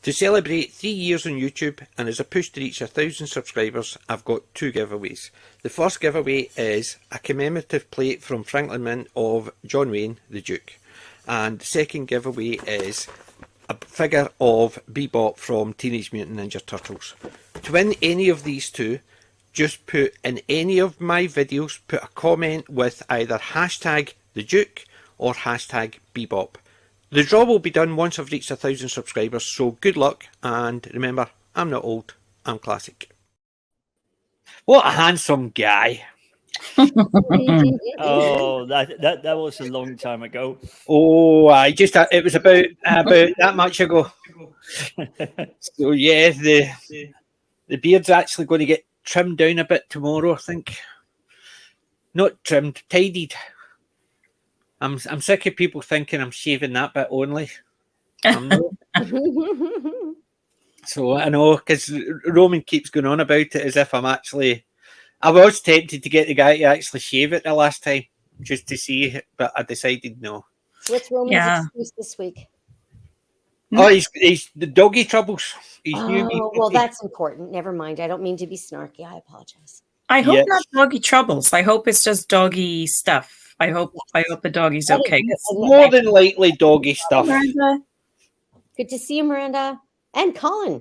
To celebrate 3 years on YouTube and as a push to reach 1,000 subscribers, I've got 2 giveaways. The first giveaway is a commemorative plate from Franklin Mint of John Wayne, the Duke. And the second giveaway is a figure of Bebop from Teenage Mutant Ninja Turtles. To win any of these 2, just put in any of my videos, put a comment with either hashtag the Duke or hashtag Bebop. The draw will be done once I've reached 1,000 subscribers, so good luck, and remember, I'm not old, I'm classic. What a handsome guy. Oh, that was a long time ago. Oh, it was about that much ago. So yeah, the beard's actually going to get trimmed down a bit tomorrow, I think. Not trimmed, tidied. I'm sick of people thinking I'm shaving that bit only. I'm not. So I know, because Roman keeps going on about it as if I'm actually. I was tempted to get the guy to actually shave it the last time just to see, but I decided no. What's Roman's excuse this week? Oh, he's the doggy troubles. Well, that's important. Never mind. I don't mean to be snarky. I apologize. I hope not doggy troubles. I hope it's just doggy stuff. I hope the doggy's okay. More than likely doggy stuff. Miranda. Good to see you, Miranda. And Colin.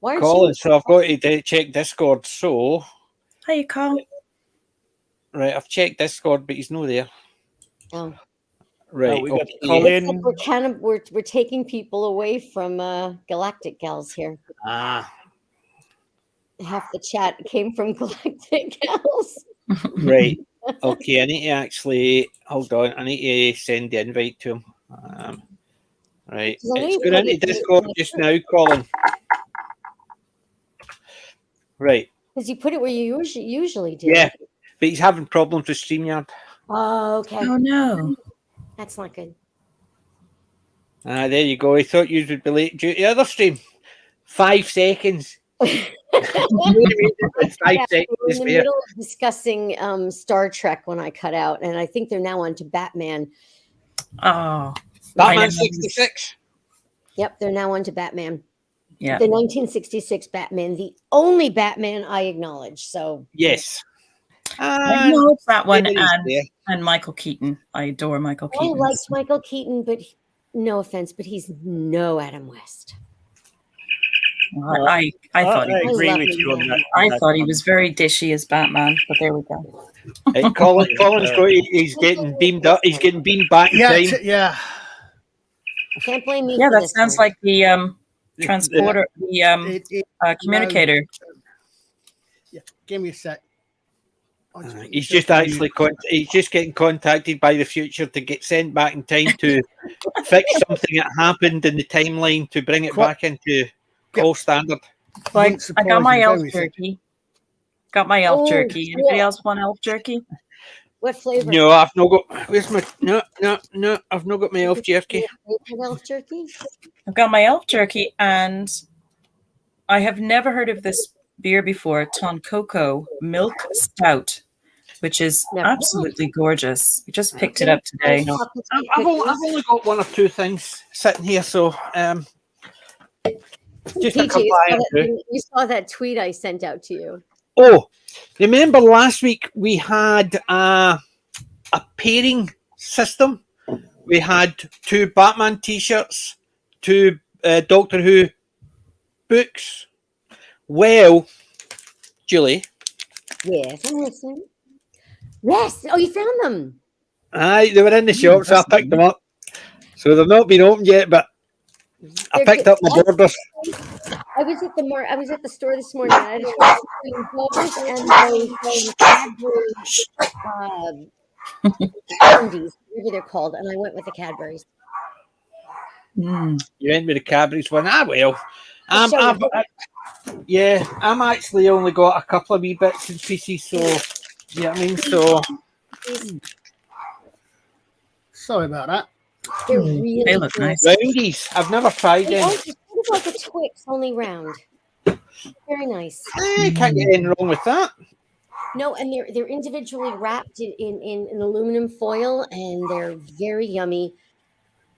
Why aren't Colin, so I've got to check Discord. So, hi, Colin. Right, I've checked Discord, but he's not there. Oh, right. We got Colin. We're taking people away from Galactic Gals here. Half the chat came from Galactic Gals. Right. Okay, I need to actually hold on. I need to send the invite to him. Right, it's going into Discord just now, Colin. Right. Because you put it where you usually do. Yeah, but he's having problems with StreamYard. Oh, okay. Oh no, that's not good. There you go. I thought you would be late due to the other stream. 5 seconds. We're in the middle of discussing Star Trek when I cut out, and I think they're now on to Batman. Oh, Batman 66. Yep, they're now on to Batman. Yeah, the 1966 Batman, the only Batman I acknowledge. So yes, I know that one, and Michael Keaton. I adore Michael Keaton. I liked Michael Keaton, but no offense, but he's no Adam West. I thought I agree with you on that. I thought he was very dishy as Batman, but there we go. Hey, he's getting beamed up. He's getting beamed back in time. I can't blame me. Yeah, that sounds like the transporter, the communicator. Yeah, give me a sec. He's just actually he's just getting contacted by the future to get sent back in time to fix something that happened in the timeline to bring it back into all standard. Like, I got my elf jerky. Got my elf jerky. Anybody else want elf jerky? What flavor? No, I've not got. Where's my? No. I've not got my elf jerky. Elf jerky. I've got my elf jerky, and I have never heard of this beer before. Toncoco Milk Stout, which is absolutely gorgeous. We just picked it up today. I've only got 1 or 2 things sitting here, so just PG, you saw that tweet I sent out to you. Oh, remember last week we had a pairing system. We had 2 Batman t-shirts, 2 Doctor Who books. Well, Julie. Yes, I'm listening. Yes. Oh, you found them. Aye, they were in the shop, so I picked them up. So they've not been opened yet, but I picked up my borders. I was at the store this morning. I had borders and those Cadbury candies, whatever they're called, and I went with the Cadburys. You went with the Cadburys one. Well. I'm actually only got a couple of wee bits and pieces, so yeah, I mean, so sorry about that. They look nice. Roundies. I've never tried them. It's like a Twix, only round. Very nice. Can't get anything wrong with that. No, and they're individually wrapped in aluminum foil, and they're very yummy.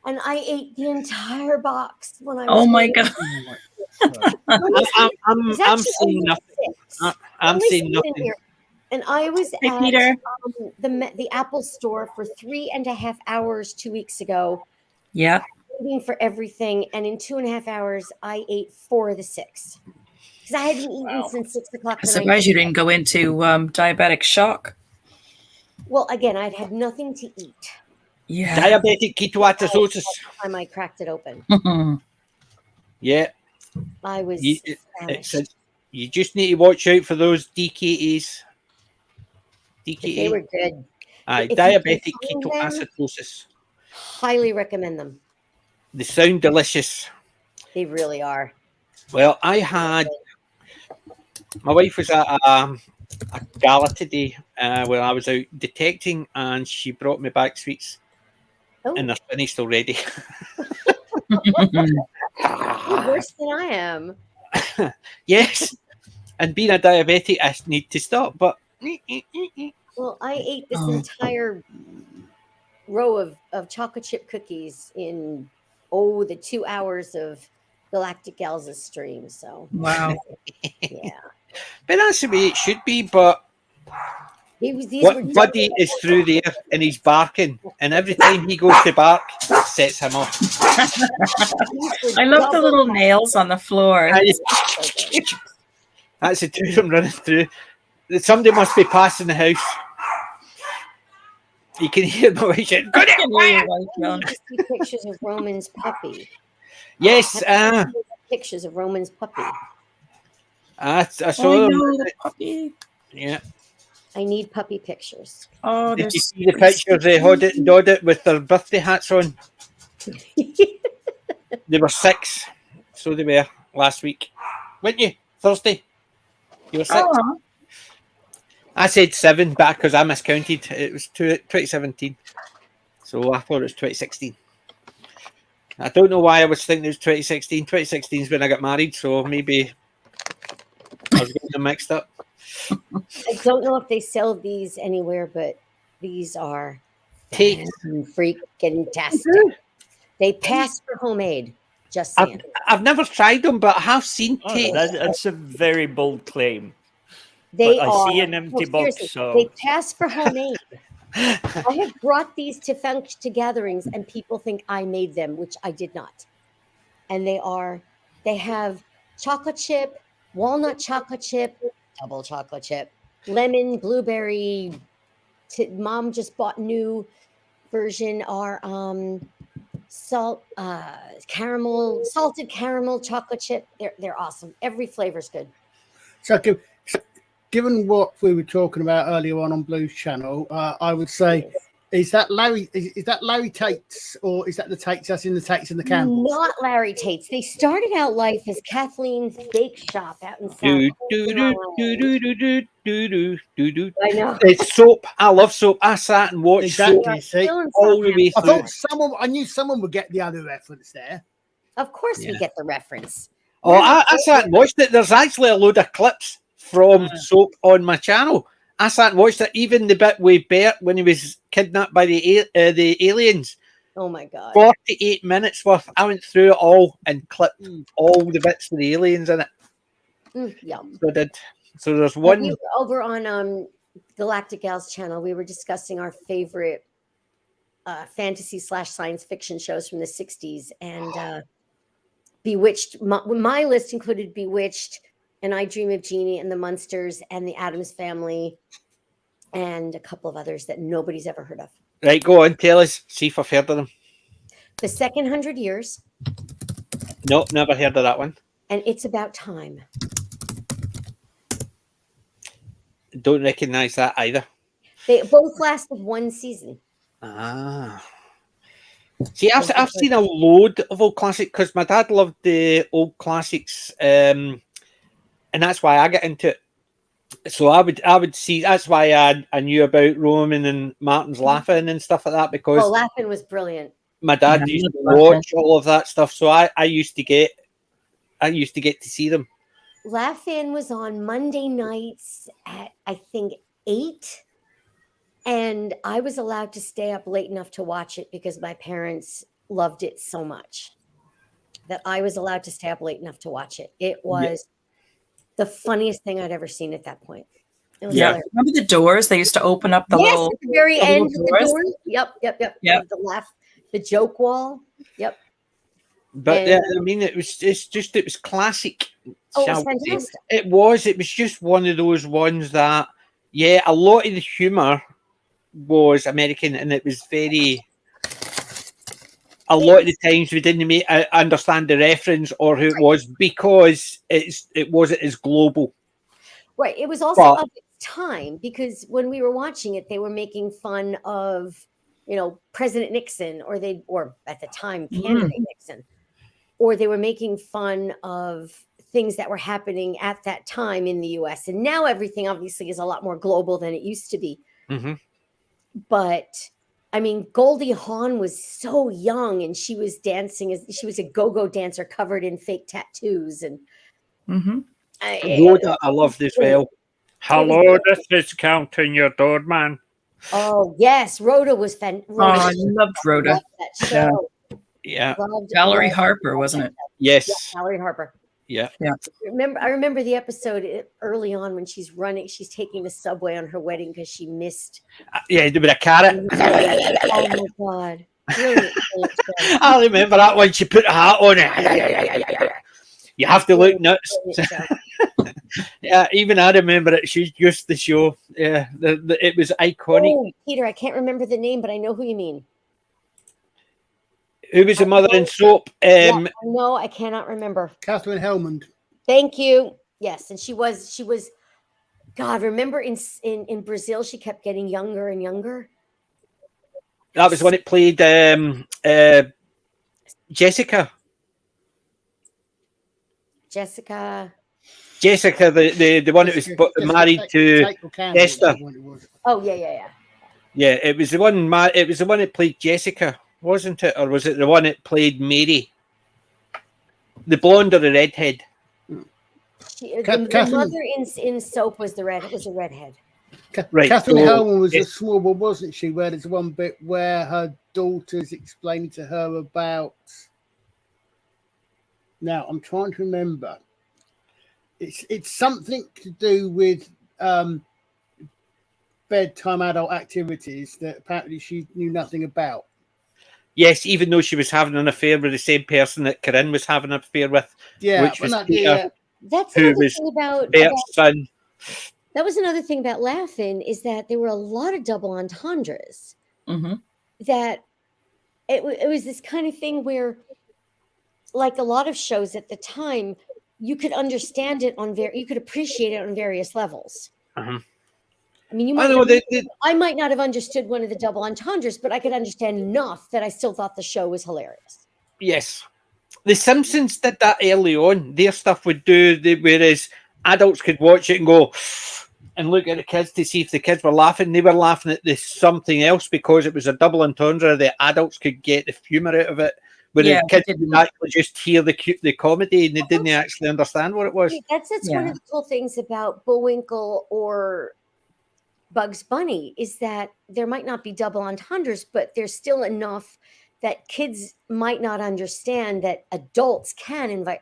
and I ate the entire box when I was. Oh my going. God. It's I'm actually seeing only nothing. 6. I'm Only seeing 6 in nothing. here. And I was Hey, at Peter. the Apple store for 3.5 hours 2 weeks ago, Yeah. waiting for everything. And in 2.5 hours, I ate 4 of the 6 because I hadn't eaten since 6 o'clock. I'm surprised you didn't go into diabetic shock. Well, again, I'd had nothing to eat. Yeah. Diabetic ketoacidosis. By the time I cracked it open, Yeah, I was famished. you just need to watch out for those DKAs. But they were good. Aye, If you can diabetic find them, ketoacidosis. highly recommend them. They sound delicious. They really are. Well, I had my wife was at a gala today where I was out detecting, and she brought me back sweets, and Oh, they're finished already. you're worse than I am. Yes, and being a diabetic, I need to stop. But Well, I ate this Oh. entire row of chocolate chip cookies in the 2 hours of Galactic Gals' stream. So Wow. yeah, but that's the way it should be. But these what were Buddy is through there and he's barking, and every time he goes to bark, it sets him off. I love the little nails on the floor. That's the two of them running through. Somebody must be passing the house. You can hear my wife saying, "Good see pictures of Roman's puppy. Yes, pictures of Roman's puppy. I saw Oh, them. no, the puppy. Yeah. I need puppy pictures. Oh, did you see the pictures they had it and did it with their birthday hats on? They were 6, so they were last week. Weren't you? Thursday? You were 6? Oh. I said 7 back because I miscounted. It was 2017. So I thought it was 2016. I don't know why I was thinking it was 2016. 2016 is when I got married, so maybe I was getting them mixed up. I don't know if they sell these anywhere, but these are freaking tastic. They pass for homemade. Just saying. I've never tried them, but I have seen taste. That's a very bold claim. They but I see an empty box. So they pass for homemade. I have brought these to gatherings, and people think I made them, which I did not. And they have chocolate chip, walnut chocolate chip, double chocolate chip, lemon, blueberry. Mom just bought new version are salted caramel chocolate chip. They're awesome. Every flavor's good. So, given what we were talking about earlier on Blue's channel, I would say, is that Larry? Is that Larry Tate's, or is that the Tate's that's in the Tate's and the Campbells? Not Larry Tate's. They started out life as Kathleen's Bake Shop out in South. I know. It's soap. I love soap. I sat and watched soap all the way through. I thought I knew someone would get the other reference there. Of course, we get the reference. Oh, I sat and watched it. There's actually a load of clips from soap on my channel. I sat and watched it. Even the bit with Bert when he was kidnapped by the aliens. Oh my God! 48 minutes worth. I went through it all and clipped all the bits with the aliens in it. Yeah. So I did. So there's one over on Galactic Gals channel. We were discussing our favorite fantasy / science fiction shows from the 60s, and Bewitched. My list included Bewitched, and I Dream of Jeannie, and the Munsters, and the Addams Family, and a couple of others that nobody's ever heard of. Right, go on, tell us. See if I've heard of them. The Second 100 Years. No, never heard of that one. And It's About Time. Don't recognise that either. They both lasted 1 season. Ah. See, I've seen a load of old classics because my dad loved the old classics, and that's why I get into it. So I would see. That's why I knew about Roman and Martin's Laughing and stuff like that, because Laughing was brilliant. My dad used to watch all of that stuff, so I used to get to see them. Laugh-In was on Monday nights at I think 8, and I was allowed to stay up late enough to watch it because my parents loved it so much that I was allowed to stay up late enough to watch it. It was the funniest thing I'd ever seen at that point. It was hilarious. Remember the doors? They used to open up the Yes, little at the very end of the doors. door. Yep. Yep. The laugh, the joke wall. Yep. But And- I mean, it was classic. Oh, it shall was we say. fantastic. It was just one of those ones that, a lot of the humour was American, and it was very. A lot of the times we didn't understand the reference or who it was because it wasn't as global. Right. It was also of its time because when we were watching it, they were making fun of, President Nixon, or at the time candidate Nixon, or they were making fun of things that were happening at that time in the U.S. And now everything obviously is a lot more global than it used to be. Mm-hmm. But I mean, Goldie Hawn was so young, and she was dancing she was a go-go dancer covered in fake tattoos, and Rhoda, I loved as well. Hello, this is Counting Your Doorman. Oh yes, Rhoda was fantastic. I loved Rhoda. Loved that show. Yeah. Valerie Harper, wasn't it? Yes. Yeah, Valerie Harper. Yeah. I remember the episode early on when she's taking the subway on her wedding because she missed. Yeah, with a carrot. Oh my God. Brilliant show. I remember that when she put a hat on it. You have to look nuts. Yeah, even I remember it. She's just the show. Yeah, it was iconic. Oh, Peter, I can't remember the name, but I know who you mean. Who was the mother in Soap? No, I cannot remember. Catherine Helmond. Thank you. Yes, and she was. God, remember in Brazil, she kept getting younger and younger. That was when it played Jessica. Jessica, the one that was married to Esther. Oh yeah. Yeah, it was the one. It was the one that played Jessica, wasn't it, or was it the one that played Mary? The blonde or the redhead? The mother in Soap was a redhead. Right. Catherine Helmond was a small one, wasn't she? Where there's one bit where her daughter's explaining to her about. Now I'm trying to remember. It's something to do with bedtime adult activities that apparently she knew nothing about. Yes, even though she was having an affair with the same person that Corinne was having an affair with. Yeah, which was Peter, that's who another was thing about Bert's son. That was another thing about Laughing is that there were a lot of double entendres. Mm-hmm. That it was this kind of thing where, like a lot of shows at the time, you could understand it you could appreciate it on various levels. Uh-huh. I mean, I might not have understood one of the double entendres, but I could understand enough that I still thought the show was hilarious. Yes. The Simpsons did that early on. Their stuff would do, whereas adults could watch it and go and look at the kids to see if the kids were laughing. They were laughing at this something else because it was a double entendre. The adults could get the humour out of it, where the kids didn't actually just hear the comedy and they didn't actually understand what it was. That's one of the cool things about Bullwinkle or Bugs Bunny is that there might not be double entendres, but there's still enough that kids might not understand that adults can invite,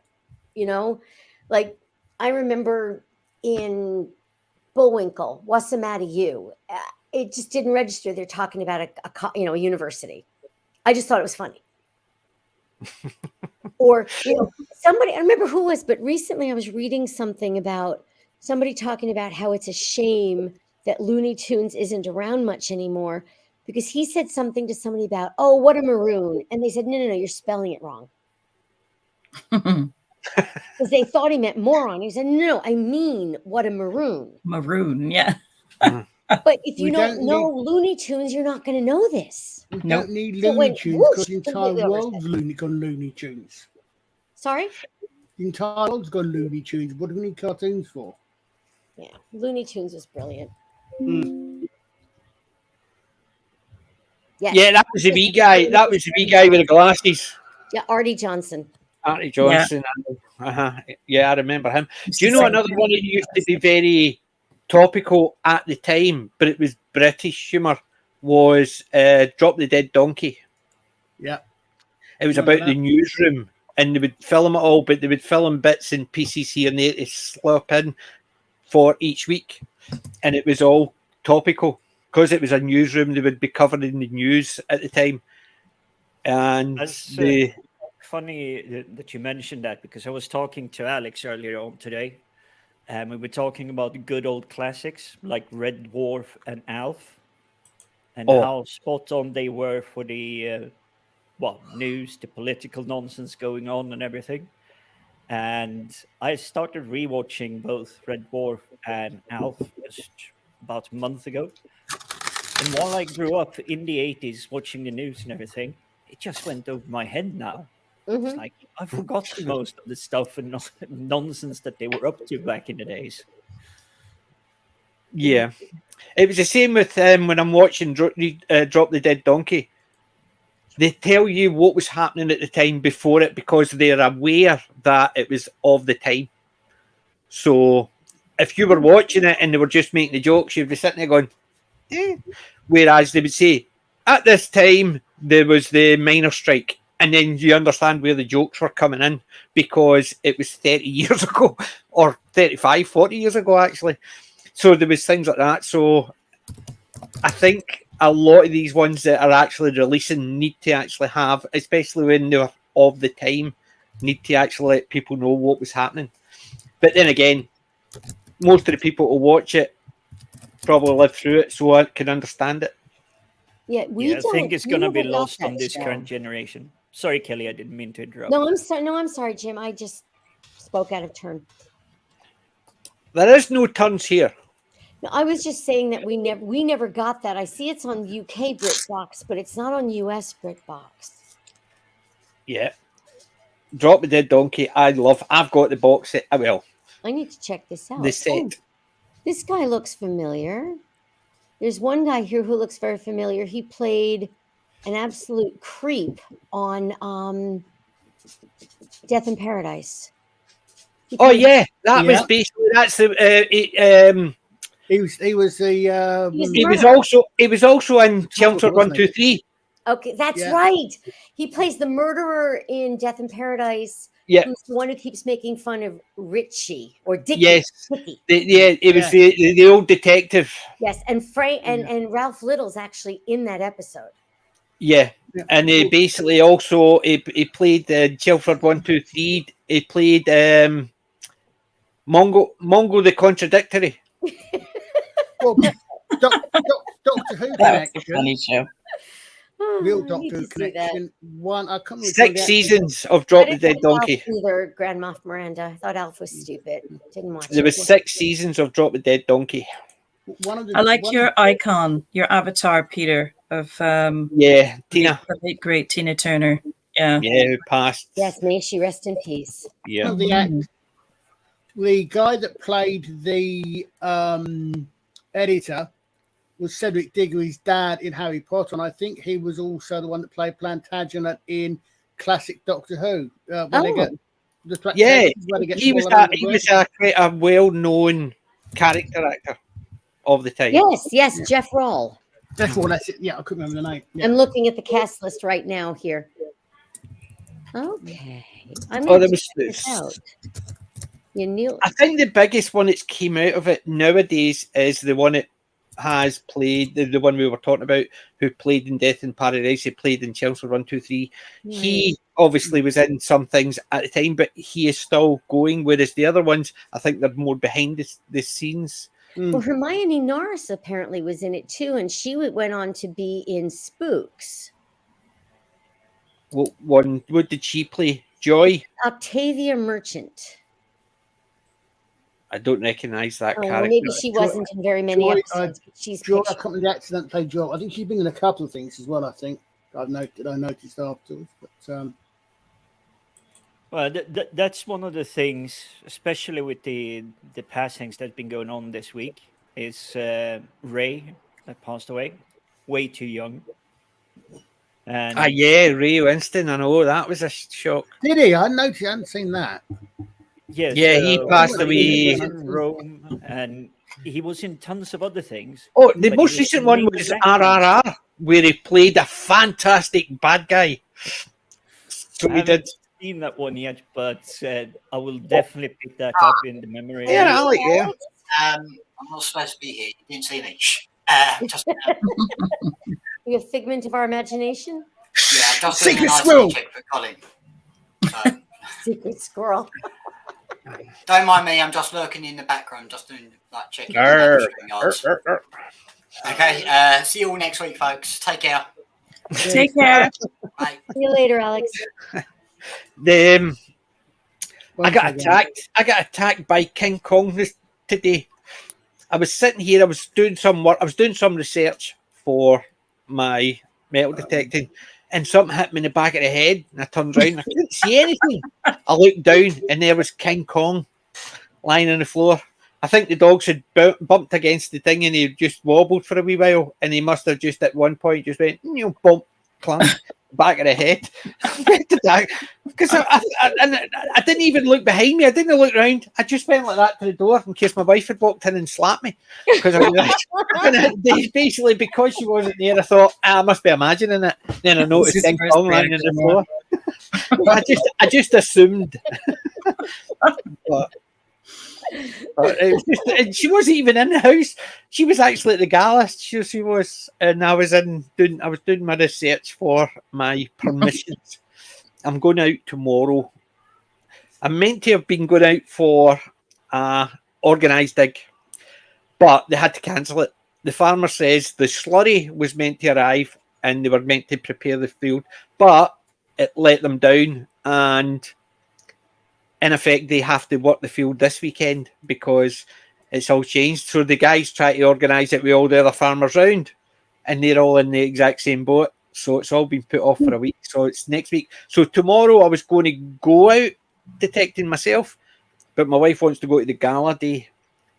like I remember in Bullwinkle, what's the matter you? It just didn't register. They're talking about a university. I just thought it was funny. Or, somebody, I remember who it was, but recently I was reading something about somebody talking about how it's a shame that Looney Tunes isn't around much anymore because he said something to somebody about, oh, what a maroon. And they said, no, you're spelling it wrong. Because they thought he meant moron. He said, no, I mean, what a maroon. Maroon, yeah. But if you don't know Looney Tunes, you're not going to know this. We don't need Looney Tunes because the entire world's gone Looney Tunes. Sorry? The entire world's gone Looney Tunes. What do we need cartoons for? Yeah, Looney Tunes was brilliant. Yeah, that was the wee guy. That was the wee guy with the glasses. Yeah, Artie Johnson. Artie Johnson. Yeah, I remember him. Do you know another one that used to be very topical at the time, but it was British humour, was Drop the Dead Donkey. Yeah. It was Remember about the that? newsroom, and they would film it all, but they would film bits and pieces here and there to slurp in for each week, and it was all topical because it was a newsroom. They would be covering the news at the time, and That's the funny that you mentioned that, because I was talking to Alex earlier on today, and we were talking about the good old classics like Red Dwarf and Alf, and how spot on they were for the news, the political nonsense going on and everything. And I started rewatching both Red Dwarf and Alf just about a month ago. And while I grew up in the 80s watching the news and everything, it just went over my head now. It's like I've forgotten most of the stuff and nonsense that they were up to back in the days. yeah, it was the same with when I'm watching Drop the Dead Donkey. They tell you what was happening at the time before it because they're aware that it was of the time. So if you were watching it and they were just making the jokes, you'd be sitting there going, eh. Whereas they would say, at this time, there was the miners' strike. And then you understand where the jokes were coming in because it was 30 years ago or 35, 40 years ago, actually. So there was things like that. So I think a lot of these ones that are actually releasing need to actually have, especially when they're of the time, need to actually let people know what was happening. But then again, most of the people who watch it probably live through it, so I can understand it. Yeah, I think it's going to be never got lost that on this show. current generation. Sorry, Kelly, I didn't mean to interrupt. No, I'm sorry. No, I'm sorry, Jim. I just spoke out of turn. There is no turns here. No, I was just saying that we never got that. I see it's on UK BritBox, but it's not on US BritBox. Yeah. Drop the Dead Donkey, I've got the box set. Well, I need to check this out. the set. Oh, this guy looks familiar. There's one guy here who looks very familiar. He played an absolute creep on Death in Paradise. He Oh played- yeah, that was Yeah. basically that's the. He was the He was also in Chelmsford wasn't he? 123. Okay, that's Yeah. right. He plays the murderer in Death in Paradise. Yeah. Who's the one who keeps making fun of Richie or Dickie? Yes. Dickie. It was the old detective. Yes, and Frank and Ralph Little's actually in that episode. Yeah. And he basically also he played Chelmsford 123. He played Mongo the Contradictory. Well, Doctor Who That was a connection. funny show. Real I Doctor need Who to see that. connection. One, I can't remember. 6 seasons of I Drop the didn't Dead like Alf Donkey. either, Grand Moff Miranda. I thought Alf was stupid. Didn't watch There it. was 6 seasons of Drop the Dead Donkey. One of the, I like one your icon, your avatar, Peter, of Yeah, Tina. the late great Tina Turner. Yeah. Yeah, who passed. Yes, may she rest in peace. Yeah. of the guy that played the editor was Cedric Diggory's dad in Harry Potter, and I think he was also the one that played Plantagenet in classic Doctor Who. When they get the Yeah, where they get he was swallowed under the he bridge. was quite a well-known character actor of the time. Yes, Jeff Rawl. That's all. That's it. Yeah, I couldn't remember the name. Yeah. I'm looking at the cast list right now here. Okay. I'm Oh, going there to was. check this out. You knew I think the biggest one that's came out of it nowadays is the one that has played the one we were talking about, who played in Death in Paradise. He played in Chelmsford 123. He obviously was in some things at the time, but he is still going. Whereas the other ones, I think they're more behind the scenes. Well, Hermione Norris apparently was in it too, and she went on to be in Spooks. What did she play? Joy? Octavia Merchant. I don't recognise that Oh, character. maybe she wasn't in very many Joy, episodes. But she's Joy, I pictured. can't remember the actor that played Joy. I think she's been in a couple of things as well. I think I noticed afterwards. But Well, that's one of the things, especially with the passings that's been going on this week, is Ray that passed away, way too young. And Yeah, Ray Winston. I know that was a shock. did he? I noticed. I hadn't seen that. yes, Yeah, he passed he away. was in Rome, and he was in tons of other things. Oh, the But most he was recent the one main was actor. RRR, where he played a fantastic bad guy. So I we haven't did. seen that one yet, but I will definitely pick that up in the memory. Yeah, Alec, yeah. I'm not supposed to be here. You didn't see me. Shh. Just You a figment of our imagination? yeah, I'm just doing Secret an IT squirrel. check for Colin. So Secret squirrel. don't mind me. I'm just lurking in the background, just doing like checking. Arr, Yards. arr, arr. Okay. See you all next week, folks. Take care. Take care. Bye. See you later, Alex. The, I One got second. attacked. I got attacked by King Kong today. I was sitting here. I was doing some work. I was doing some research for my metal detecting, and something hit me in the back of the head. And I turned around. And I couldn't see anything. I looked down, and there was King Kong lying on the floor. I think the dogs had bumped against the thing, and he just wobbled for a wee while. And he must have just at one point just went, bump, clunk, back of the head. Because I didn't even look behind me. I didn't look round. I just went like that to the door in case my wife had walked in and slapped me. Because I was basically, because she wasn't there, I thought, I must be imagining it. Then I noticed King Kong lying on the floor. I just assumed. but it was just, and she wasn't even in the house. She was actually at the gala. She was, and I was doing my research for my permissions. I'm going out tomorrow. I'm meant to have been going out for a organised dig, but they had to cancel it. The farmer says the slurry was meant to arrive and they were meant to prepare the field, but it let them down, and in effect, they have to work the field this weekend because it's all changed. So the guys try to organise it with all the other farmers round, and they're all in the exact same boat. So it's all been put off for a week. So it's next week. So tomorrow I was going to go out detecting myself, but my wife wants to go to the gala day,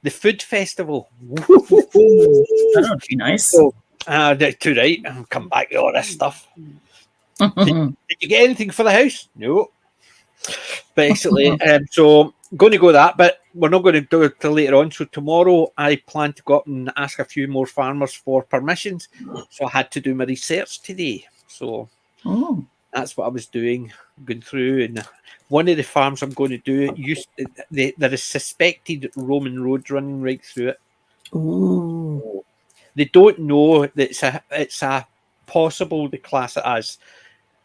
the food festival. That would be nice. So, that's too right. I'll come back to all this stuff. Did you get anything for the house? No. Basically, so going to go that, but we're not going to do it till later on. So tomorrow I plan to go up and ask a few more farmers for permissions. So I had to do my research today. So that's what I was doing, going through. And one of the farms I'm going to do, there is suspected Roman road running right through it. Ooh. They don't know that it's a possible to class it as,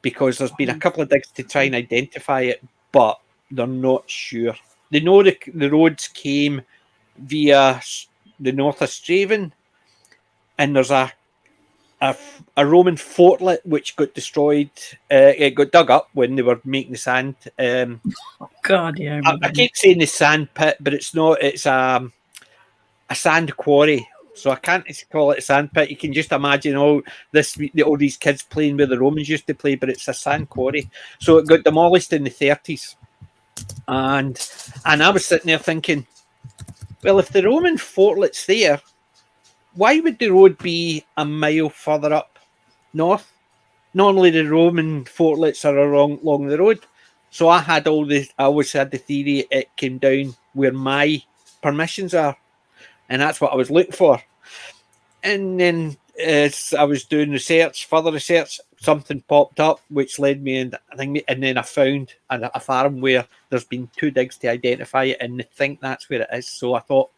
because there's been a couple of digs to try and identify it, but they're not sure. They know the roads came via the north of Straven, and there's a Roman fortlet which got destroyed. It got dug up when they were making the sand. God, yeah. I keep saying the sand pit, but it's not. It's a sand quarry. So I can't call it a sand pit. You can just imagine all these kids playing where the Romans used to play, but it's a sand quarry. So it got demolished in the 30s. And I was sitting there thinking, well, if the Roman fortlet's there, why would the road be a mile further up north? Normally the Roman fortlets are along the road. So I always had the theory it came down where my permissions are. And that's what I was looking for. And then as I was doing further research, something popped up which led me, and then I found a farm where there's been 2 digs to identify it, and I think that's where it is. So I thought,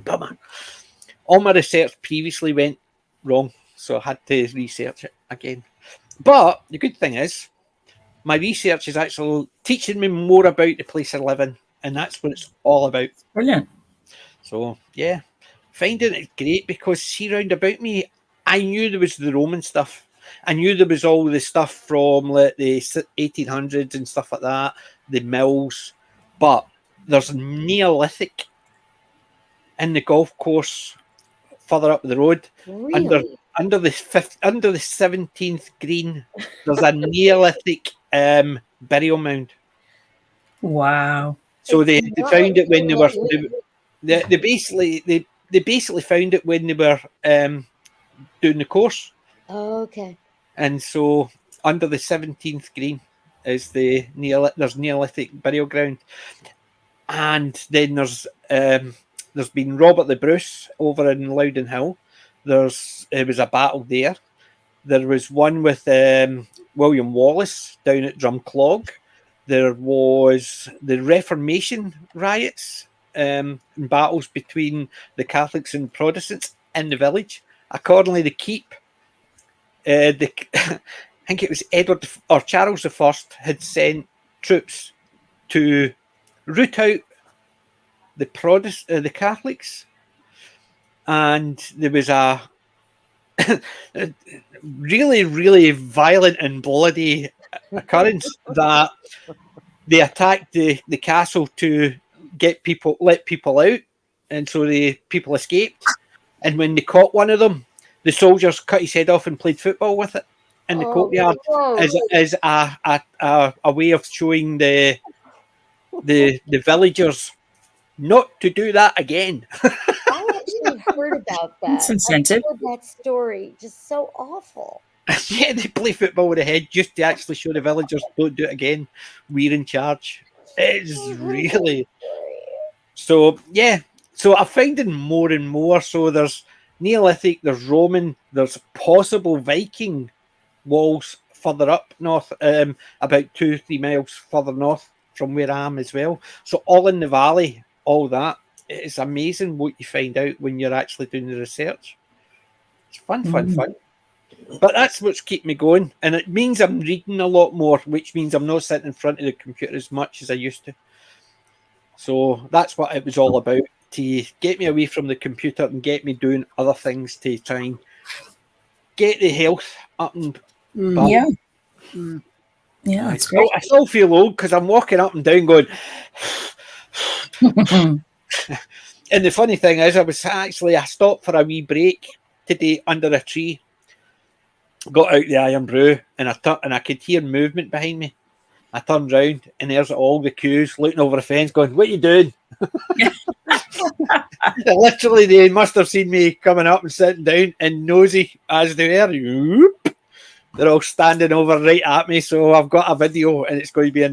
bummer. All my research previously went wrong, so I had to research it again. But the good thing is, my research is actually teaching me more about the place I live in, and that's what it's all about. Brilliant. So, yeah, finding it great, because see round about me, I knew there was the Roman stuff. I knew there was all the stuff from like the 1800s and stuff like that, the mills, but there's Neolithic in the golf course further up the road. Really? Under the 17th green, there's a Neolithic burial mound. Wow. So they found it when they basically found it when they were doing the course. Okay. And so under the 17th green is there's Neolithic burial ground. And then there's been Robert the Bruce over in Loudon Hill. It was a battle there. There was one with William Wallace down at Drumclog. There was the Reformation riots and battles between the Catholics and Protestants in the village. Accordingly, the keep, I think it was Edward or Charles I had sent troops to root out the Catholics, and there was a really, really violent and bloody occurrence that they attacked the castle to let people out, and so the people escaped. And when they caught one of them, the soldiers cut his head off and played football with it in the courtyard as a way of showing the villagers not to do that again. I actually heard about that. That's incentive. I heard that story. Just so awful. Yeah, they play football with the head just to actually show the villagers don't do it again. We're in charge. It's really so. Yeah, so I'm finding more and more. So there's Neolithic, there's Roman, there's possible Viking walls further up north, about 2-3 miles further north from where I am as well. So all in the valley, all that. It's amazing what you find out when you're actually doing the research. It's fun. But that's what's kept me going. And it means I'm reading a lot more, which means I'm not sitting in front of the computer as much as I used to. So that's what it was all about, to get me away from the computer and get me doing other things to try and get the health up and back. Yeah. Yeah, that's great. I still feel old because I'm walking up and down going... And the funny thing is, I stopped for a wee break today under a tree, got out the Iron Brew, and I could hear movement behind me. I turned round and there's all the cows looking over the fence going, "What are you doing?" Literally, they must have seen me coming up and sitting down, and nosy as they were, whoop, they're all standing over right at me. So I've got a video, and it's going to be in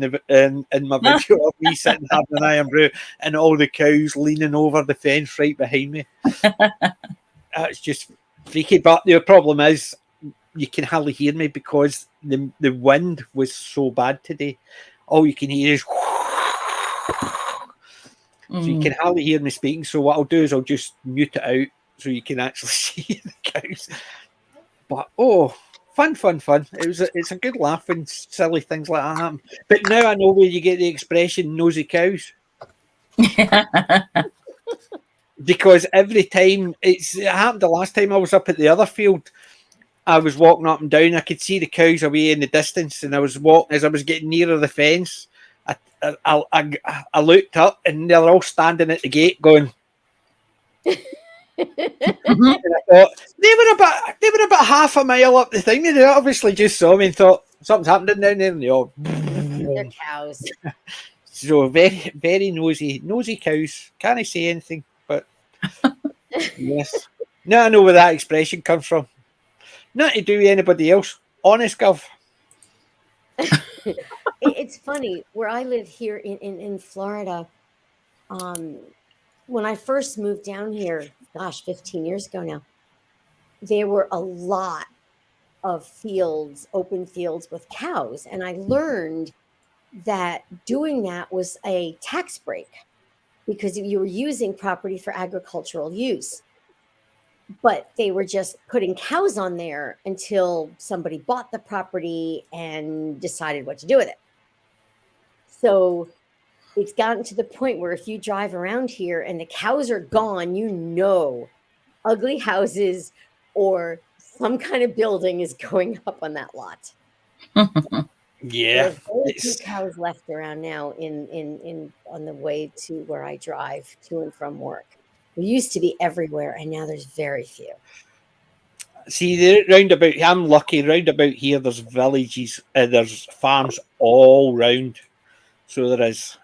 my video of me sitting having an Iron Brew and all the cows leaning over the fence right behind me. It's just freaky. But the problem is, you can hardly hear me because the wind was so bad today. All you can hear is so you can hardly hear me speaking. So what I'll do is I'll just mute it out so you can actually see the cows. But fun. It's a good laugh when silly things like that happen. But now I know where you get the expression "nosy cows." Because every time it happened the last time I was up at the other field, I was walking up and down. I could see the cows away in the distance, and I was walking as I was getting nearer the fence. I looked up, and they're all standing at the gate, going. And I thought they were about half a mile up the thing. They obviously just saw me and thought something's happening down there, and they all. They're cows. So very, very nosy cows. Can't say anything, but yes. Now I know where that expression comes from. Not to do with anybody else. Honest, Gov. It's funny where I live here in Florida. When I first moved down here, 15 years ago now, there were a lot of fields, open fields with cows, and I learned that doing that was a tax break because you were using property for agricultural use. But they were just putting cows on there until somebody bought the property and decided what to do with it. So it's gotten to the point where if you drive around here and the cows are gone, ugly houses or some kind of building is going up on that lot. Yeah, there's very few cows left around now in on the way to where I drive to and from work. There used to be everywhere, and now there's very few. See, I'm lucky. Round about here, there's villages, there's farms all round. So there is,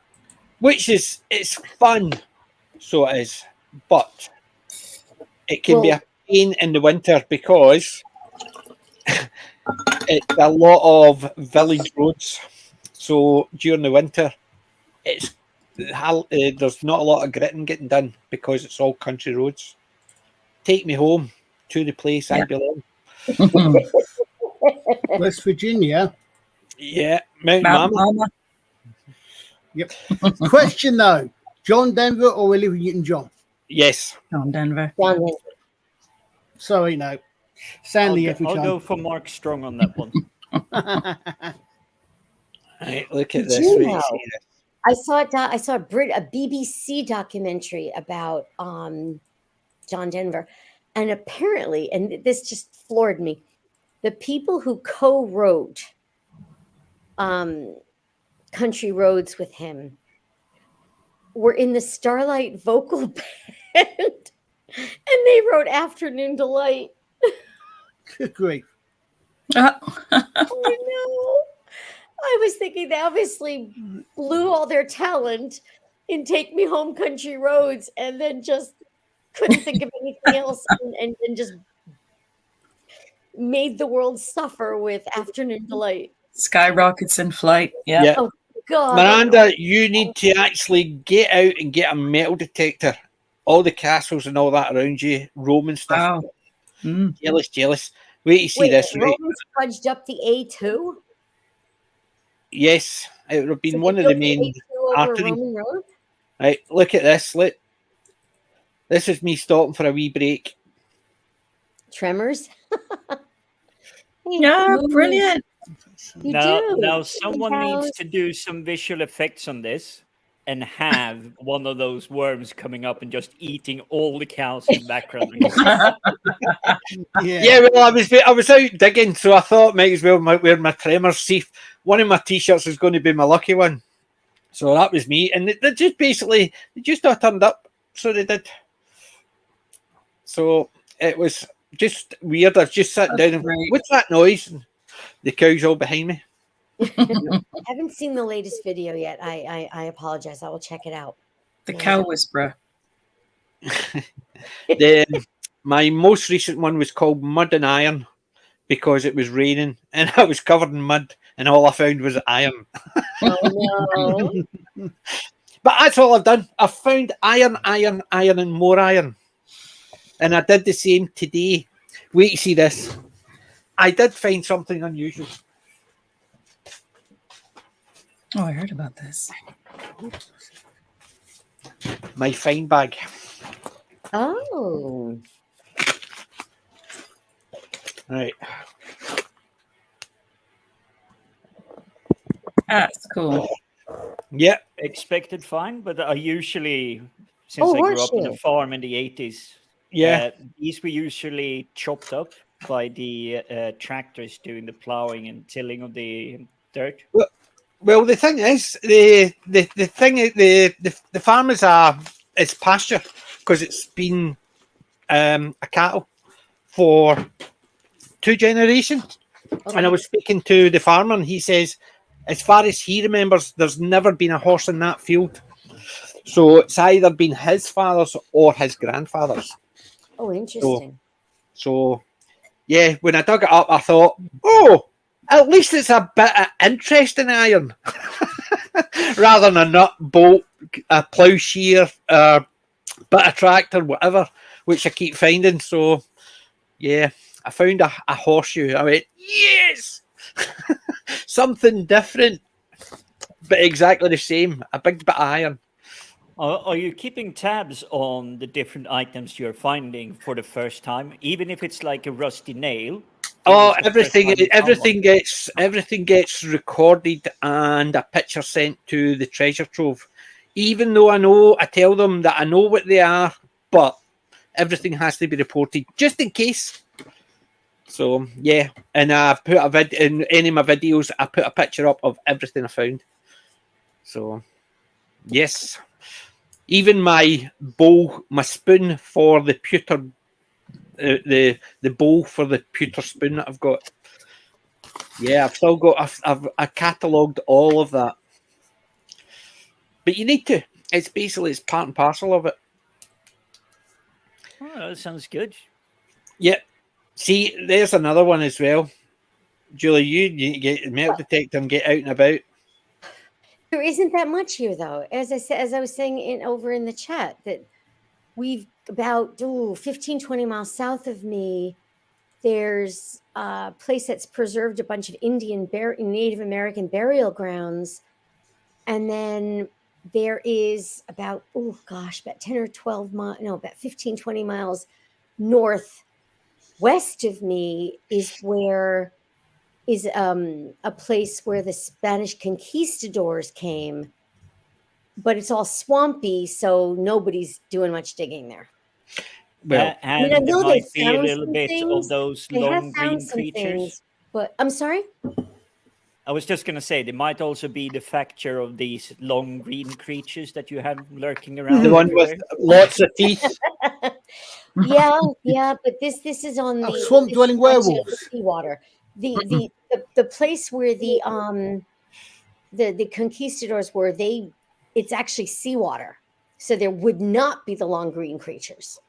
it's fun. So it is, but it can be a pain in the winter because it's a lot of village roads. So during the winter, there's not a lot of gritting getting done because it's all country roads. Take me home to the place I belong. West Virginia. Yeah, Mount Mount Mama. Mama. Yep. Question though: John Denver or Olivia Newton-John? Yes. John Denver. Down there. Sorry, no. Stanley every I'll time. go for Mark Strong on that one. Right, look at Did this. you Wait, know? see this. I saw it. I saw a BBC documentary about John Denver, and apparently, and this just floored me. The people who co-wrote Country Roads with him were in the Starlight vocal band, and they wrote Afternoon Delight. Good grief. Oh no! I was thinking they obviously blew all their talent in Take Me Home Country Roads and then just couldn't think of anything else and just made the world suffer with Afternoon Delight. Skyrockets in flight. Yeah. Yeah. Oh God. Miranda, you need to actually get out and get a metal detector. All the castles and all that around you, Roman stuff. Wow. Mm. Jealous. Wait, you see Wait, this, right? Romans fudged up the A2? Yes, it would have been So one they of the built main A2 over arteries. Roman Road? Right, look at this. Look, this is me stopping for a wee break. Tremors? Hey, Yeah, movies. brilliant. You now, do. now someone needs House. to do some visual effects on this and have one of those worms coming up and just eating all the cows in the background. Yeah, well, I was out digging, so I thought might as well wear my Tremors. See, if one of my t-shirts is going to be my lucky one. So that was me, and they just basically they just all turned up. So they did. So it was just weird. I've just sat down and great. what's that noise? And the cows all behind me. I haven't seen the latest video yet. I apologize. I will check it out. The cow whisperer. My most recent one was called Mud and Iron because it was raining and I was covered in mud and all I found was iron. Oh no. But that's all I've done. I've found iron, and more iron. And I did the same today. Wait to see this. I did find something unusual. Oh, I heard about this. My find bag. Oh. Right. That's cool. Yeah. Expected fine, but I usually, since I grew up on a farm in the 80s, these were usually chopped up by the tractors doing the plowing and tilling of the dirt. Well, the thing is, the farm is it's pasture because it's been a cattle for 2 generations. Okay. And I was speaking to the farmer, and he says, as far as he remembers, there's never been a horse in that field. So it's either been his father's or his grandfather's. Oh, interesting. So yeah, when I dug it up, I thought, oh, at least it's a bit of interest in iron. Rather than a nut, bolt, a ploughshare, bit of tractor, whatever, which I keep finding. So yeah, I found a horseshoe. I went, yes! Something different, but exactly the same. A big bit of iron. Are you keeping tabs on the different items you're finding for the first time, even if it's like a rusty nail? Oh, everything gets recorded and a picture sent to the treasure trove. Even though I tell them that I know what they are, but everything has to be reported just in case. So yeah, and I put in any of my videos. I put a picture up of everything I found. So yes, even my bowl, my spoon for the pewter, the bowl for the pewter spoon that I've got. Yeah, I've still got. I catalogued all of that. But you need to. It's part and parcel of it. Oh, that sounds good. Yep. See, there's another one as well. Julie, you need to get a metal detector and get out and about. There isn't that much here, though. As I was saying over in the chat, that we've about 15, 20 miles south of me, there's a place that's preserved a bunch of Native American burial grounds. And then there is about 10 or 12 miles, no, about 15, 20 miles northwest of me is a place where the Spanish conquistadors came, but it's all swampy, so nobody's doing much digging there. Well, I mean, I and there know they might be a found little some bit of things. those They have long found green some creatures. things, but I'm sorry. I was just going to say, there might also be the factor of these long green creatures that you have lurking around. the one with everywhere. lots of teeth. Yeah, but this is on Oh, the swamp this dwelling is actually on the werewolves. seawater. The place where the conquistadors were, it's actually seawater, so there would not be the long green creatures.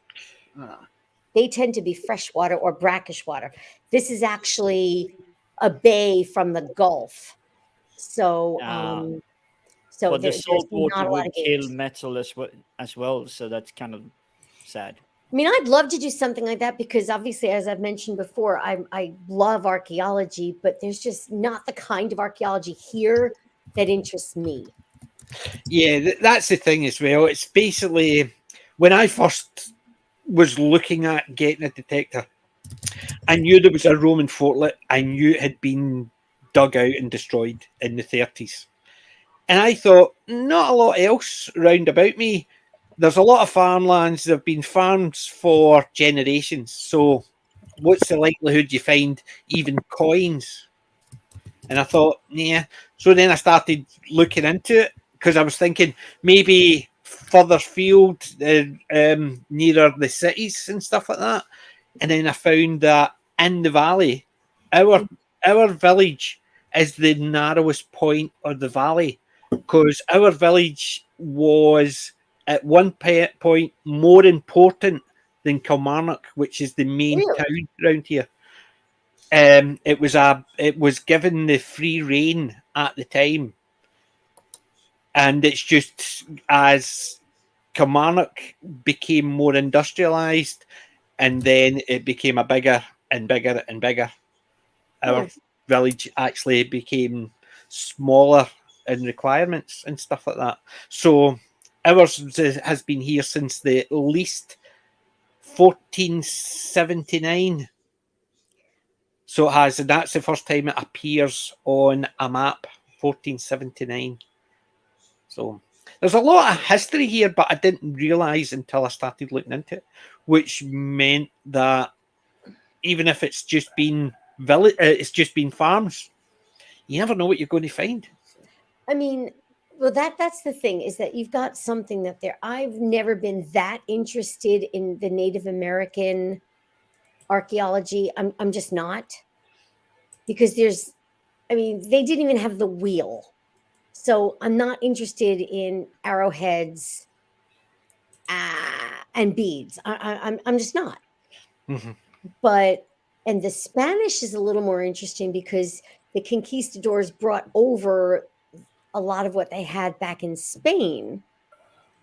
Ah. They tend to be freshwater or brackish water. This is actually a bay from the Gulf, so But the there's salt water not a lot of would kill gators. metal as well, so that's kind of sad. I mean, I'd love to do something like that because obviously, as I've mentioned before, I love archaeology, but there's just not the kind of archaeology here that interests me. Yeah, that's the thing as well. It's basically when I first was looking at getting a detector, I knew there was a Roman fortlet. I knew it had been dug out and destroyed in the 30s. And I thought, not a lot else round about me. There's a lot of farmlands that have been farms for generations. So what's the likelihood you find even coins? And I thought, yeah. So then I started looking into it because I was thinking maybe further field, nearer the cities and stuff like that. And then I found that in the valley, our village is the narrowest point of the valley because our village was at one point more important than Kilmarnock, which is the main Really? town around here. It was given the free reign at the time, and it's just as Kilmarnock became more industrialized, and then it became a bigger and bigger and bigger. Our village actually became smaller in requirements and stuff like that. So ours has been here since the at least 1479. So it has, and that's the first time it appears on a map, 1479. So there's a lot of history here, but I didn't realise until I started looking into it, which meant that even if it's just been it's just been farms, you never know what you're going to find. I mean, well, that's the thing is that you've got something that there. I've never been that interested in the Native American archaeology. I'm just not, because they didn't even have the wheel, so I'm not interested in arrowheads and beads. I'm just not. Mm-hmm. And the Spanish is a little more interesting because the conquistadors brought over a lot of what they had back in Spain.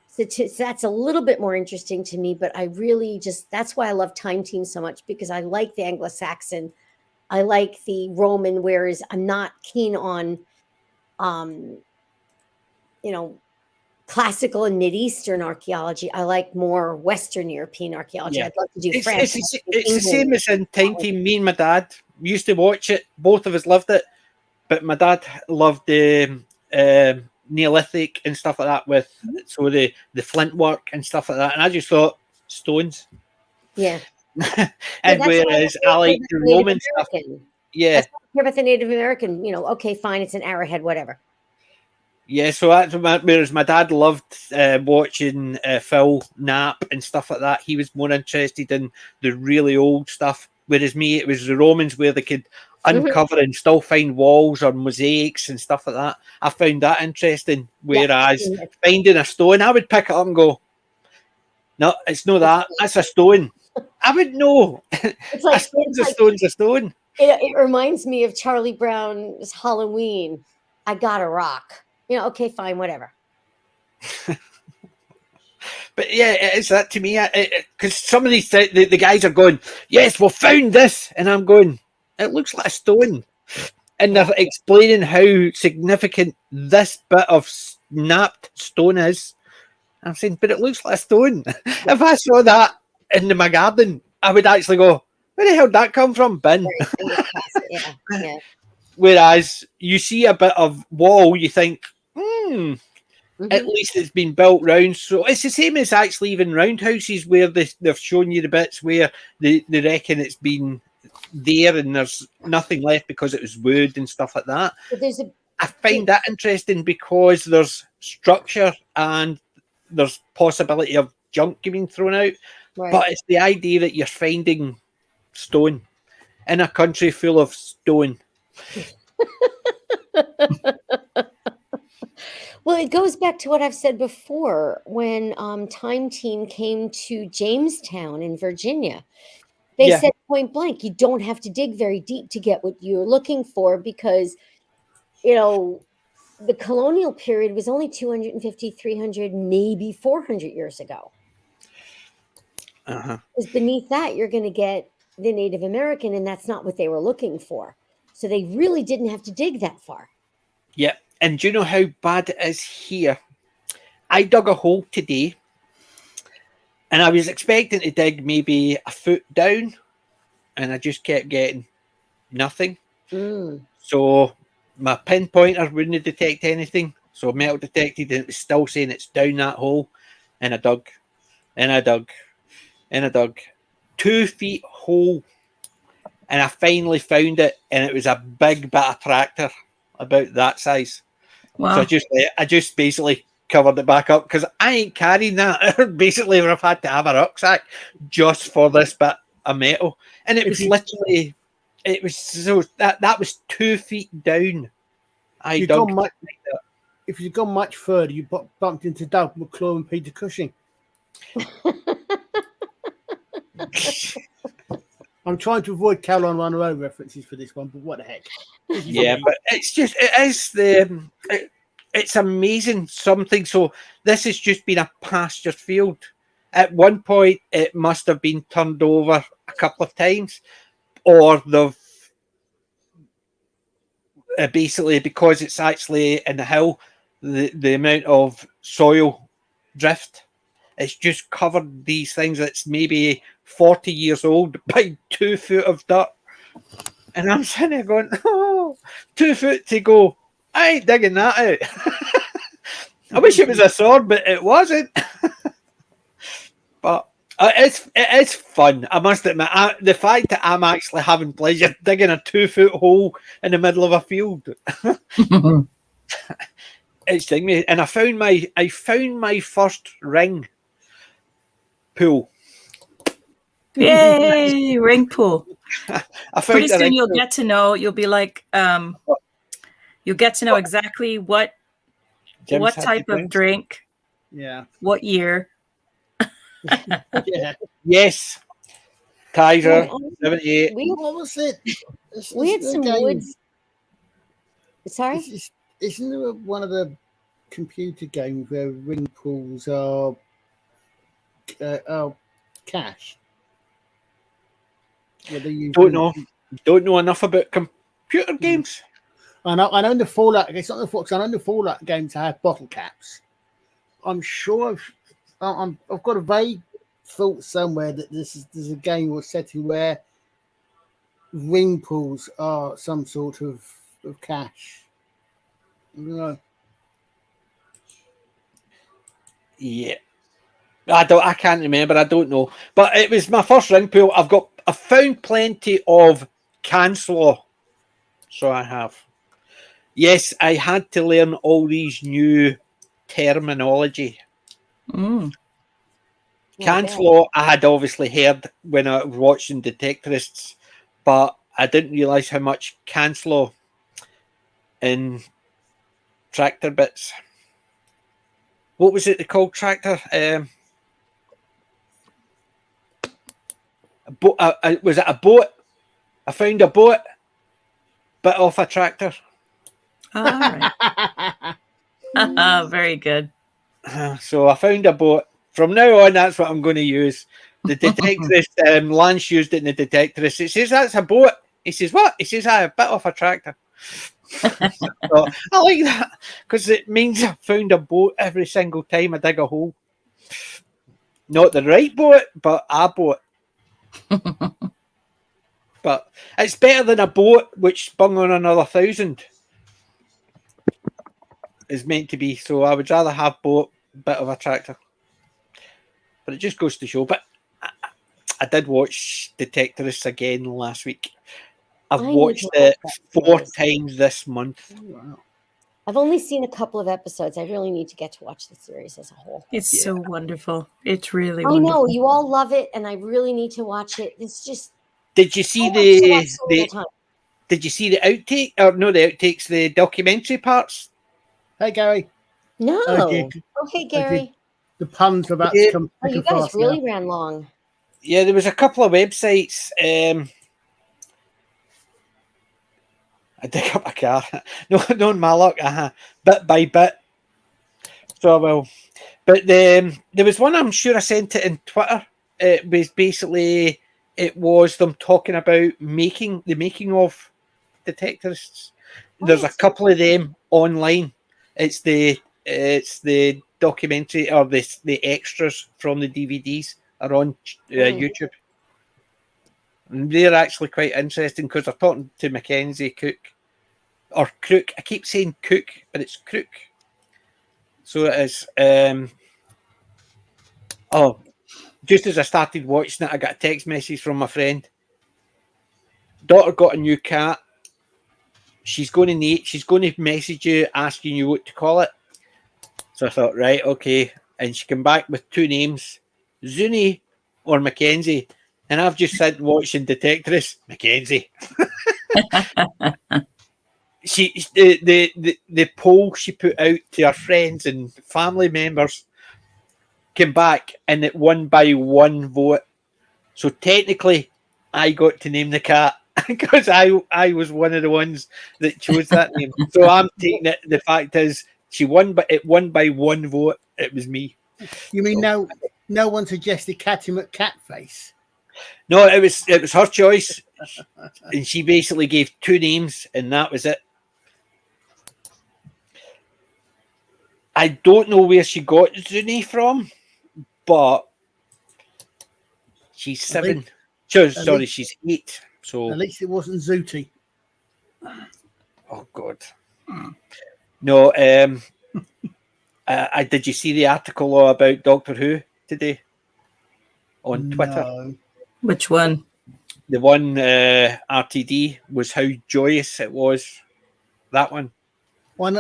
So that's a little bit more interesting to me, but I really that's why I love Time Team so much, because I like the Anglo-Saxon, I like the Roman, whereas I'm not keen on, classical and Mideastern archaeology. I like more Western European archaeology. Yeah. I'd love to do It's France. the same as in Time Team. Me and my dad used to watch it. Both of us loved it, but my dad loved the Neolithic and stuff like that so the flint work and stuff like that. And I just thought stones. Yeah. And whereas I like the Roman stuff. Yeah. That's why I care about the Native American. Okay, fine, it's an arrowhead, whatever. Yeah, so that's whereas my dad loved watching Phil Knapp and stuff like that. He was more interested in the really old stuff. Whereas me, it was the Romans where they could uncover and still find walls or mosaics and stuff like that. I found that interesting. Whereas finding a stone, I would pick it up and go, no, it's not that. That's a stone. I would know. It's like stone's a stone. It reminds me of Charlie Brown's Halloween. I got a rock. Okay, fine, whatever. But yeah, it is that to me. Because some of these the guys are going, yes, we found this, and I'm going, it looks like a stone, and they're explaining how significant this bit of snapped stone is. I'm saying, but it looks like a stone. If I saw that in my garden, I would actually go, where the hell did that come from? Bin. Right, and you pass it, yeah. Whereas you see a bit of wall, you think, at Mhm. least it's been built round. So it's the same as actually even roundhouses where they've shown you the bits where they reckon it's been there and there's nothing left because it was wood and stuff like that. But there's a I find that interesting because there's structure and there's possibility of junk being thrown out. right. But it's the idea that you're finding stone in a country full of stone. Well, it goes back to what I've said before when Time Team came to Jamestown in Virginia. They Yeah. said point blank, you don't have to dig very deep to get what you're looking for because, you know, the colonial period was only 250, 300, maybe 400 years ago. Uh-huh. Because beneath that, you're going to get the Native American, and that's not what they were looking for. So they really didn't have to dig that far. Yeah. And do you know how bad it is here? I dug a hole today and I was expecting to dig maybe a foot down and I just kept getting nothing. So my pinpointer wouldn't detect anything. So metal detected and it was still saying it's down that hole. And I dug and I dug and I dug 2 feet hole. And I finally found it and it was a big bit of tractor about that size. Wow. So I just basically covered it back up because I ain't carrying that. Basically, I've had to have a rucksack just for this bit of metal, and it was literally, it was so that was 2 feet down. If you'd gone much further, you bumped into Doug McClure and Peter Cushing. I'm trying to avoid Caroline Munro references for this one, but what the heck? Yeah, but it's amazing something. So this has just been a pastured field. At one point, it must have been turned over a couple of times, or they've basically, because it's actually in the hill, the amount of soil drift, it's just covered these things that's maybe 40 years old by 2 foot of dirt. And I'm sitting there going, 2 foot to go. I ain't digging that out. I wish it was a sword, but it wasn't. But it is fun. I must admit, the fact that I'm actually having pleasure digging a 2 foot hole in the middle of a field. It's thing me. And I found my first ring pool. Yay, ring pool. Pretty soon you'll pool. get to know, you'll be like, you'll get to know exactly what type of drink, what year. Yeah. Yes. Kaiser, 78. What was it? We had some woods. Sorry? Isn't there one of the computer games where ring pools are cash? Don't know enough about computer games. I know in the Fallout. It's not the Fox. I know in the Fallout games have bottle caps. I'm sure I've got a vague thought somewhere that there's a game or setting where ring pools are some sort of cash. I don't know. Yeah. I can't remember. I don't know. But it was my first ring pool. I've found plenty of Canslaw. So I have. Yes, I had to learn all these new terminology. Canslaw, I had obviously heard when I was watching Detectorists, but I didn't realise how much Canslaw in tractor bits. What was it they called tractor? Was it a boat? I found a boat bit off a tractor. All right. Very good. So I found a boat From now on, that's what I'm going to use. The detectorist, Lance used it in the detectorist. It says that's a boat. He says, what? He says, a bit off a tractor. So, I like that because it means I've found a boat every single time I dig a hole. Not the right boat, but a boat. But it's better than a boat which bung on another 1,000 is meant to be. So I would rather have boat, bit of a tractor. But it just goes to show. But I did watch Detectorists again last week. I've watched it 4 times this month. Oh, wow. I've only seen a couple of episodes. I really need to get to watch the series as a whole. It's so wonderful. It's really I wonderful. know you all love it, and I really need to watch it. It's just. Did you see Did you see the outtake or no the outtakes, the documentary parts? Hey, Gary. No. Okay, Gary. The puns are about to come. Oh, you guys really ran long. Yeah, there was a couple of websites. I dig up a car. No, in my luck. Bit by bit. So well, but there was one. I'm sure I sent it in Twitter. It was basically them talking about the making of Detectorists. There's a couple of them online. It's the documentary or the extras from the DVDs are on YouTube. And they're actually quite interesting because they're talking to Mackenzie Cook or Crook. I keep saying Cook, but it's Crook. So it is. Just as I started watching it, I got a text message from my friend. Daughter got a new cat. She's going to message you asking you what to call it. So I thought, right, okay. And she came back with 2 names, Zuni or Mackenzie. And I've just said watching Detectorist, Mackenzie. The poll she put out to her friends and family members came back and it won by 1 vote. So technically, I got to name the cat because I was one of the ones that chose that name. So I'm taking it. The fact is, she won, but it won by 1 vote. It was me. You mean no one suggested Catty McCatface? No, it was her choice, and she basically gave 2 names, and that was it. I don't know where she got Zuni from, but she's 7. She's 8. So at least it wasn't Zooty. Oh God. No. Did you see the article about Doctor Who today on Twitter? No. Which one? The one RTD was how joyous it was. That one. Well,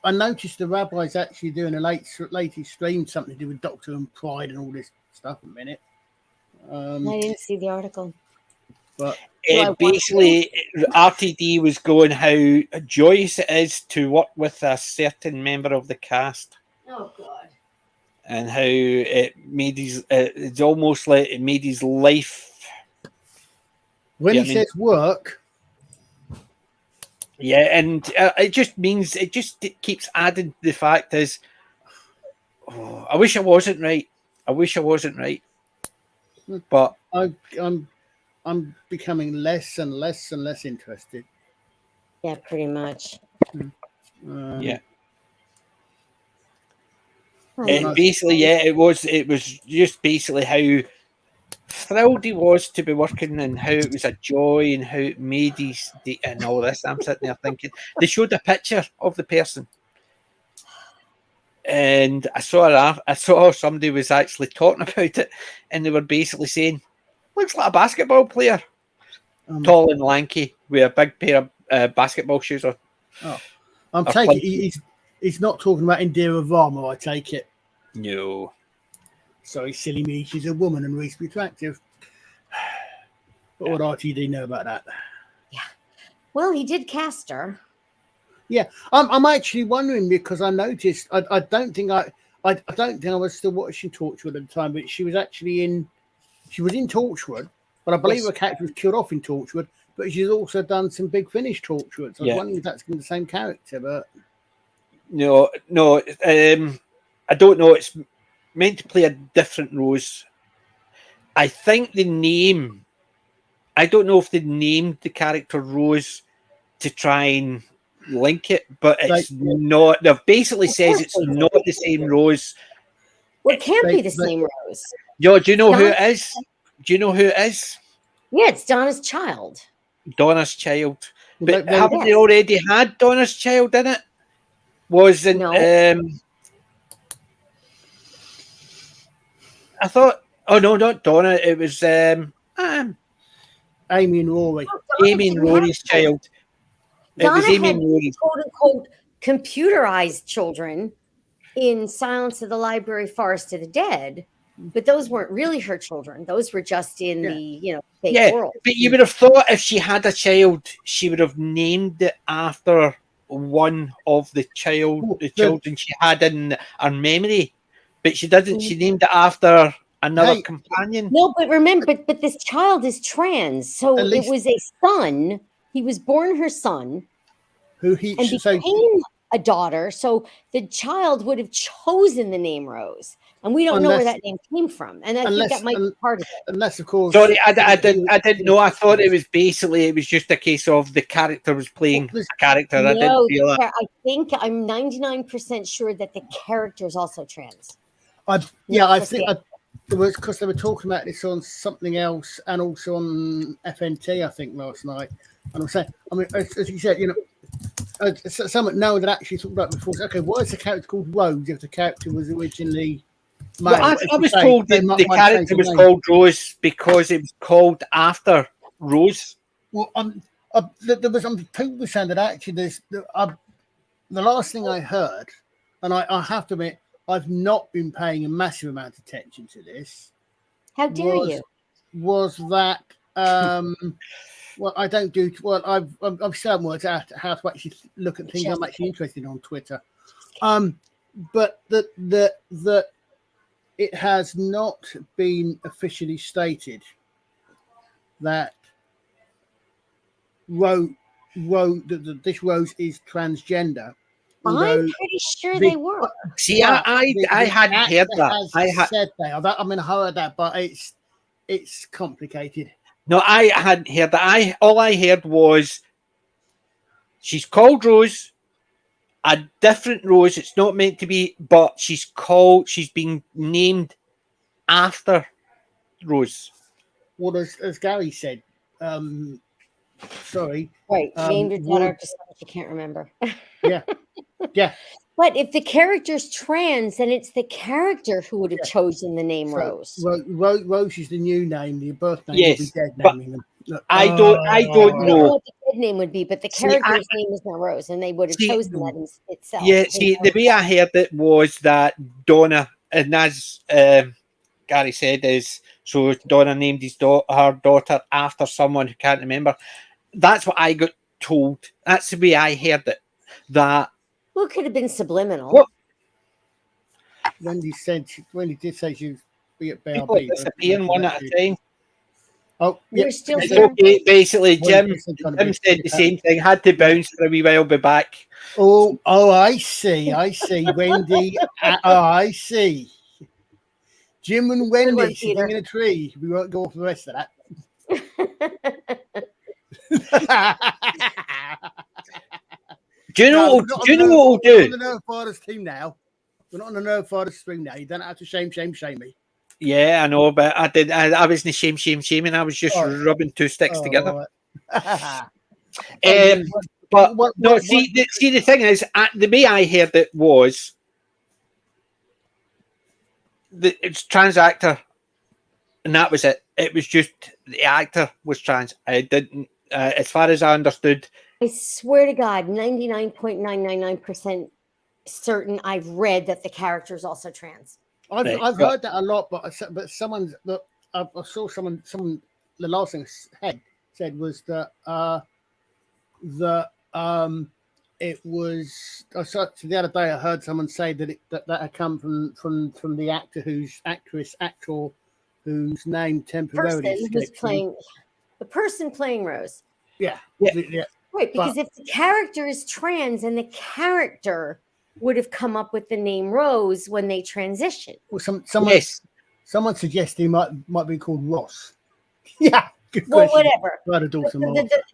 I noticed the rabbi's actually doing a latest stream, something to do with Doctor and Pride and all this stuff. A minute. I didn't see the article. But basically, RTD was going how joyous it is to work with a certain member of the cast. Oh God! And how it made his it's almost like it made his life. When he says work. Yeah, and it just keeps adding the fact is, I wish I wasn't right. But I'm becoming less and less and less interested. Yeah, pretty much. Yeah. It basically, it was just basically how thrilled he was to be working and how it was a joy and how it made his day and all this. I'm sitting there thinking they showed a picture of the person, and I saw somebody was actually talking about it, and they were basically saying, "Looks like a basketball player, tall and lanky with a big pair of basketball shoes on." Oh, I'm taking he's not talking about Indira Varma. I take it. No. Sorry, silly me. She's a woman and reasonably attractive. What would RTD know about that? Yeah. Well, he did cast her. Yeah, I'm actually wondering because I noticed. I don't think I was still watching Torchwood at the time, but she was actually in Torchwood. But I believe her character was killed off in Torchwood. But she's also done some Big Finish Torchwood. So I was wondering if that's going to be the same character. But no. I don't know. It's meant to play a different Rose. I think the name, I don't know if they named the character Rose to try and link it, but it's not. They've basically says it's not the same Rose. Well, it can't be the same Rose. Yo, do you know who it is? Do you know who it is? Yeah, it's Donna's child. Donna's child. But They- haven't they already had Donna's child in it? Wasn't I thought? Oh no, not Donna. It was Amy and Rory. Amy and Rory's child. It was Donna Amy had and Rory's. quote unquote computerized children in Silence of the Library, Forest of the Dead, but those weren't really her children. Those were just in the fake world. But you would have thought if she had a child, she would have named it after one of the children she had in her memory. But she didn't. She named it after another companion. No, but remember, but this child is trans, so it was a son. He was born her son, who he and became a daughter. So the child would have chosen the name Rose, and we don't know where that name came from. And I think that might be part of it. Unless, of course, sorry, I didn't know. I thought it was just a case of the character was playing a character. No, I didn't feel it. I think I'm 99% sure that the character is also trans. I think it was because they were talking about this on something else and also on FNT, I think, last night. And I'm saying, I mean, as you said, someone know that actually talked about before. Okay, why is the character called Rose if the character was originally male? Well, I was told that the character was called Rose because it was called after Rose. Well, there was people saying that actually the last thing I heard, and I have to admit, I've not been paying a massive amount of attention to this. How dare you? Was that well, I don't do well. I'm still words out how to actually look at things I'm actually interested in on Twitter. But that it has not been officially stated that this Rose is transgender. I'm pretty sure they were. See, I hadn't heard that. I heard that, but it's complicated. No, I hadn't heard that. All I heard was she's called Rose, a different Rose. It's not meant to be, but she's been named after Rose. Well, as Gary said, sorry. Right, named her daughter after someone she can't remember. Yeah. But if the character's trans, then it's the character who would have chosen the name Rose. Rose is the new name. The birth name yes, would be dead but naming them. I don't know. I don't know what the dead name would be, but the character's name is not Rose, and they would have chosen that itself. Yeah, the way I heard it was that Donna, and as Gary said, so Donna named her daughter after someone who can't remember. That's what I got told. That's the way I heard it. That. Well, it could have been subliminal. What? Wendy did say she was be at BRB. Disappearing one at a time. Oh, you're still there. Okay, basically, Jim said the same thing. Had to bounce for a wee while, be back. Oh, I see, Wendy. I see. Jim and Wendy sitting in a tree. We won't go for the rest of that. Do you know what we'll do? We're on the Nerve Fighters team now. We're not on the Nerve Fighters stream now. You don't have to shame me. Yeah, I know, but I wasn't shaming. I was just rubbing two sticks together. Right. See, the thing is, the way I heard it was it's trans actor, and that was it. It was just the actor was trans. I didn't, as far as I understood. I swear to God, 99.999% certain I've read that the character is also trans. I've heard that a lot, but I saw someone the last thing said was that it was. I saw the other day. I heard someone say that had come from the actor whose name temporarily escaped the person playing Rose. Yeah. Right, because if the character is trans and the character would have come up with the name Rose when they transitioned. Well, someone Yes. someone suggested he might be called Ross. Yeah. Good Well, question. whatever. Brother, daughter,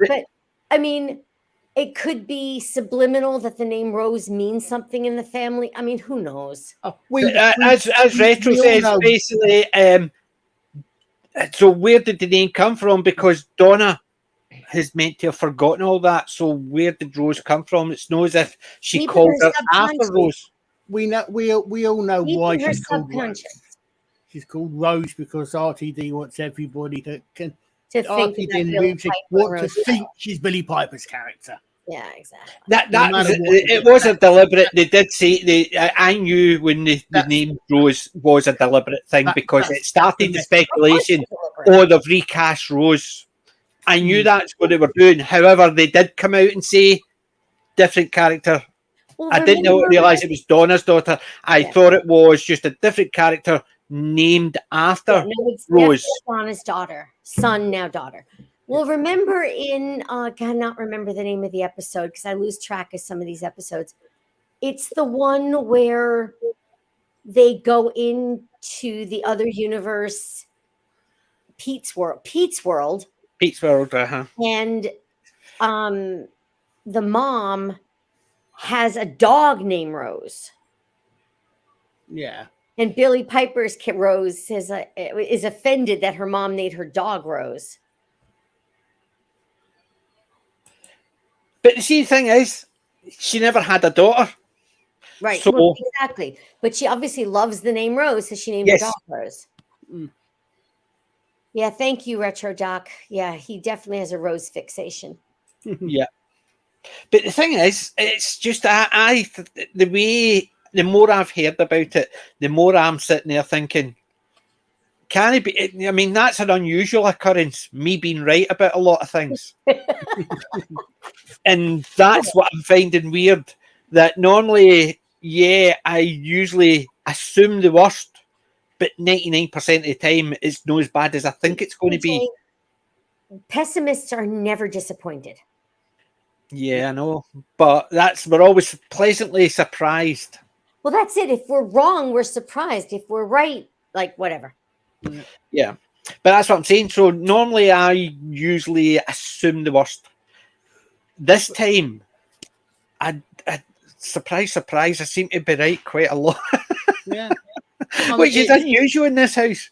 But I mean, it could be subliminal that the name Rose means something in the family. I mean, who knows? As Retro we all says, know. basically, so where did the name come from? Because Donna is meant to have forgotten all that. So where did Rose come from? It's not as if she Deep in called her her after subconscious. Rose. We know we all know Deep why in her she's called Rose. subconscious. She's called Rose because RTD wants everybody to To think RTD that and Billy Rose Piper want to Rose. think she's Billy Piper's character. Yeah, exactly. That No was matter what it. Was a deliberate. They did say I knew when the name Rose was a deliberate thing because it started the speculation. Oh, they've recast Rose. I knew that's what they were doing. However, they did come out and say different character. Well, I didn't realize it was Donna's daughter. I thought it was just a different character named after it's Rose. Donna's daughter, son, now daughter. Well, remember in cannot remember the name of the episode because I lose track of some of these episodes. It's the one where they go into the other universe, Pete's World, and the mom has a dog named Rose. Yeah. And Billy Piper's Rose is offended that her mom named her dog Rose. But see, the thing is, she never had a daughter. Right. So, well, exactly. But she obviously loves the name Rose, so she named her dog Rose. Mm. Yeah, thank you, Retro Doc. Yeah, he definitely has a Rose fixation. Yeah. But the thing is, it's just the more I've heard about it, the more I'm sitting there thinking, can it be? I mean, that's an unusual occurrence, me being right about a lot of things. And that's what I'm finding weird, that normally, I usually assume the worst, but 99% of the time, it's not as bad as I think it's going to be. Pessimists are never disappointed. Yeah, I know. But we're always pleasantly surprised. Well, that's it. If we're wrong, we're surprised. If we're right, like whatever. Yeah. But that's what I'm saying. So normally I usually assume the worst. This time, I surprise, I seem to be right quite a lot. Yeah. Which is unusual in this house.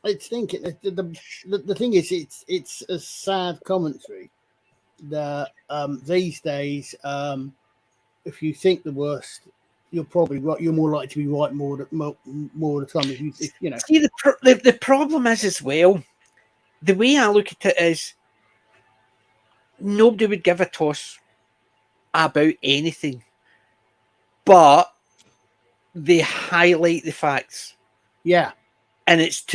It's thinking the thing is it's a sad commentary that these days if you think the worst, you're probably right. You're more likely to be right more of the time. If you know. See, the problem is as well. The way I look at it is, nobody would give a toss about anything, but they highlight the facts. Yeah, and is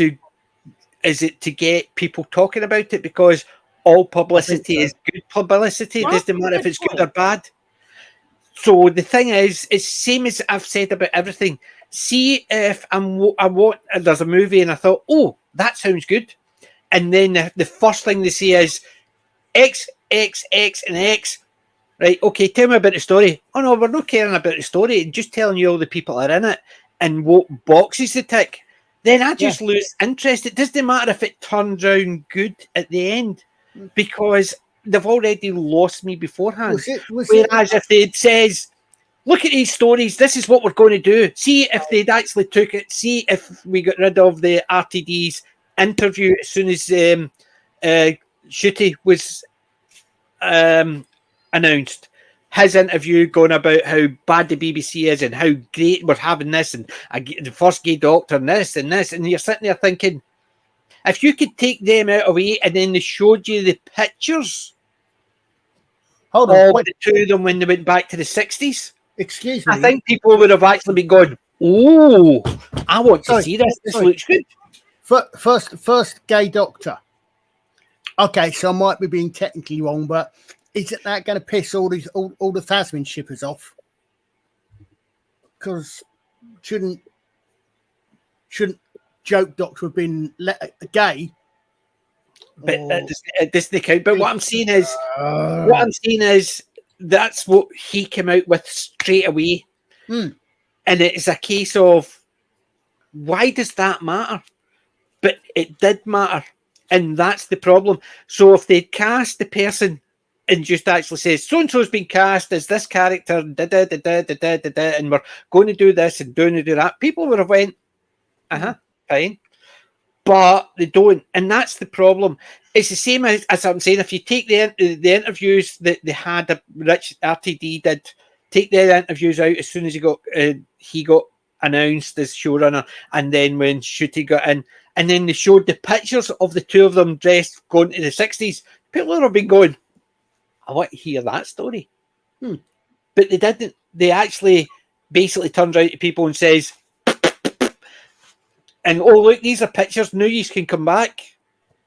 it to get people talking about it, because all publicity is good publicity. It doesn't matter if it's good or bad. So the thing is, it's same as I've said about everything. See if there's a movie and I thought, oh, that sounds good, and then the first thing they say is X, X, X, and X. Right, okay, tell me about the story. Oh no, we're not caring about the story, just telling you all the people are in it and what boxes they tick. Then I just lose interest. It doesn't matter if it turns out good at the end, because they've already lost me beforehand. Whereas if they'd says, look at these stories, this is what we're going to do. See if they'd actually took it. See if we got rid of the RTD's interview as soon as Shooty was announced. His interview going about how bad the BBC is and how great we're having this and the first gay doctor and this, and you're sitting there thinking, if you could take them out of it and then they showed you the pictures of the two of them when they went back to the 60s, excuse me, I think people would have actually been going, oh, I want to see this. This looks good. First gay doctor. Okay, so I might be being technically wrong, but isn't that going to piss all the Tasman shippers off? Because shouldn't Joke Doctor have been gay? But it doesn't count. But what I'm saying is, that's what he came out with straight away. Mm. And it's a case of, why does that matter? But it did matter. And that's the problem. So if they'd cast the person and just actually says, so-and-so's been cast as this character, and we're going to do this and going to do that, people would have went, fine. But they don't. And that's the problem. It's the same as I'm saying, if you take the interviews that they had, Rich RTD did, take the interviews out as soon as he got announced as showrunner, and then when Shooty got in, and then they showed the pictures of the two of them dressed going to the 60s, people would have been going, I want to hear that story. But they didn't. They actually basically turns out to people and says, and oh, look, these are pictures, now you can come back.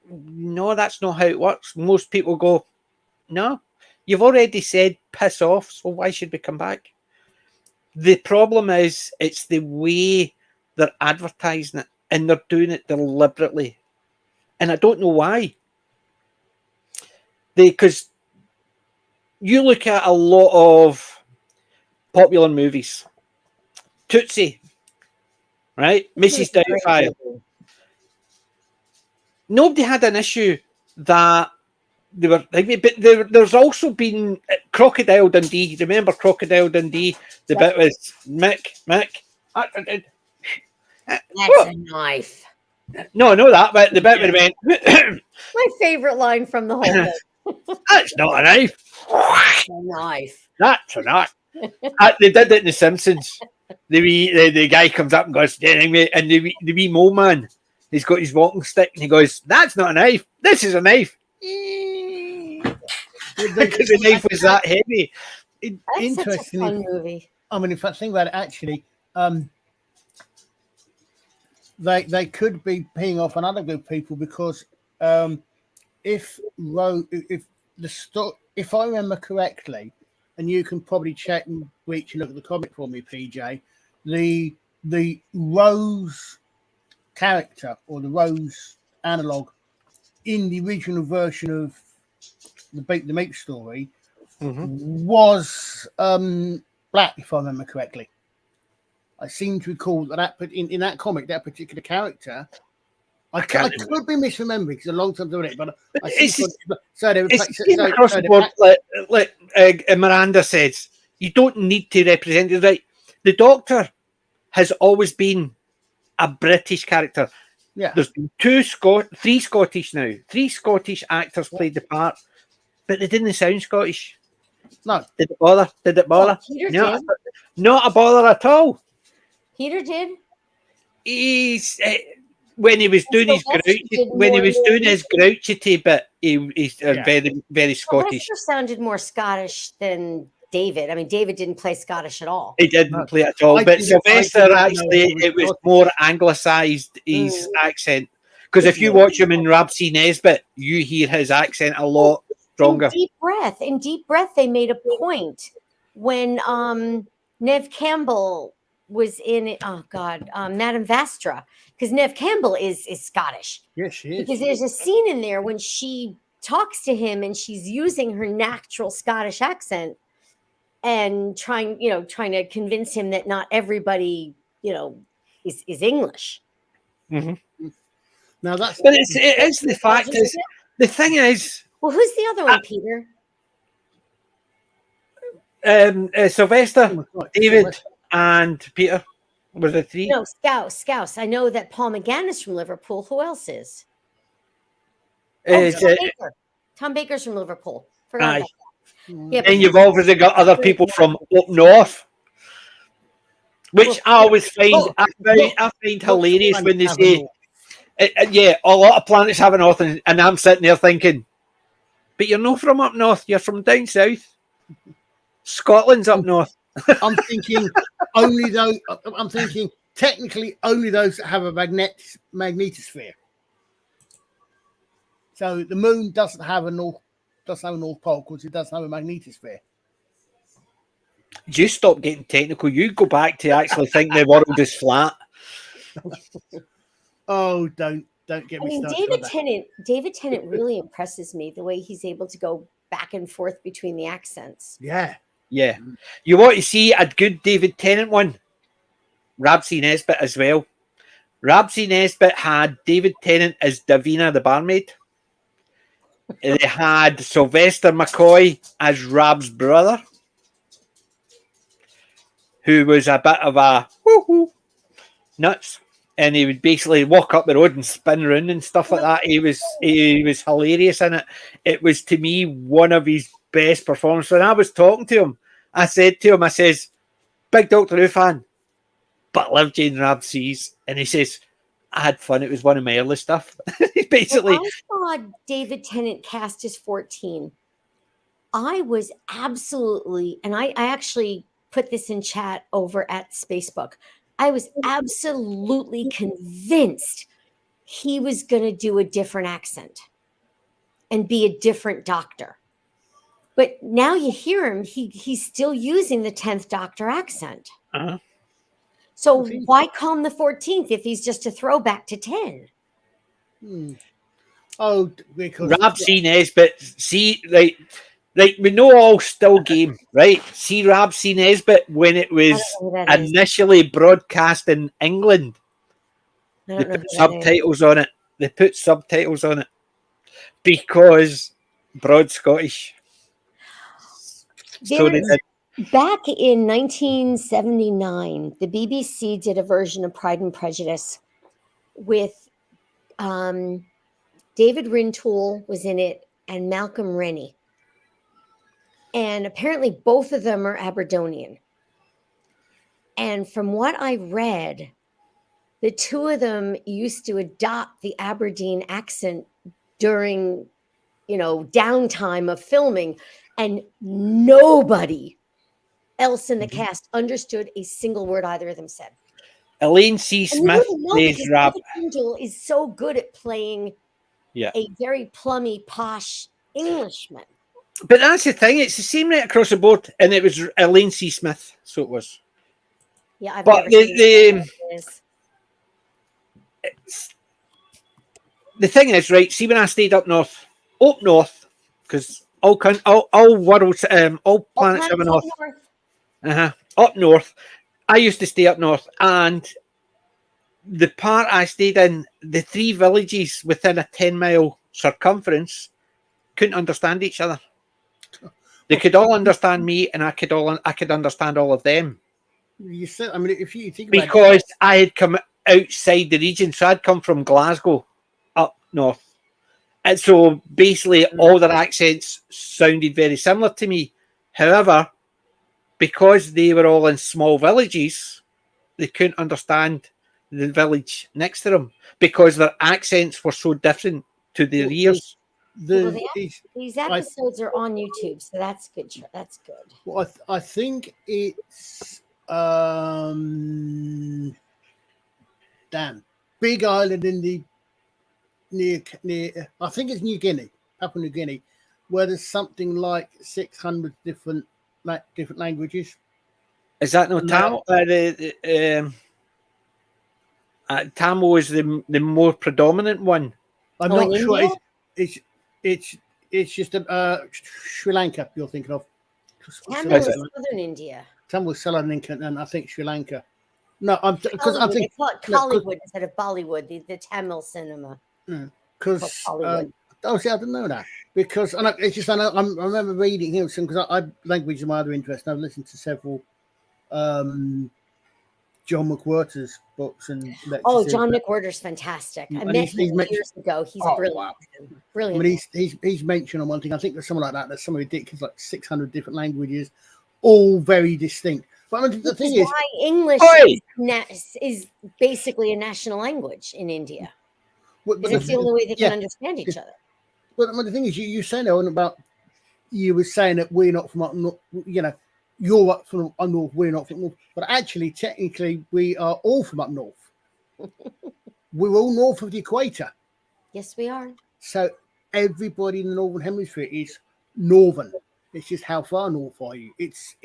No, that's not how it works. Most people go, no, you've already said piss off, so why should we come back? The problem is it's the way they're advertising it, and they're doing it deliberately. And I don't know why. Because you look at a lot of popular movies. Tootsie, right? Mrs. Doubtfire. Nobody had an issue that they were, but there's also been Crocodile Dundee. Remember Crocodile Dundee? The bit was Mick. That's a knife. No, that bit. The bit where it went. My favorite line from the whole thing. That's not a knife. A knife. That's a knife. They did it in The Simpsons. The guy comes up and goes, and the wee mole man, he's got his walking stick, and he goes, "That's not a knife. This is a knife." Because the knife was that heavy. That's such a fun movie. I mean, in fact, think about it. Actually, they could be peeing off on other good people because if I remember correctly, and you can probably check and reach and look at the comic for me, PJ, the Rose character or the Rose analog in the original version of the Meat story was black, if I remember correctly. I seem to recall that in that comic, that particular character, I could be misremembering because a long time doing it, but across the board. Like Miranda says, you don't need to represent it right. The Doctor has always been a British character. Yeah, there's been three Scottish now. 3 Scottish actors played the part, but they didn't sound Scottish. No, did it bother? Peter no, did. Not a bother at all. Peter did. He's when he was doing his grouchity bit, he's very, very Scottish. Sylvester sounded more Scottish than David. I mean, David didn't play Scottish at all. He didn't play it at all. But Sylvester actually, it was more anglicised his accent. Because if you watch him in Rab C. Nesbitt, you hear his accent a lot stronger. In Deep Breath, they made a point when Nev Campbell was in it. Oh God, Madame Vastra, because Nev Campbell is Scottish. Yes, she is. Because there's a scene in there when she talks to him and she's using her natural Scottish accent and trying to convince him that not everybody, is English. Mm-hmm. Now but it's the fact is the thing is. Well, who's the other one, Peter? Sylvester, David, and Peter were the 3. No, Scouse. I know that Paul McGann is from Liverpool. Who else is? Tom Baker's from Liverpool. Forgot about that. Yeah, and you've obviously got other people from up north, which I always find I find hilarious when they say, "Yeah, a lot of planets have a north," and I'm sitting there thinking, "But you're not from up north. You're from down south. Scotland's up north." I'm thinking technically only those that have a magnetosphere. So the moon doesn't have a north pole because it doesn't have a magnetosphere. You stop getting technical. You go back to actually think the world is flat. Oh, don't get me started. David Tennant really impresses me the way he's able to go back and forth between the accents. Yeah. Yeah. You want to see a good David Tennant one? Ramsay Nesbitt as well. Ramsay Nesbitt had David Tennant as Davina the barmaid. They had Sylvester McCoy as Rab's brother, who was a bit of a woo-hoo, nuts. And he would basically walk up the road and spin around and stuff like that. He was hilarious in it. It was, to me, one of his best performances. When I was talking to him, I said to him, I says, big Doctor Who fan, but love Jane Ramsay's. And he says, I had fun. It was one of my early stuff. Basically. When I saw David Tennant cast as 14, I was absolutely, and I actually put this in chat over at Spacebook. I was absolutely convinced he was going to do a different accent and be a different Doctor. But now you hear him, he's still using the 10th Doctor accent. Uh-huh. So why call him the 14th if he's just a throwback to 10? Oh, because Ramsay Nesbitt, see, right, we know all still game, right? See Ramsay Nesbitt when it was initially broadcast in England. They put subtitles on it. They put subtitles on it because broad Scottish. So back in 1979, the BBC did a version of Pride and Prejudice with David Rintoul was in it and Malcolm Rennie. And apparently both of them are Aberdonian. And from what I read, the two of them used to adopt the Aberdeen accent during, downtime of filming. And nobody else in the cast understood a single word either of them said. Elaine C. Smith plays Rab. Angel is so good at playing a very plummy, posh Englishman. But that's the thing; it's the same right across the board, and it was Elaine C. Smith, so it was. Yeah, I've but never seen the thing is, right? See, when I stayed up north, because all worlds, all planets have a north. Up north. I used to stay up north, and the part I stayed in, the 3 villages within a 10-mile circumference couldn't understand each other. They could all understand me, and I could understand all of them. You said, I mean, if you think about because I had come outside the region, so I'd come from Glasgow up north, and so basically all their accents sounded very similar to me. However, because they were all in small villages, they couldn't understand the village next to them because their accents were so different to their ears. These episodes are on YouTube, so that's good. That's good. Well, I think it's big island in the near. I think it's New Guinea, Papua New Guinea, where there's something like 600 different languages. Is that no Tamil? Tamil is the more predominant one. I'm not sure. It's just Sri Lanka you're thinking of. Tamil is southern India. Tamil is southern India, and I think Sri Lanka. No, because I think they call it Hollywood instead of Bollywood. The Tamil cinema. Because I didn't know that. Because it's just I remember reading him because language is my other interest. And I've listened to several John McWhirter's books and lectures. Oh, John McWhirter's fantastic. I met him years ago. He's brilliant. Wow. Brilliant. I mean, he's mentioned on one thing. I think there's something like that. There's some ridiculous, like 600 different languages, all very distinct. But I mean, the thing is, why English is basically a national language in India. It's the only way they can understand each other. But the thing is, you saying about you were saying that we're not from up north, you're up from up north, we're not from north. But actually, technically, we are all from up north. We're all north of the equator. Yes, we are. So everybody in the northern hemisphere is northern. It's just how far north are you? It's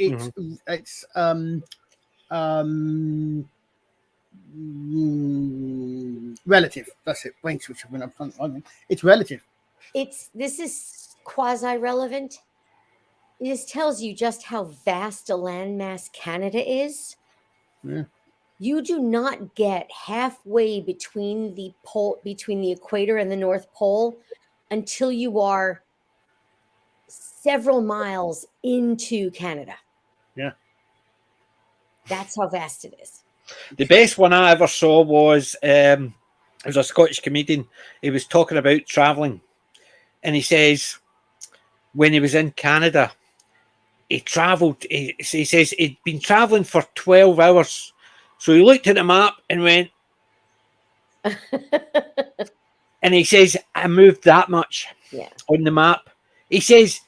relative. That's it. It's relative. This is quasi-relevant. this tells you just how vast a landmass Canada is. Yeah. You do not get halfway between the equator and the North Pole until you are several miles into Canada. Yeah. That's how vast it is. The best one I ever saw was it was a Scottish comedian. He was talking about travelling, and he says when he was in Canada, he travelled. He says he'd been travelling for 12 hours, so he looked at the map and went, and he says, "I moved that much on the map." He says,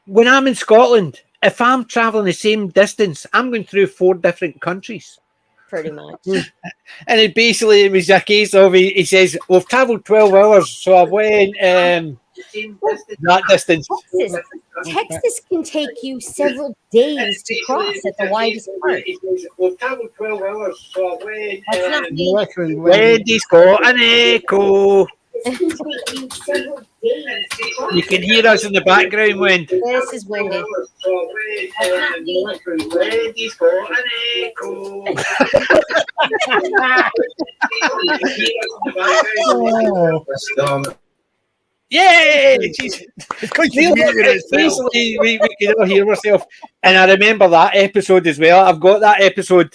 "When I'm in Scotland, if I'm travelling the same distance, I'm going through 4 different countries." Pretty much. And it was a case of, he says, we've travelled 12 hours, so I went that distance. Texas can take you several days to cross at the widest part. We've travelled 12 hours, so I went. That's not me. Wendy's got an echo. You can hear us in the background, Wendy. This is Wendy. Wendy's got an echo. Yay! Basically, we can all hear ourselves. And I remember that episode as well. I've got that episode.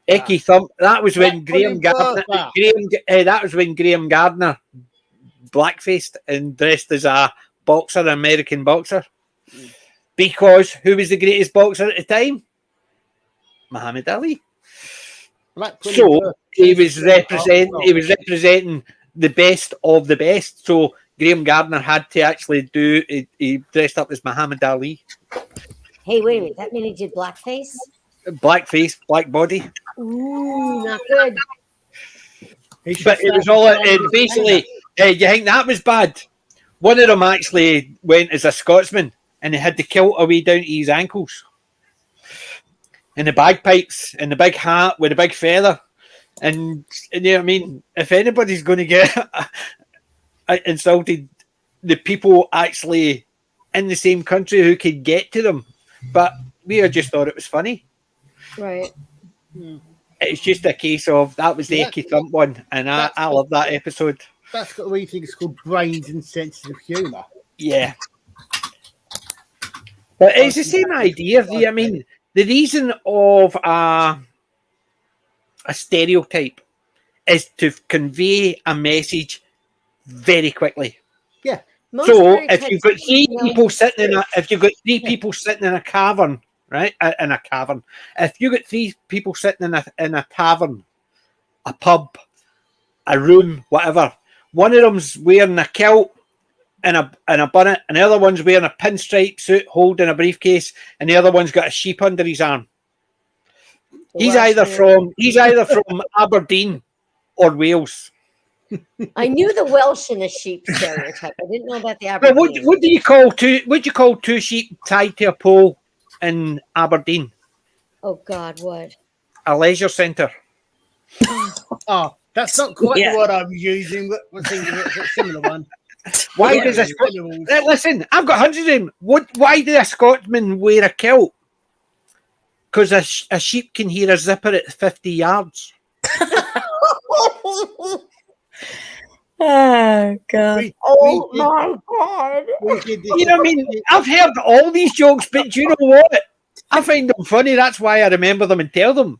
Icky Thump. That was when Graham Gardner. That was when Graham Gardner blackfaced and dressed as a boxer, an American boxer. Because who was the greatest boxer at the time? Muhammad Ali. So he was representing the best of the best. So Graham Gardner had to actually he dressed up as Muhammad Ali. Hey, wait a minute. That mean he did blackface? Blackface, black body. Ooh, not good. But it was all basically. You think that was bad? One of them actually went as a Scotsman, and he had the kilt away down to his ankles, and the bagpipes, and the big hat with a big feather, and you know what I mean. If anybody's going to get insulted, the people actually in the same country who could get to them, but we just thought it was funny. Right. It's just a case of that was the Icky Thump one, and I love that episode. That's what we think is called brains and senses of humour. Yeah. But it's the same idea. I mean, the reason of a stereotype is to convey a message very quickly. Yeah. So if you've got three people sitting in a cavern, right? In a cavern. If you got 3 people sitting in a tavern, a pub, a room, whatever. One of them's wearing a kilt and a bonnet, and the other one's wearing a pinstripe suit holding a briefcase, and the other one's got a sheep under his arm. He's either from Aberdeen or Wales. I knew the Welsh and the sheep stereotype. I didn't know about the Aberdeen. What do you call 2 sheep tied to a pole in Aberdeen? Oh God, what? A leisure centre. Oh, that's not quite what I'm using, but we're thinking it's a similar one. Why does listen? I've got hundreds of them. Why do a Scotsman wear a kilt? Because a sheep can hear a zipper at 50 yards. Oh God! My God! You know what I mean? I've heard all these jokes, but you know what? I find them funny. That's why I remember them and tell them.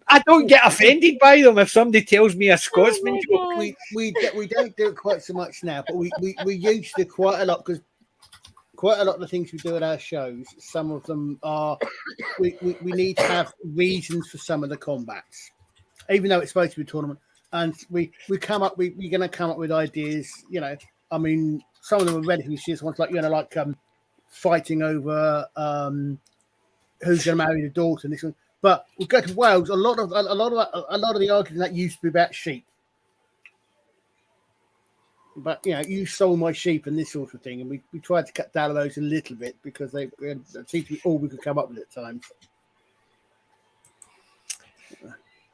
I don't get offended by them if somebody tells me a Scotsman joke. We don't do it quite so much now, but we used to quite a lot, because quite a lot of the things we do at our shows, some of them are we need to have reasons for some of the combats, even though it's supposed to be a tournament. And we're going to come up with ideas. You know, I mean, some of them are relatively serious ones, like fighting over who's going to marry the daughter and this one. But we go to Wales. A lot of the arguments that used to be about sheep. But you stole my sheep and this sort of thing, and we tried to cut down those a little bit because they seemed to be all we could come up with at times.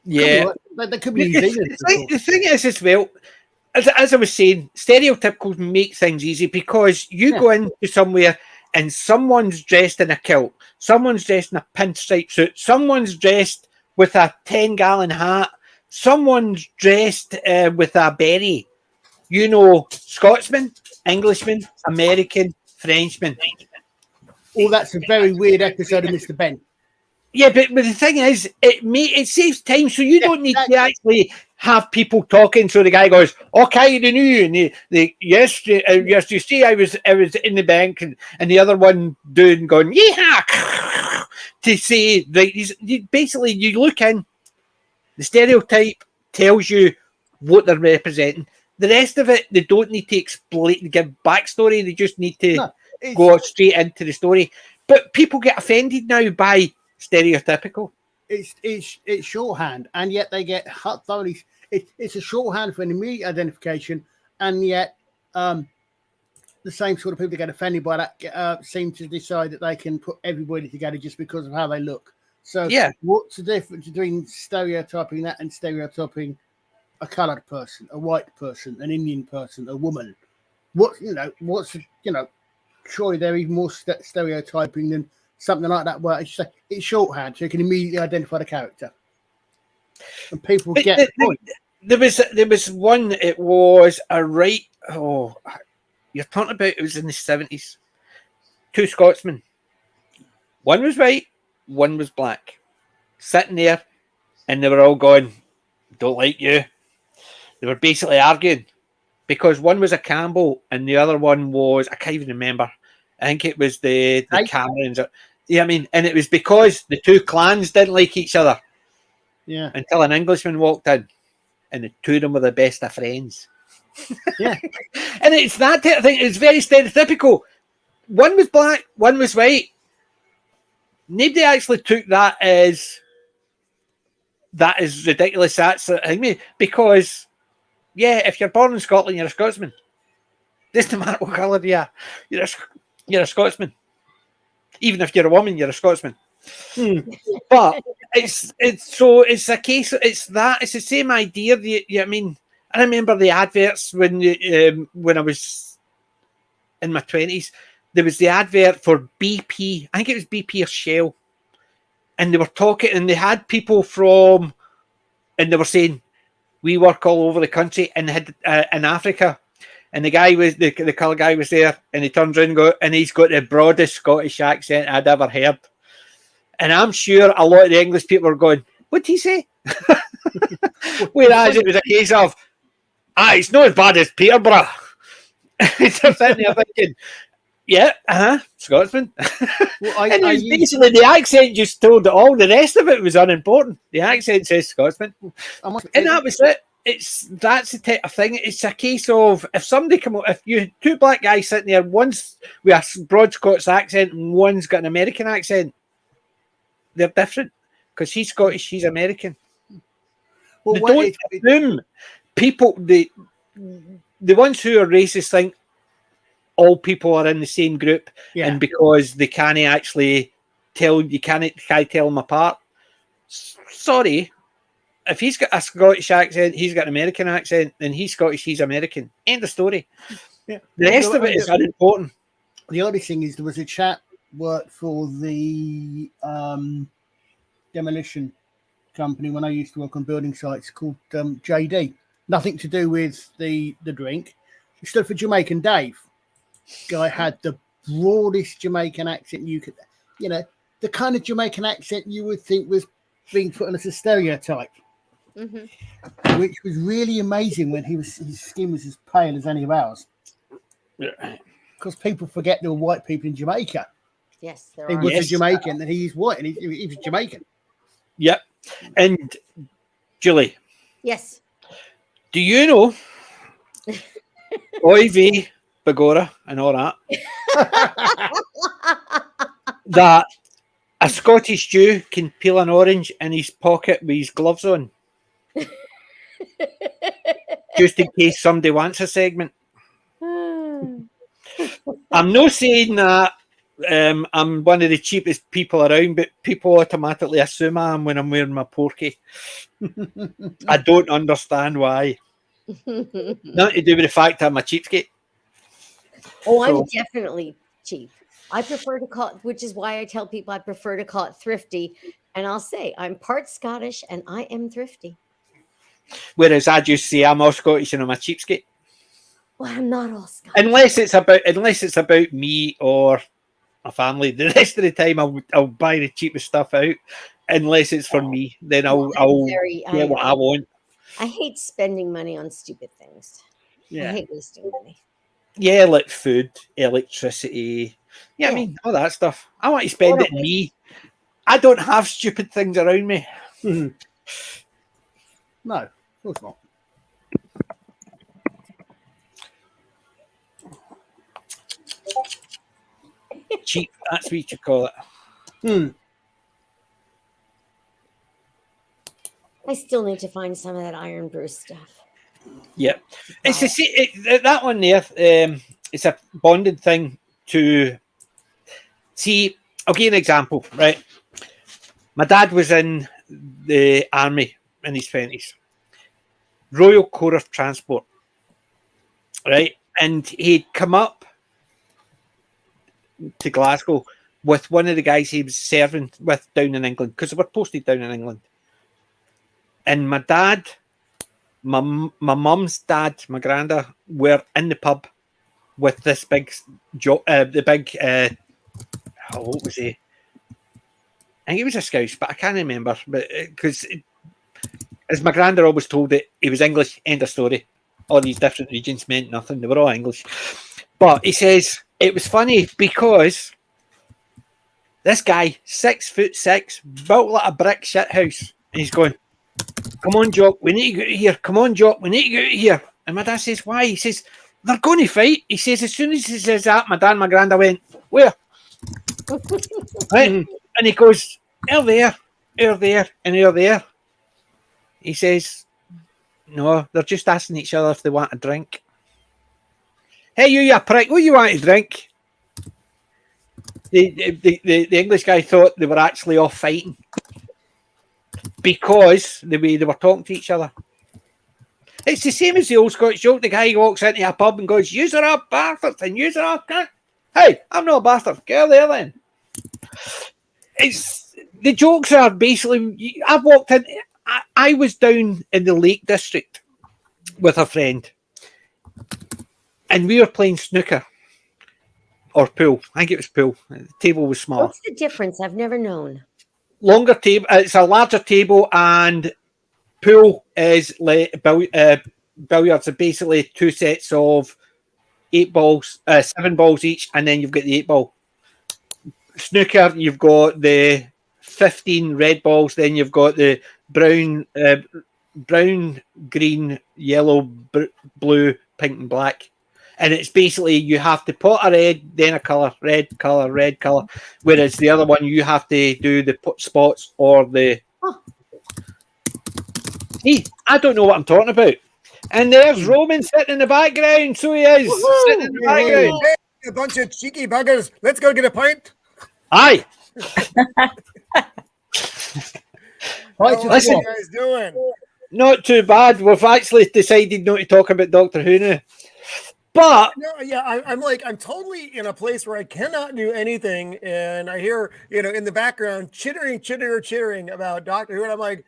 Yeah, that could be easy. The thing is, as well, as I was saying, stereotypicals make things easy because you go into somewhere and someone's dressed in a kilt, someone's dressed in a pinstripe suit, someone's dressed with a 10-gallon hat, someone's dressed with a beret. You know, Scotsman, Englishman, American, Frenchman. Well, that's a very weird episode of Mr. Ben. Yeah, but the thing is, it saves time, so you don't need to actually have people talking. So the guy goes, "Okay, the new," and yes, you see, I was in the bank, and the other one doing going, "Yeah," to say, right? Basically, you look in, the stereotype tells you what they're representing. The rest of it, they don't need to explain, give backstory. They just need to go straight into the story. But people get offended now by stereotypical. It's shorthand, and yet they get thoroughly. It's a shorthand for an immediate identification, and yet the same sort of people that get offended by that seem to decide that they can put everybody together just because of how they look. So, what's the difference between stereotyping that and stereotyping a coloured person, a white person, an Indian person, a woman? Surely they're even more stereotyping than something like that. Where it's shorthand, so you can immediately identify the character, and people get the point. There was one. It was a right. Oh, you're talking about. It was in the 70s. Two Scotsmen. One was white. One was black. Sitting there, and they were all going, "Don't like you." They were basically arguing because one was a Campbell and the other one was, I can't even remember. I think it was the Camerons. Yeah, I mean, and it was because the two clans didn't like each other. Yeah. Until an Englishman walked in, and the two of them were the best of friends. Yeah. And it's that type of thing. It's very stereotypical. One was black, one was white. Nobody actually took that as ridiculous. That's because, yeah, if you're born in Scotland, you're a Scotsman. Doesn't matter what colour you are. You're a Scotsman. Even if you're a woman, you're a Scotsman. But it's a case. It's the same idea. I mean, I remember the adverts when I was in my 20s. There was the advert for BP. I think it was BP or Shell, and they were talking, and they had people from, and they were saying, we work all over the country, and they had in Africa. And the guy was the colour guy was there, and he turns around and he's got the broadest Scottish accent I'd ever heard. And I'm sure a lot of the English people are going, "What did he say?" Whereas it was a case of, it's not as bad as Peterborough. So they're thinking, yeah, Scotsman. Well, and it was basically the accent just told it all. The rest of it was unimportant. The accent says Scotsman, and that was it. That's the type of thing. It's a case of if somebody if you two black guys sitting there, one's with a broad Scots accent and one's got an American accent, they're different because he's Scottish, she's American. Well, they don't assume people the ones who are racist think all people are in the same group, and because they can't actually tell them apart. Sorry. If he's got a Scottish accent, he's got an American accent, then he's Scottish, he's American. End of story. Yeah. The rest of it is unimportant. The only thing is there was a chap worked for the demolition company when I used to work on building sites called JD. Nothing to do with the drink. He stood for Jamaican Dave. Guy had the broadest Jamaican accent you could, the kind of Jamaican accent you would think was being put on as a stereotype. Mm-hmm. Which was really amazing when his skin was as pale as any of ours. Because people forget there were white people in Jamaica. Yes, he was a Jamaican and he's white and he was Jamaican. Yep. And Julie. Yes. Do you know Oy vey, Bagora and all that? That a Scottish Jew can peel an orange in his pocket with his gloves on. Just in case somebody wants a segment. I'm not saying that I'm one of the cheapest people around, but people automatically assume I am when I'm wearing my porky. I don't understand why. Nothing to do with the fact that I'm a cheapskate. Oh, I'm definitely cheap. I prefer to call it, which is why I tell people I prefer to call it thrifty. And I'll say I'm part Scottish and I am thrifty. Whereas I just say I'm all Scottish and I'm a cheapskate. Well, I'm not all Scottish. Unless it's about me or my family. The rest of the time I'll buy the cheapest stuff out. Unless it's for me, then I'll get what I want. I hate spending money on stupid things. Yeah. I hate wasting money. Yeah, like food, electricity. Yeah, I mean, all that stuff. I want to spend it on me. I don't have stupid things around me. No, of course not. Cheap, that's what you call it. I still need to find some of that Iron Brew stuff. Yeah, it's that one there. It's a bonded thing to see. I'll give you an example, right? My dad was in the army in his 20s, Royal Corps of Transport, right? And he'd come up to Glasgow with one of the guys he was serving with down in England, because they were posted down in England. And my dad, my mum's dad, my granda were in the pub with this big, what was he? I think he was a Scouse, but I can't remember. But because, as my granda always told it, he was English. End of story. All these different regions meant nothing; they were all English. But he says it was funny because this guy, 6'6", built like a brick shit house, and he's going, "Come on, Jock, we need to get out of here. Come on, Jock, we need to get out of here." And my dad says, "Why?" He says, "They're going to fight." He says, as soon as he says that, my dad and my granda went, "Where?" Right? And he goes, "They're there, and they're there." He says, "No, they're just asking each other if they want a drink." "Hey, you prick, what do you want to drink?" The English guy thought they were actually off fighting because the way they were talking to each other. It's the same as the old Scottish joke. The guy walks into a pub and goes, "Yous are up bastards and yous are up cunt." Hey, I'm not a bastard. Get there then. It's the jokes are basically. I've walked in. I was down in the Lake District with a friend, and we were playing snooker or pool. I think it was pool. The table was small. What's the difference? I've never known. Longer table. It's a larger table, and pool is like billiards are basically two sets of 8 balls, 7 balls each, and then you've got the 8 ball. Snooker, you've got the 15 red balls, then you've got the brown, green, yellow, blue, pink, and black. And it's basically you have to put a red, then a colour, red colour, red colour. Whereas the other one, you have to do the spots or the. See, I don't know what I'm talking about. And there's Roman sitting in the background. So he is sitting in the background. Hey, a bunch of cheeky buggers. Let's go get a pint. Aye. What are Listen, you guys doing? not too bad. We've actually decided not to talk about Doctor Who now. But No, yeah, I'm totally in a place where I cannot do anything, and I hear in the background chittering about Doctor Who, and I'm like,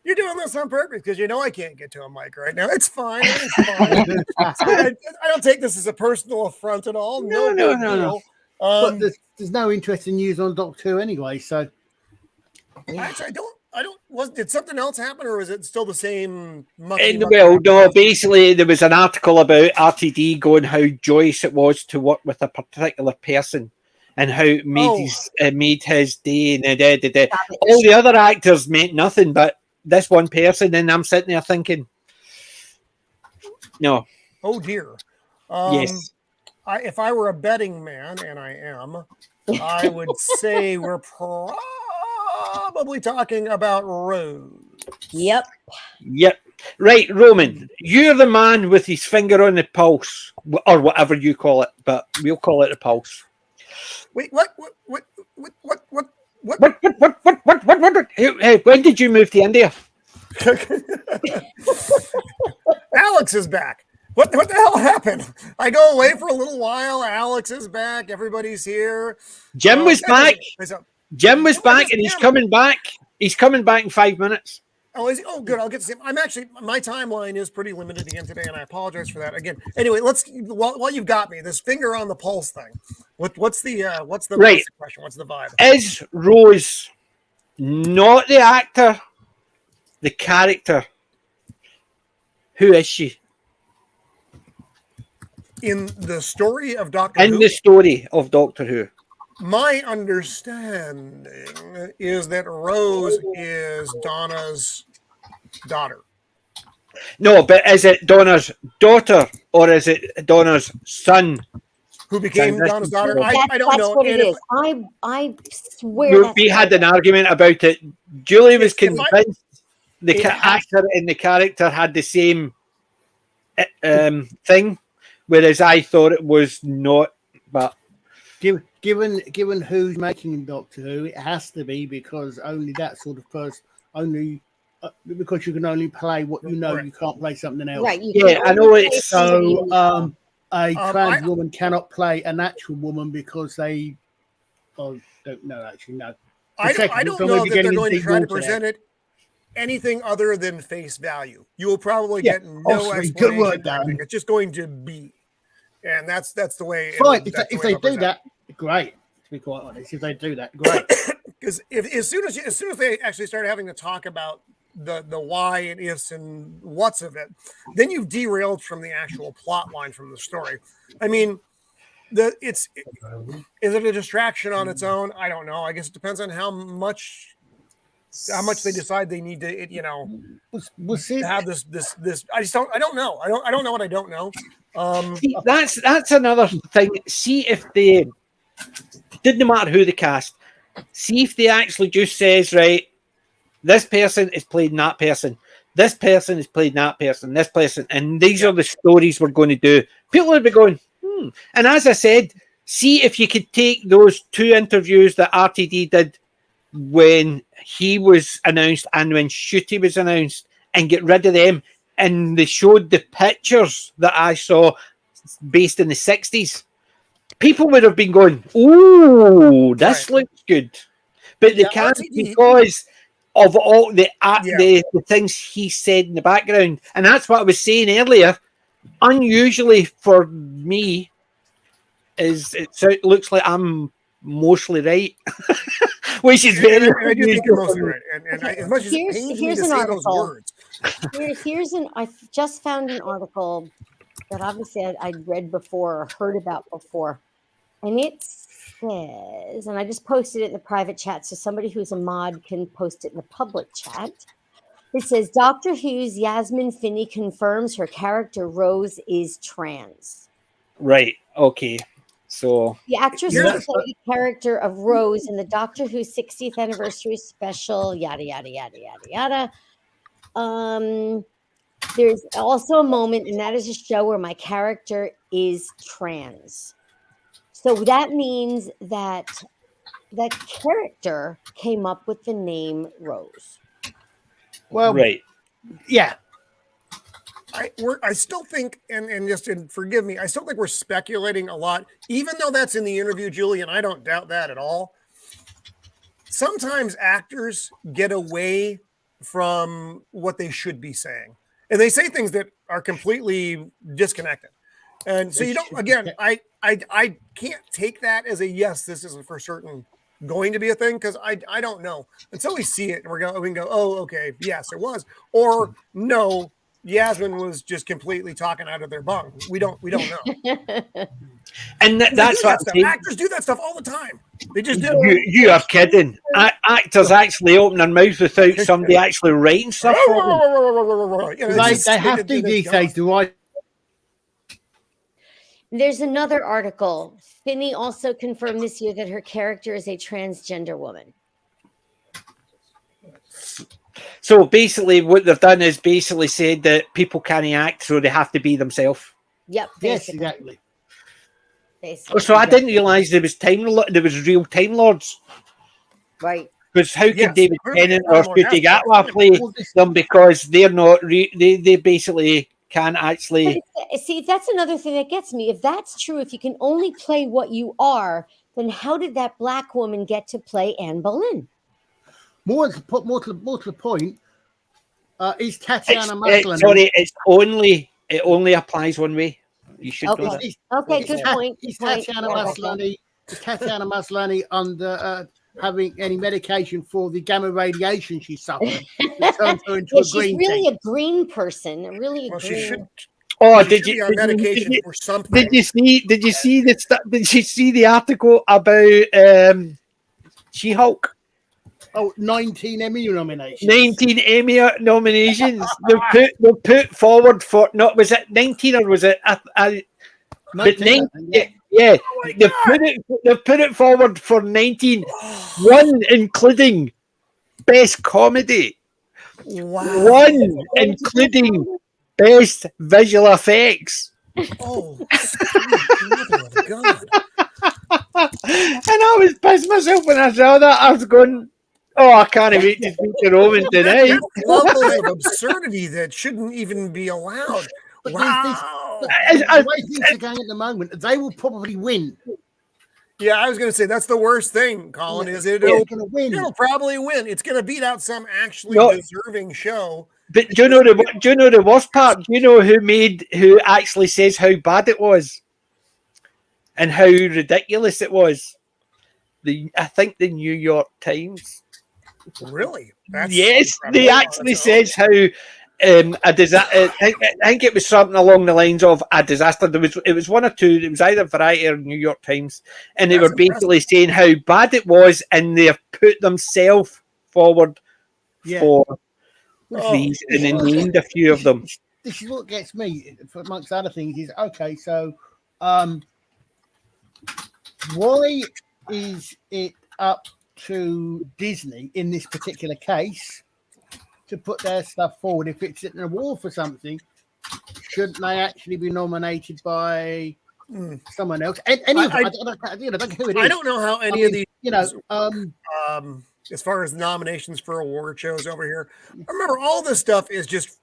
you're doing this on purpose because I can't get to a mic right now. It's fine. It's fine. I don't take this as a personal affront at all. No. But there's no interest in news on Doctor Who anyway. So Actually, I don't. Did something else happen, or is it still the same? Well, no. Basically, there was an article about RTD going how joyous it was to work with a particular person, and how it made his day. And all the other actors meant nothing, but this one person. And I'm sitting there thinking, no. Oh dear. Yes. If I were a betting man, and I am, I would say we're probably talking about Rose. Yep. Right, Roman, you're the man with his finger on the pulse, or whatever you call it, but we'll call it the pulse. Wait, what? Hey, when did you move to India? Alex is back. What the hell happened? I go away for a little while. Alex is back. Everybody's here. Jim was back. Jim was back, and he's Jim. coming back. He's coming back in 5 minutes. Oh, is he? Oh, good. I'll get to see him. I'm actually, my timeline is pretty limited again today, and I apologize for that. Again, anyway, while you've got me, this finger on the pulse thing. What's the Right. what's the question? What's the vibe? Is Rose not the actor, the character? Who is she? In the story of Doctor In Who, the story of Doctor Who. my understanding is that Rose is Donna's daughter. No, but is it Donna's daughter or is it Donna's son? Who became Donna's daughter? I don't That's know. what it And if- is. I swear. We had an argument about it. Julie was If I- convinced the It has- actor and the character had the same thing, whereas I thought it was not. But Given who's making Doctor Who, it has to be because only that sort of person, because you can only play what you know, Right. you can't play something else. Right. you Yeah, can I know only it's play somebody So, you know. a trans I- woman cannot play a natural woman because they, don't know. Actually, no. I Second, don't so know maybe that they're getting going to into try to water present it anything other than face value. You will probably Yeah, get no obviously, good explanation. word, or anything. Darren. It's just going to be, and that's the way. Fine. that's the If way they it'll do present. that, great. To be quite honest, if they do that, great. Because as soon as they actually start having to talk about the why and ifs and what's of it, then you've derailed from the actual plot line from the story. I mean, is it a distraction on its own? I don't know. I guess it depends on how much they decide they need to We'll see. have this. I don't know. I don't know what I don't know. see, that's another thing. See if they didn't matter who they cast. See if they actually just says, right, this person is playing that person. This person is playing that person. This person, and these are the stories we're going to do. People would be going, And as I said, see if you could take those 2 interviews that RTD did when he was announced and when Shooty was announced and get rid of them. And they showed the pictures that I saw based in the 60s. People would have been going, "Ooh, this looks good," but they can't because of all the things he said in the background, and that's what I was saying earlier. Unusually for me, it looks like I'm mostly right, which is very. I do think you're mostly right, and as much as it Here's- pains me here's to an say those article. words, I just found an article that obviously I'd read before or heard about before. And it says, and I just posted it in the private chat so somebody who's a mod can post it in the public chat. It says, Doctor Who's Yasmin Finney confirms her character Rose is trans. Right. Okay. So The actress who played the character of Rose in the Doctor Who 60th anniversary special, yada, yada, yada, yada, yada. There's also a moment, and that is a show where my character is trans. So that means that that character came up with the name Rose. Well, right. Yeah. I still think, and forgive me, I still think we're speculating a lot, even though that's in the interview, Julie, and I don't doubt that at all. Sometimes actors get away from what they should be saying, and they say things that are completely disconnected. And so you don't. Again, I can't take that as a yes. This isn't for certain going to be a thing because I don't know until we see it and we can go, oh, okay, yes, it was, or no, Yasmin was just completely talking out of their bung. We don't know. And that's what actors do that stuff all the time. They just do. You are kidding. Actors actually open their mouth without somebody actually writing stuff for them. They have to these days to write. There's another article. Finney also confirmed this year that her character is a transgender woman. So basically, what they've done is basically said that people can't act, so they have to be themselves. Yep. Yes, exactly. Basically. So I didn't realise there was real Time Lords. Right. Because how Yes, could David clearly Tennant Time or Lord has Shooty Gatwa play them because they're not they basically can actually. See, that's another thing that gets me. If that's true, if you can only play what you are, then how did that black woman get to play Anne Boleyn? More to the point, is Tatiana It's, Maslany. sorry, it only applies one way. You should know that. Okay, good point. Is Tatiana Maslany under having any medication for the gamma radiation she suffered that turns her into a she's green really thing? a green person. Really a Well, green. she should. Oh, she did should you be on medication for something? Did you see the article about She-Hulk? Oh, 19 Emmy nominations. 19 Emmy nominations. they put forward for was it 19 or was it 19, yeah. They've put it forward for 19, one including best comedy. Wow. One including best visual effects. Oh, mother of God. And I was pissed myself when I saw that. I was going, oh, I can't wait to speak to Roman tonight. That's levels of absurdity that shouldn't even be allowed. But Wow. the way things are going at the moment, they will probably win. Yeah, I was going to say that's the worst thing, Colin. Is it'll probably win. It's going to beat out some actually deserving show. But do you know the worst part? Do you know who actually says how bad it was and how ridiculous it was? I think the New York Times. Really? That's yes, incredible. they actually says how a disaster. I think it was something along the lines of a disaster. It was one or two. It was either Variety or New York Times, and they were basically saying how bad it was, and they've put themselves forward for these, and they named a few of them. This is what gets me, amongst other things, is okay. So, why is it up to Disney in this particular case to put their stuff forward? If it's an award for something, shouldn't they actually be nominated by someone else? I don't know how any of these, as far as nominations for award shows over here. I remember all this stuff is just.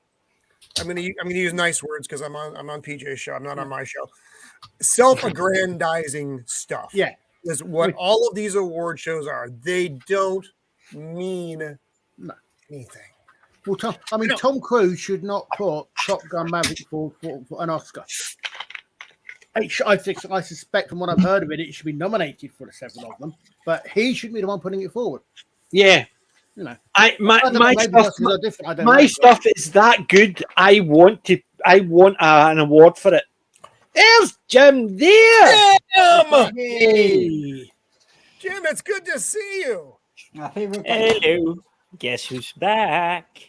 I'm gonna use nice words because I'm on PJ's show. I'm not on my show. Self-aggrandizing stuff. Yeah. Is what all of these award shows are. They don't mean anything. Well, Tom Cruise should not put Top Gun Maverick for an Oscar. I suspect, from what I've heard of it, it should be nominated for the several of them, but he shouldn't be the one putting it forward. Yeah. You know, my stuff is that good. I want an award for it. There's Jim there. Jim! Hey. Jim, it's good to see you. Hello. Guess who's back?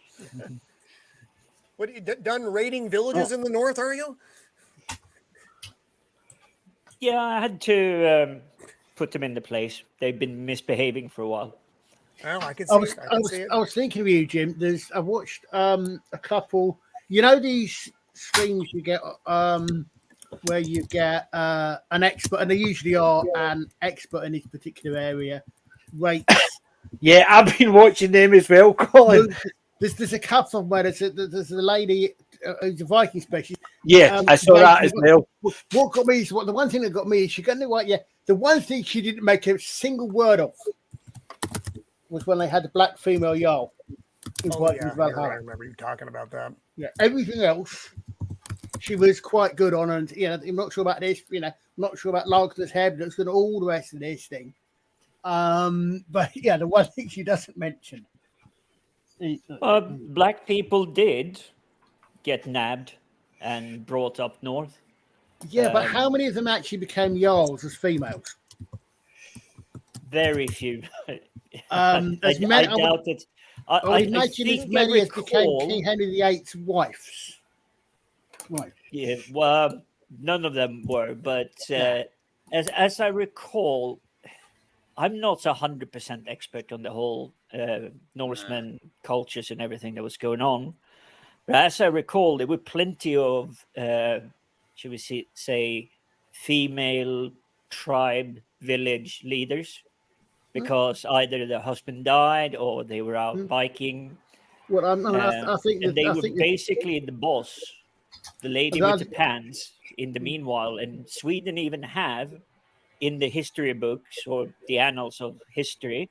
What, you done raiding villages in the north, are you? Yeah, I had to put them into place. They've been misbehaving for a while. Well, I can see I was thinking of you, Jim. I watched a couple. You know these screens you get where you get an expert, and they usually are an expert in this particular area. Right. Yeah, I've been watching them as well, Colin. There's a couple of where there's a lady who's a Viking specialist. Yeah, I saw that as well. What got me is the one thing that got me is she got the right. Yeah, the one thing she didn't make a single word of was when they had the black female Jarl. I remember you talking about that. Yeah, everything else she was quite good on, and I'm not sure about this. I'm not sure about Lark's hair, but it's got all the rest of this thing. But yeah, the one thing she doesn't mention. Black people did get nabbed and brought up north. Yeah, but how many of them actually became Jarls as females? Very few. I doubt it. I imagine as many as became King Henry VIII's wives. Right. Yeah, well, none of them were, but as I recall, I'm not 100% expert on the whole Norseman cultures and everything that was going on. But as I recall, there were plenty of, should we say, female tribe village leaders, because either their husband died or they were out biking. Well, I think they were basically the boss The Lady with the Pants in the meanwhile. And Sweden even have, in the history books or the annals of history,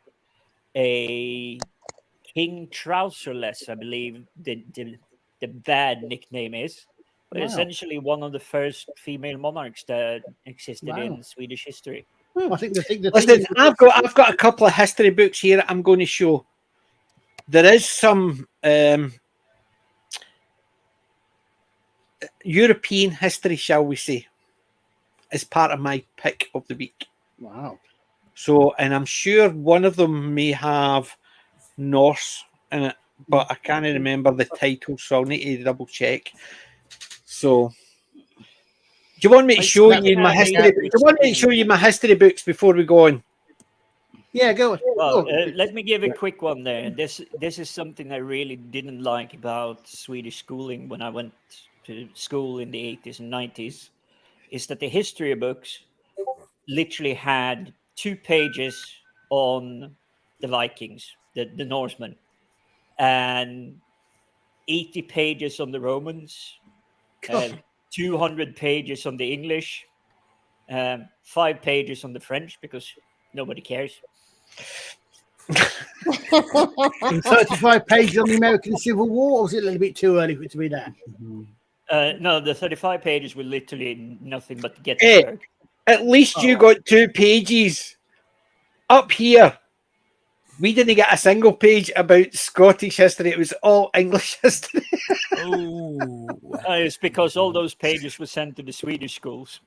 a King Trouserless, I believe the bad nickname is. But essentially one of the first female monarchs that existed in Swedish history. I think the thing Listen, is, I've got a couple of history books here I'm going to show. There is some European history, shall we say, as part of my pick of the week. Wow. So, and I'm sure one of them may have Norse in it, but I can't remember the title, so I'll need to double check. So, do you want me to show you my history? Do you want me to show you my history books before we go on? Yeah, go on. Well, let me give a quick one there. This is something I really didn't like about Swedish schooling when I went to school in the 80s and 90s, is that the history books literally had 2 pages on the Vikings, the Norsemen, and 80 pages on the Romans, 200 pages on the English, 5 pages on the French, because nobody cares. And 35 pages on the American Civil War, or was it a little bit too early for it to be that? No, the 35 pages were literally nothing but Hey, Gettysburg. at least you got 2 pages. Up here, we didn't get a single page about Scottish history. It was all English history. It's because all those pages were sent to the Swedish schools.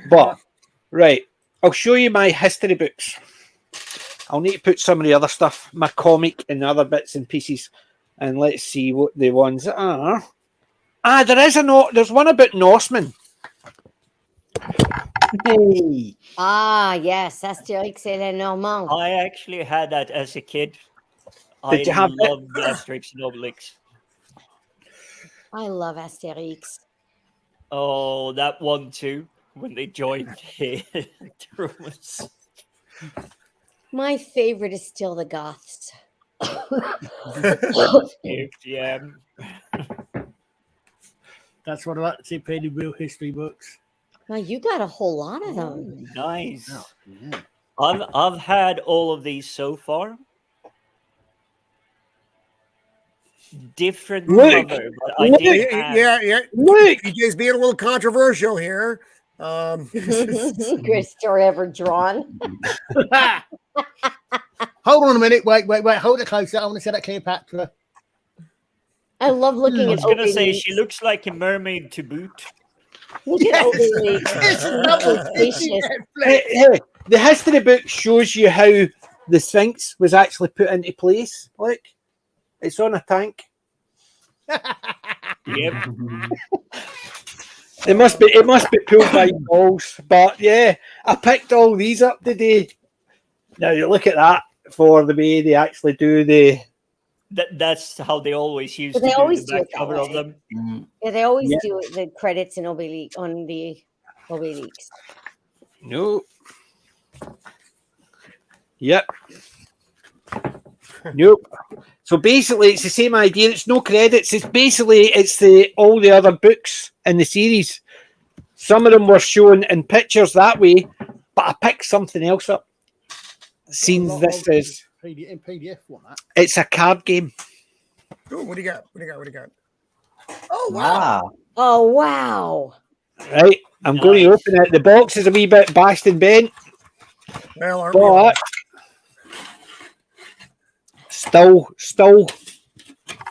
But, right, I'll show you my history books. I'll need to put some of the other stuff, my comic and other bits and pieces, and let's see what the ones are. There's one about Norsemen. Hey. Yes, Astérix et les Normands. I actually had that as a kid. Did you have I loved Asterix and Obelix. I love Astérix. Oh, that one too, when they joined the Romans. My favorite is still the Goths. Yeah. That's what I like to see, painted real history books. Now you got a whole lot of them. Nice. Oh, yeah. I've had all of these so far. Different Look, cover, but I did have... Yeah. Look, DJ's being a little controversial here. Greatest story ever drawn. Hold on a minute. Wait. Hold it closer. I want to see that Cleopatra. I love looking I at was going to say, Obelix. she looks like a mermaid to boot. Look at Obelix. It's Audacious. hey, the history book shows you how the Sphinx was actually put into place. Look, it's on a tank. Yep. It must be pulled by balls. But yeah, I picked all these up today. Now you look at that for the way they actually do the. That's how they always used But they to always do do the it back that cover of way. them. Yeah, they always do the credits in Obelix on the Obelix. No. Yep. Nope. So basically, it's the same idea. It's no credits. It's all the other books in the series. Some of them were shown in pictures that way, but I picked something else up. Seems this is in PDF format. it's a card game. Ooh, what do you got? Oh, wow. Oh wow! Right, I'm going to open it. The box is a wee bit bashed and bent, Well, aren't we all? but still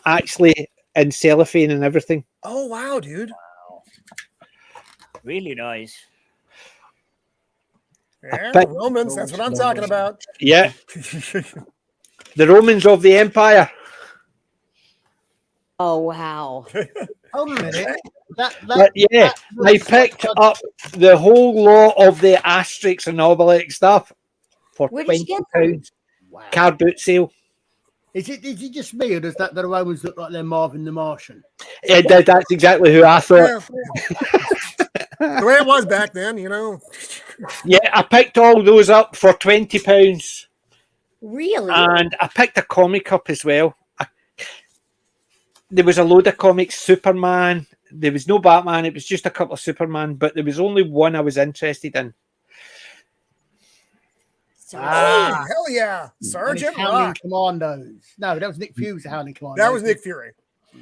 actually in cellophane and everything. Oh, wow, dude. Really nice. Yeah, bet- Romans, that's what I'm talking about. Yeah, the Romans of the Empire. Oh wow! Hold on a minute. But yeah, I picked up the whole lot of the Asterix and Obelix stuff for Where did you get £20. Wow. Card boot sale. Is it just me, or does that the Romans look like they're Marvin the Martian? Yeah, that's exactly who I thought. The way it was back then, you know. Yeah, I picked all those up for £20. Really? And I picked a comic up as well. there was a load of comics. Superman. There was no Batman. It was just a couple of Superman, but there was only one I was interested in. Oh, hell yeah. And it's Sergeant Howling Rock. Commandos. No, that was Nick Fury's Howling Commandos. That was Nick Fury.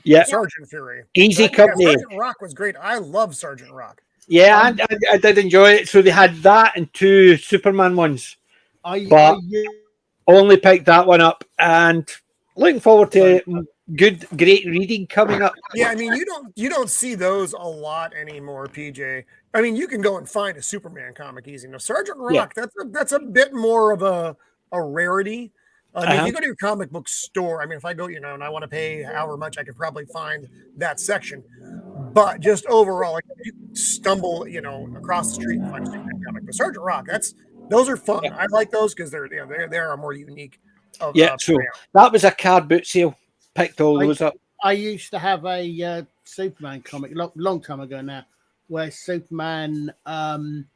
Yeah, Sergeant Fury. Easy Yeah, Company. Sergeant Rock was great. I love Sergeant Rock. Yeah, I did enjoy it. So they had that and 2 Superman ones. But only picked that one up, and looking forward to great reading coming up. Yeah, I mean, you don't see those a lot anymore, PJ. I mean, you can go and find a Superman comic easy. Now, Sergeant Rock, that's a bit more of a rarity. I mean, if you go to your comic book store, I mean, if I go, and I want to pay however much, I could probably find that section. But just overall, like, you stumble, across the street and find a Superman comic. But Sergeant Rock, those are fun. I like those because they're a more unique. So that was a card boot sale. Picked all those up. I used to have a Superman comic long time ago now, where Superman can't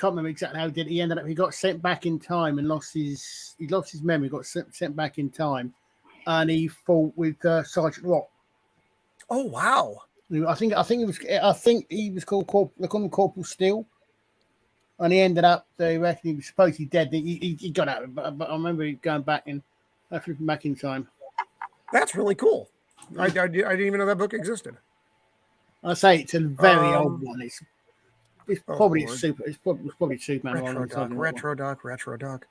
remember exactly how he did. He got sent back in time and lost his memory. Got sent back in time, and he fought with Sergeant Rock. Oh wow! I think he was called Corporal Steel, and he ended up. They reckon he was supposedly dead. He got out, but I remember going back and flipping back in time. That's really cool. I didn't even know that book existed. I say it's a very old one. It's probably probably Superman. Retro Doc.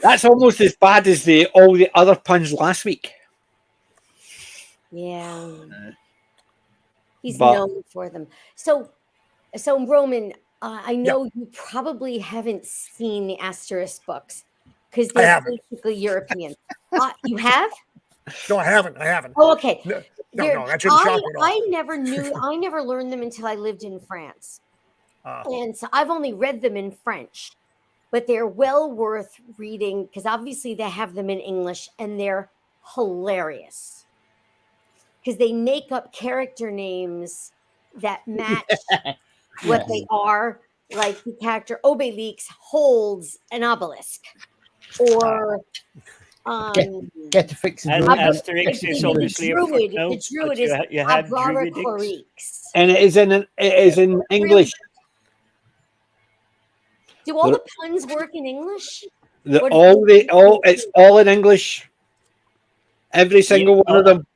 That's almost as bad as all the other puns last week. Yeah, he's known for them. So Roman, I know you probably haven't seen the Asterisk books because they're basically European. You have? No, I haven't. Oh, okay. No, that shouldn't shock me at all. I never learned them until I lived in France. And so I've only read them in French, but they're well worth reading because obviously they have them in English and they're hilarious because they make up character names that match what they are. Like the character Obelix holds an obelisk, or get to fix it. Asterix is obviously the druid is Abrara Corix. And it is in English. Do all the puns work in English? It's all in English. Every single one of them.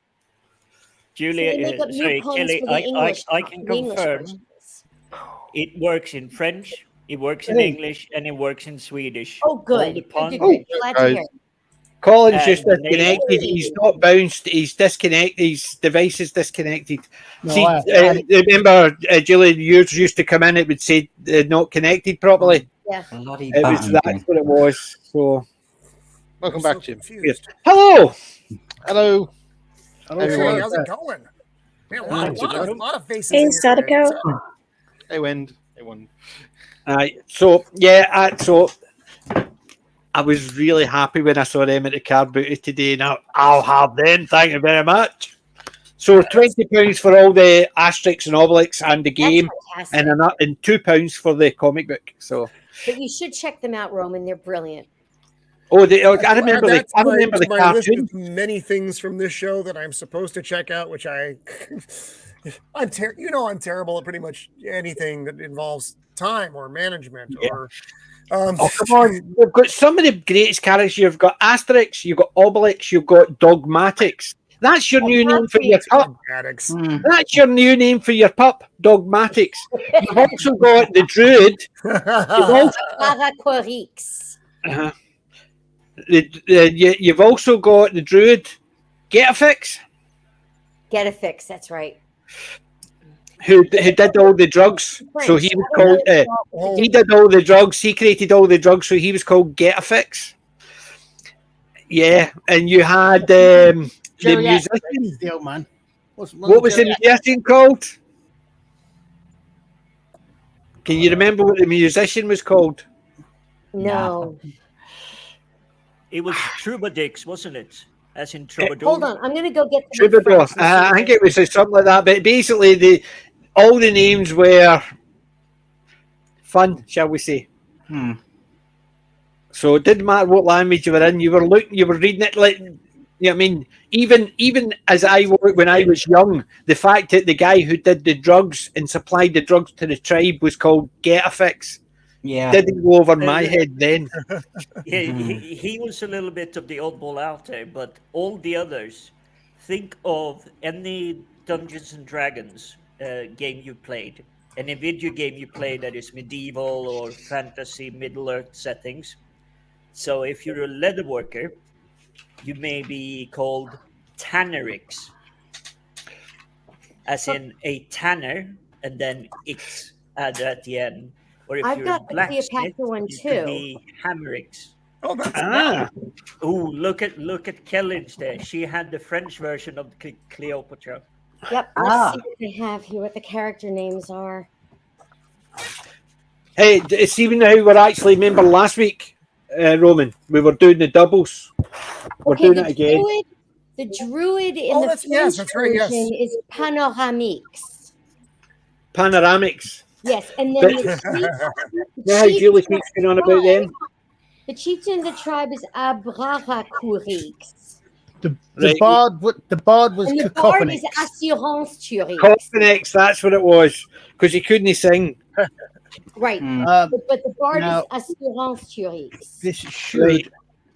Julia, sorry, Kelly, I can confirm it works in French, it works in English, and it works in Swedish. Oh, good. Glad to hear. Colin's just disconnected. He's not bounced. He's disconnected. His device is disconnected. No, remember, Julian, yours used to come in. It would say not connected properly. Yeah, that's what it was. So, welcome back, Jim. Hello. Hello. Hey, how's it going? Man, a lot of faces. Hey, Sadako. Hey, Wind. So I was really happy when I saw them at the card booty today. Now I'll have them. Thank you very much. So £20 for all the Asterix and Obelix and the game, and £2 for the comic book. So, but you should check them out, Roman. They're brilliant. Oh, I remember the cartoon. Many things from this show that I'm supposed to check out, which I'm terrible at pretty much anything that involves time or management or. Come on! We've got some of the greatest characters. You've got Asterix, you've got Obelix, you've got Dogmatics. That's your new name for your pup. That's your new name for your pup, Dogmatics. You've also got the Druid. You've also got the Druid. Get a fix. That's right. Who did all the drugs? So he was called. He did all the drugs. He created all the drugs. So he was called Get a Fix. Yeah, and you had the musician. The old man. What was the musician called? Can you remember what the musician was called? No. It was Troubadour, wasn't it? As in Troubadour. Hold on, I'm going to go get the Troubadour. I think it was something like that. But basically, all the names were fun, shall we say? So it didn't matter what language you were in. You were reading it like Yeah, I mean, even as when I was young, the fact that the guy who did the drugs and supplied the drugs to the tribe was called Getafix Yeah. didn't go over my head then. Yeah, he was a little bit of the oddball out there, but all the others, think of any Dungeons and Dragons game you played, any video game you played that is medieval or fantasy, Middle Earth settings. So if you're a leather worker, you may be called Tannerix, as in a tanner, and then X added at the end. Or if I've you're a got the blacksmith, Cleopatra one you could too. be Hammerix. Oh, that's Ah, Ooh, look at Kelly's there. She had the French version of Cleopatra. Yep. Let's see what they have here. What the character names are. hey, Stephen, how we're actually remember last week, Roman, we were doing the doubles. We're Okay, doing it again. The druid in Oh, the that's- French yes, that's right, yes. version is Panoramix. Panoramics. Yes, and then But- the Yeah, how Julie keeps going on about them. The chieftain of the tribe is Abrarakurix. The Right. bard was And the bard Cacophonix. is Assurance Turix. Copenix, that's what it was, because he couldn't sing. Right. Um, But the bard now- is Assurance Turix. this should. Right.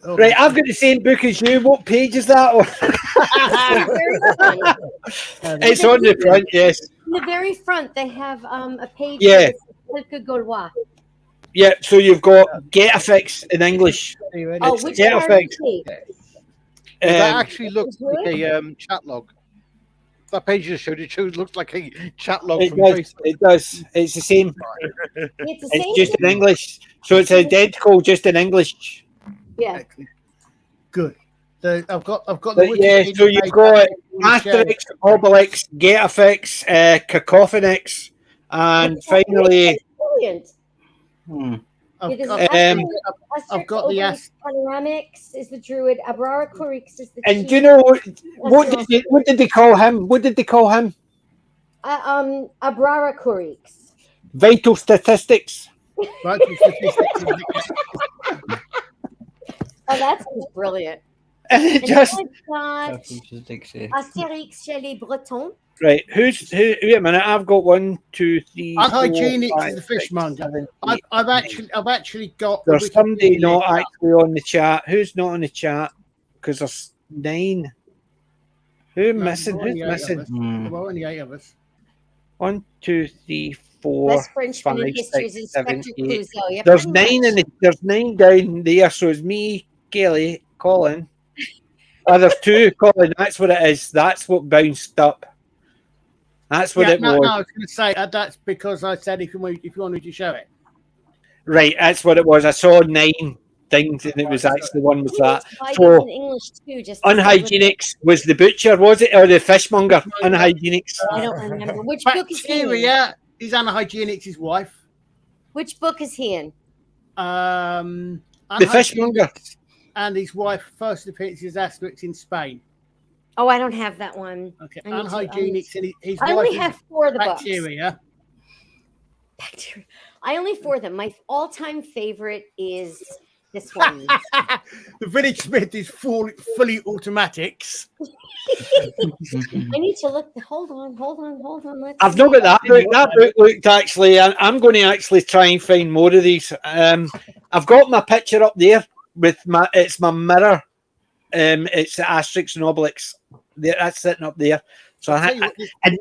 Oh, Right, I've got the same book as you. What page is that on? It's on the front, yes. In the very front, they have a page. Yeah. With Quelques Gaulois. Yeah, so you've got Getafix in English. Oh, It's which Getafix. part of the page? That Um, actually looks Is it? like a chat log. That page you showed, it looks like a chat log it from does. Facebook. It does. It's the same. It's the same. It's just in English. So it's identical, just in English. Yeah. Good. I've got the But yeah, Wikipedia so you've page got on the show. Asterix, Obelix, Getafix, Cacophonix, and finally, Brilliant. I've It is got- Um, I've got the Panoramix is the druid. Abrarakurix is the and chief. do you know what did they call him? What did they call him? Abrarakurix. Vital statistics. Right, Oh, that's just brilliant. And it And just then I've got Astérix chez les Bretons. right. Wait a minute. I've got 1, 2, 3. 4, Unhygienic 5, is the 6, fishmonger. 7, 8. I've actually got. the There's somebody Wikipedia not up. actually on the chat. Who's not on the chat? Because there's 9. Who No, missing? there were Who's only 8 of missing? us. There were only 8 of us. 1, 2, 3, 4, Best Frenchman 5, in history is 6, 7, Inspector 8. Clouseau. Yeah, There's pretty 9 much. there's 9 down there. So it's me, Kelly, Colin. Oh, there's 2, Colin. That's what it is. That's what bounced up. That's what Yeah, it no, was. I was going to say that's because I said if you wanted to show it. Right, that's what it was. I saw 9 things, and it was actually one with that. Bibles So in English too. Just to see what- unhygienics was the butcher, was it, or the fishmonger? Unhygienics. I don't remember which book is he in. Bacteria is Unhygienics' wife. Which book is he in? The fishmonger. And his wife first appears as Asterix in Spain. Oh, I don't have that one. Okay, I need to- Unhygienics and his I wife only is have 4 of the books. Bacteria. Bacteria. I only 4 of them. My all-time favorite is this one. The Village Smith is fully automatics. I need to look. Hold on. Let's I've see. not got that book. That book looked actually. I'm going to actually try and find more of these. I've got my picture up there with my. It's my mirror. It's the Asterix and Obelix. That's sitting up there. So I'll tell you what this- and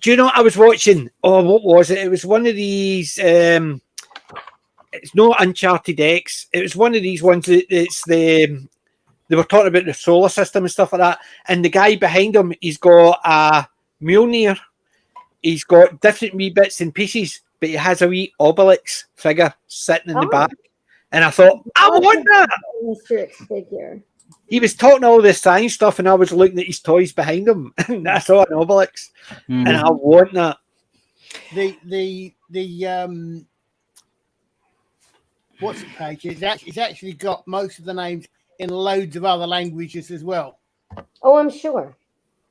do you know what I was watching? Oh, what was it? It was one of these. It's not Uncharted X. It was one of these ones. It's the. They were talking about the solar system and stuff like that. And the guy behind him, he's got a Mjolnir. He's got different wee bits and pieces, but he has a wee Obelix figure sitting in the back. And I thought, I want that. Asterix figure. He was talking all this science stuff, and I was looking at his toys behind him, and I saw an Obelix, and I want that. The what's it page? It's actually got most of the names in loads of other languages as well. Oh, I'm sure.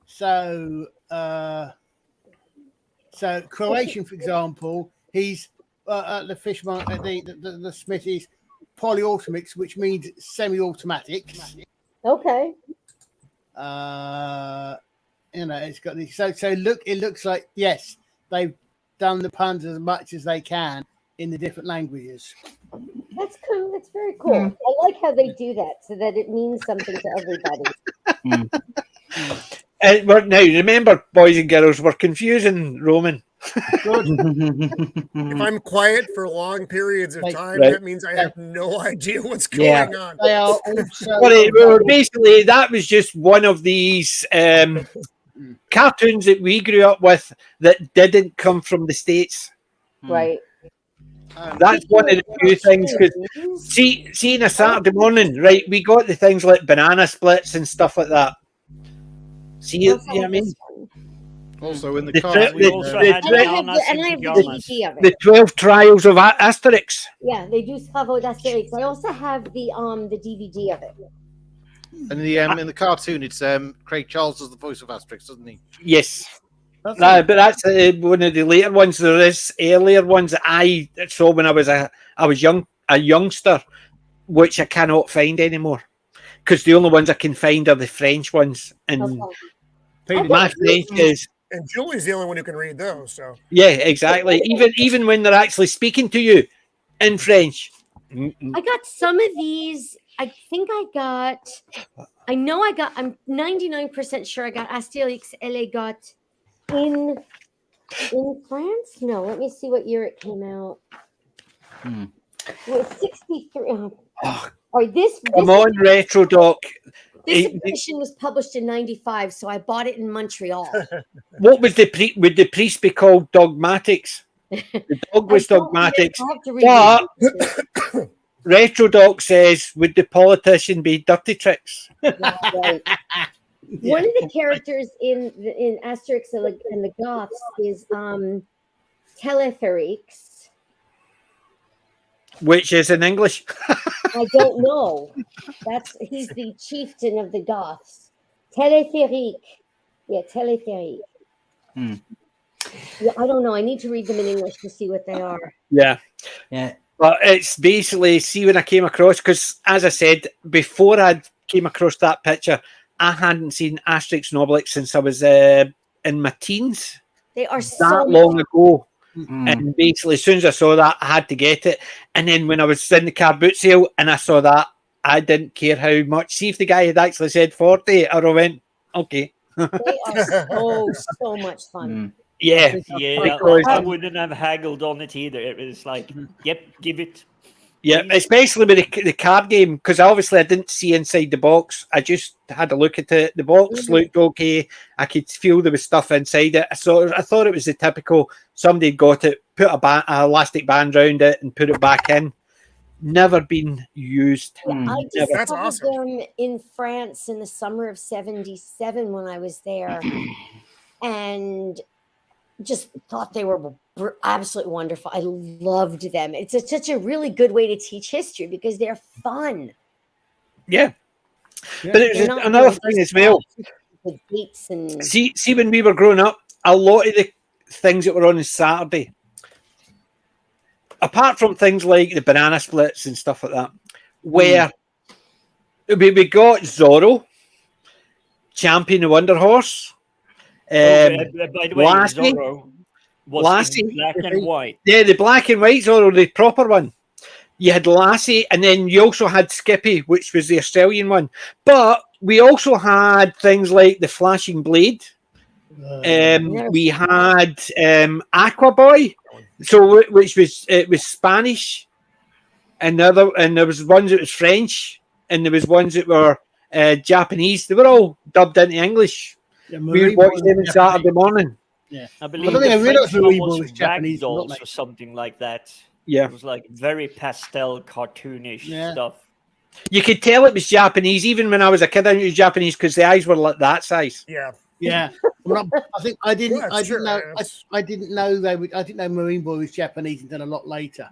So Croatian, for example, he's the fishman, the smith is polyautomix, which means semi-automatics. Okay. It's got the so look. It looks like yes, they've done the puns as much as they can in the different languages. That's cool. That's very cool. I like how they do that so that it means something to everybody. Now, remember, boys and girls, we're confusing Roman. If I'm quiet for long periods of time, that means I have no idea what's going on. They are also Well, basically, that was just one of these cartoons that we grew up with that didn't come from the States. Right. That's one of the few things. Because see, in a Saturday morning, right, we got the things like banana splits and stuff like that. See, you know what I mean? Also in the The car, I have the DVD of it. The 12 Trials of Asterix. Yeah, they do have Asterix. I also have the DVD of it. and in the cartoon, it's Craig Charles as the voice of Asterix, doesn't he? Yes. But that's one of the later ones. There is earlier ones that I saw when I was a youngster, which I cannot find anymore because the only ones I can find are the French ones, and my French is. And Julie's the only one who can read those. So Yeah, exactly. Even when they're actually speaking to you in French. I got some of these. I think I'm 99% sure I got Astérix et les Got in France. No, let me see what year it came out. It was 63. All right, this Come on, Retro Doc. This edition was published in 95, so I bought it in Montreal. What was would the priest be called Dogmatics? The dog was Dogmatics. But Retro Doc says, would the politician be Dirty Tricks? Right. One of the characters in Asterix and the Goths is Telephorix. Which is in English? I don't know. He's the chieftain of the Goths. Telephoric. Yeah, Telephoric. Yeah, I don't know. I need to read them in English to see what they are. Yeah. But it's basically, see, when I came across, because as I said, before I came across that picture, I hadn't seen Asterix and Obelix since I was in my teens. They are that long ago. And basically, as soon as I saw that, I had to get it. And then when I was in the car boot sale and I saw that, I didn't care how much. See if the guy had actually said 40, I went, okay. They are so much fun. Yeah, I wouldn't have haggled on it either. It was like, yep, give it. Yeah, especially with the card game, because obviously I didn't see inside the box. I just had a look at it. The box looked okay. I could feel there was stuff inside it. So I thought it was the typical, somebody got it, put an elastic band around it and put it back in. Never been used. Yeah, I discovered them in France in the summer of 77 when I was there. And just thought they were absolutely wonderful. I loved them. It's such a really good way to teach history because they're fun. Yeah. But it was another thing as well. See, when we were growing up, a lot of the things that were on Saturday, apart from things like the banana splits and stuff like that, where we got Zorro, Champion the Wonder Horse. By the way, Lassie, Zorro was in black and white. Yeah, the black and white Zorro, the proper one. You had Lassie, and then you also had Skippy, which was the Australian one. But we also had things like the Flashing Blade. We had Aqua Boy, which was Spanish, and there was ones that was French, and there was ones that were Japanese. They were all dubbed into English. Yeah, we watched them on Saturday morning. Yeah, I believe the French one was Ragdolls or something like that. Yeah, it was like very pastel, cartoonish stuff. You could tell it was Japanese, even when I was a kid. I knew it was Japanese because the eyes were like that size. Yeah. Well, I think I didn't know Marine Boy was Japanese until a lot later.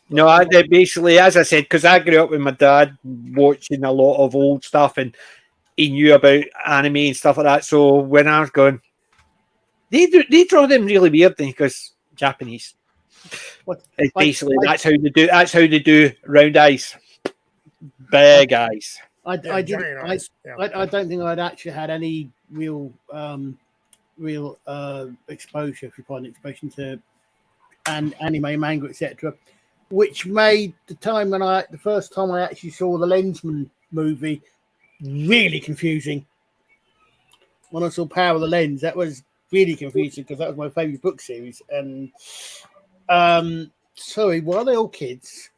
No, I did basically, as I said, because I grew up with my dad watching a lot of old stuff, and he knew about anime and stuff like that. So when I was going, they draw them really weird, and he goes, Japanese. Basically, that's how they do round eyes, big eyes. I Yeah, did. giant eyes. Yeah. I don't think I'd actually had any real exposure, if you find exposure to anime, manga, etc. Which made the first time I actually saw the Lensman movie really confusing. When I saw Power of the Lens, that was really confusing because that was my favourite book series. And sorry, were they all kids?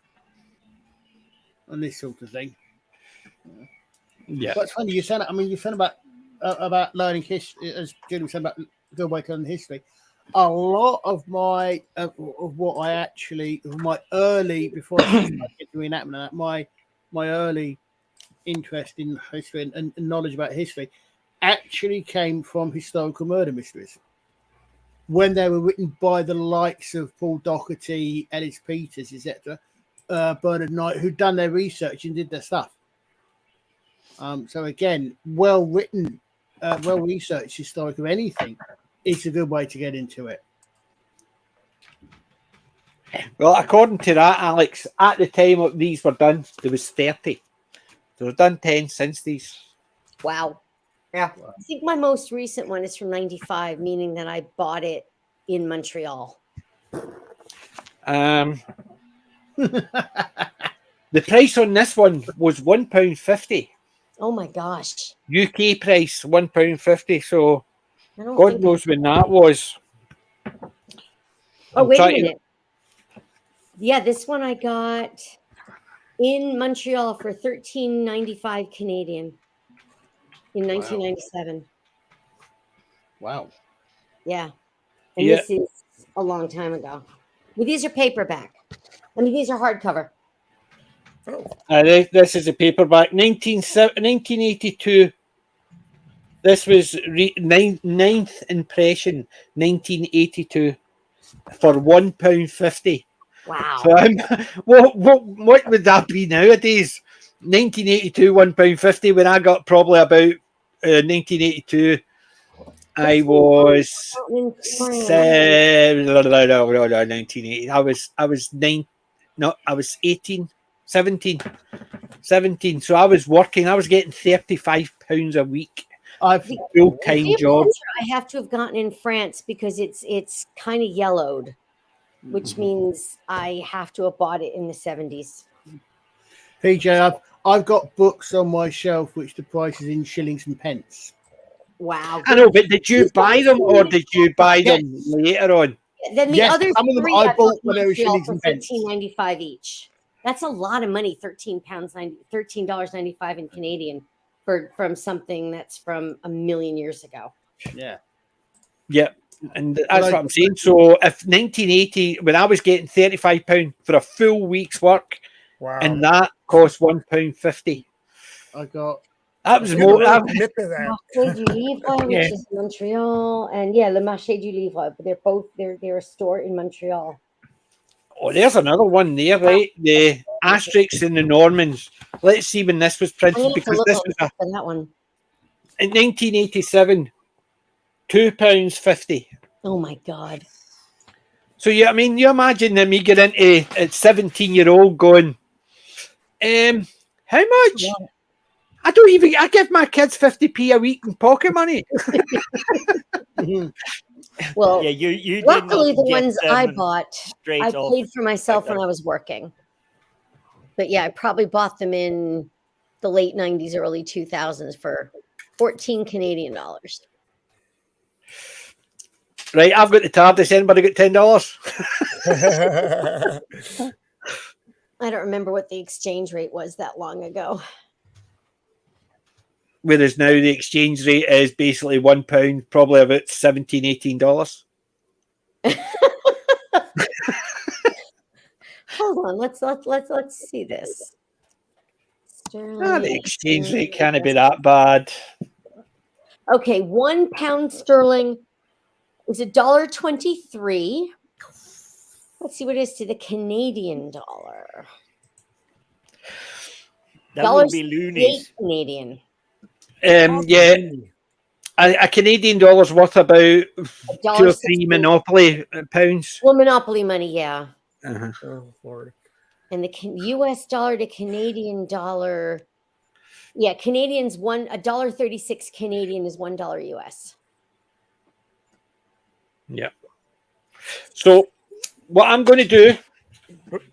And this sort of thing. Yeah. But it's funny you said. I mean, you said about learning history, as Julie said about go back learning history. A lot of my of what I actually my early before I started doing that, my early interest in history and knowledge about history actually came from historical murder mysteries when they were written by the likes of Paul Doherty, Ellis Peters, etc., Bernard Knight, who'd done their research and did their stuff. So again, well written, well researched historical anything is a good way to get into it. Well, according to that, Alex, at the time these were done, there was 30. There were done 10 since these. Wow. Yeah. I think my most recent one is from 95, meaning that I bought it in Montreal. The price on this one was £1.50. Oh my gosh. UK price £1.50. So I don't God think knows when that was. Oh, I'm wait a trying to- minute. Yeah, this one I got in Montreal for $13.95 Canadian in 1997. Wow. Yeah. And Yeah. this is a long time ago. Well, these are paperback. I mean, these are hardcover. This is a paperback. 1982. This was ninth impression, 1982, for £1.50. Wow. So what would that be nowadays? 1982, £1.50. When I got probably about 1982, I was 1980. I was 18, 17. So I was working. I was getting £35 a week. I've full-time The job. I have to have gotten in France because it's kind of yellowed, which means I have to have bought it in the 70s. PJ, I've got books on my shelf which the price is in shillings and pence. Wow. I know, but did you buy them or did you buy them later on? Then the Yes, other some of them three I got bought in when they were Montreal shillings for and pence. $13.95 each. That's a lot of money. $13.95 in Canadian from something that's from a million years ago. Yeah. Yeah, and that's what I'm saying. So if 1980, when I was getting £35 for a full week's work, Wow. and that cost £1.50. I got. That was People more. really commit to that. Marché du Livre, which Yeah. is Montreal, and Le Marché du Livre. But they're a store in Montreal. Oh, there's another one there, right? The Asterix and the Normans. Let's see when this was I'm printed, gonna because look this was for that one. in 1987, £2.50. Oh my God. So yeah, I mean, you imagine me get into a 17-year-old going, how much? I give my kids 50p a week in pocket money. Well, Yeah, you did luckily not the get ones them I bought, straight I off paid for myself like when that. I was working. But yeah, I probably bought them in the late 90s, early 2000s for 14 Canadian dollars. Right, I've got the TARDIS. Anybody got $10? I don't remember what the exchange rate was that long ago. Whereas now the exchange rate is basically £1, probably about $17, $18. Hold on, let's see this. The exchange rate can't be that bad. Okay, £1 sterling is $1.23. Let's see what it is to the Canadian dollar. That would be loonies. Canadian. Yeah, a Canadian dollar's worth about 2 or 3 Monopoly pounds. Well, Monopoly money, yeah. Oh, Lord. And the US dollar to Canadian dollar Yeah, Canadian's $1.36 Canadian is $1 US. Yeah. So what I'm going to do,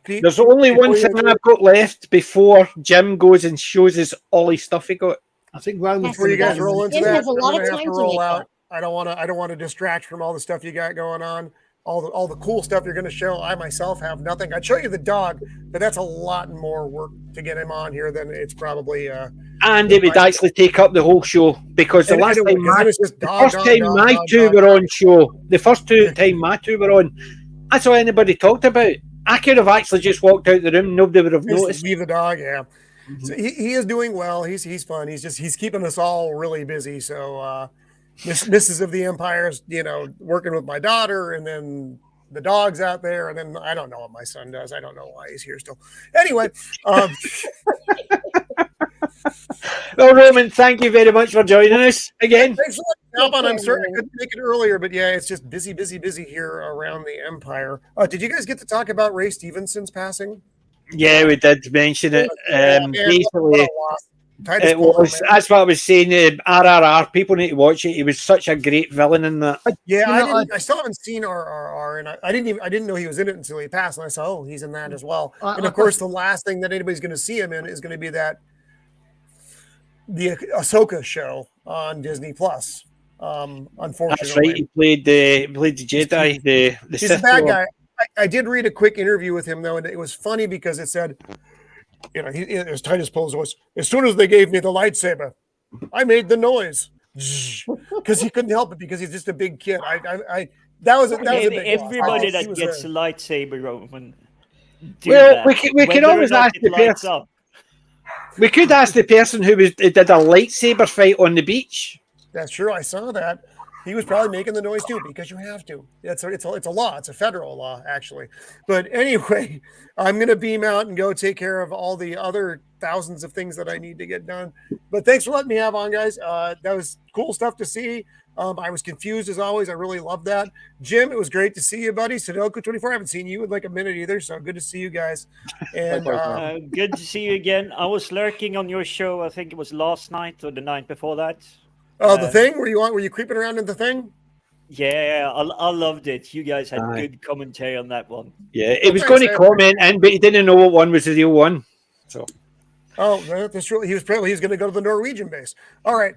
Pete, there's only one before you thing go- I've got left before Jim goes and shows us all his stuff he got. I think Rome was Yes, Before you guys yes. roll into Jim that, has a I'm lot of gonna have time to to roll make out. that. I don't want to distract from all the stuff you got going on. All the cool stuff you're going to show. I myself have nothing. I'd show you the dog, but that's a lot more work to get him on here than it's probably. And it would actually take up the whole show because the And last anyway, time, 'cause then it's just the dog, first dog, time dog, my dog, two dog. were on show, the first time my two were on, that's all anybody talked about. I could have actually just walked out the room, nobody would have Just noticed. leave the dog. Yeah. So he is doing well. He's fun. He's keeping us all really busy. So Mrs. of the Empire's, working with my daughter, and then the dog's out there, and then I don't know what my son does. I don't know why he's here still. Anyway, Well, Roman, thank you very much for joining us again. thanks for letting me hop on. I'm care, sorry I Roman. couldn't make it earlier, but yeah, it's just busy here around the Empire. Did you guys get to talk about Ray Stevenson's passing? Yeah, we did mention it. Man, Basically, what a loss. Titus it Palmer, was. man. That's what I was saying. RRR. People need to watch it. He was such a great villain in that. Yeah, I still haven't seen RRR, and I didn't know he was in it until he passed, and I saw, oh, he's in that as well. And of course, the last thing that anybody's going to see him in is going to be the Ahsoka show on Disney Plus. Unfortunately, That's right. He played the Jedi. The he's Sith a bad Lord. guy. I did read a quick interview with him though, and it was funny because it said, as Titus Pulls was, as soon as they gave me the lightsaber, I made the noise because he couldn't help it because he's just a big kid. That was a big Everybody loss. that gets a lightsaber, Roman. Well, we can always ask the person. up. We could ask the person who did a lightsaber fight on the beach. That's true. I saw that. He was probably making the noise too because you have to. It's a law. It's a federal law, actually. But anyway, I'm going to beam out and go take care of all the other thousands of things that I need to get done. But thanks for letting me have on, guys. That was cool stuff to see. I was confused as always. I really loved that. Jim, it was great to see you, buddy. Sudoku24, I haven't seen you in like a minute either, so good to see you guys. And good to see you again. I was lurking on your show. I think it was last night or the night before that. Oh, the thing? Were you creeping around in the thing? Yeah, I loved it. You guys had good commentary on that one. Yeah, it was going to comment in, but he didn't know what one was the real one. So. Oh, that's true. He was going to go to the Norwegian base. All right.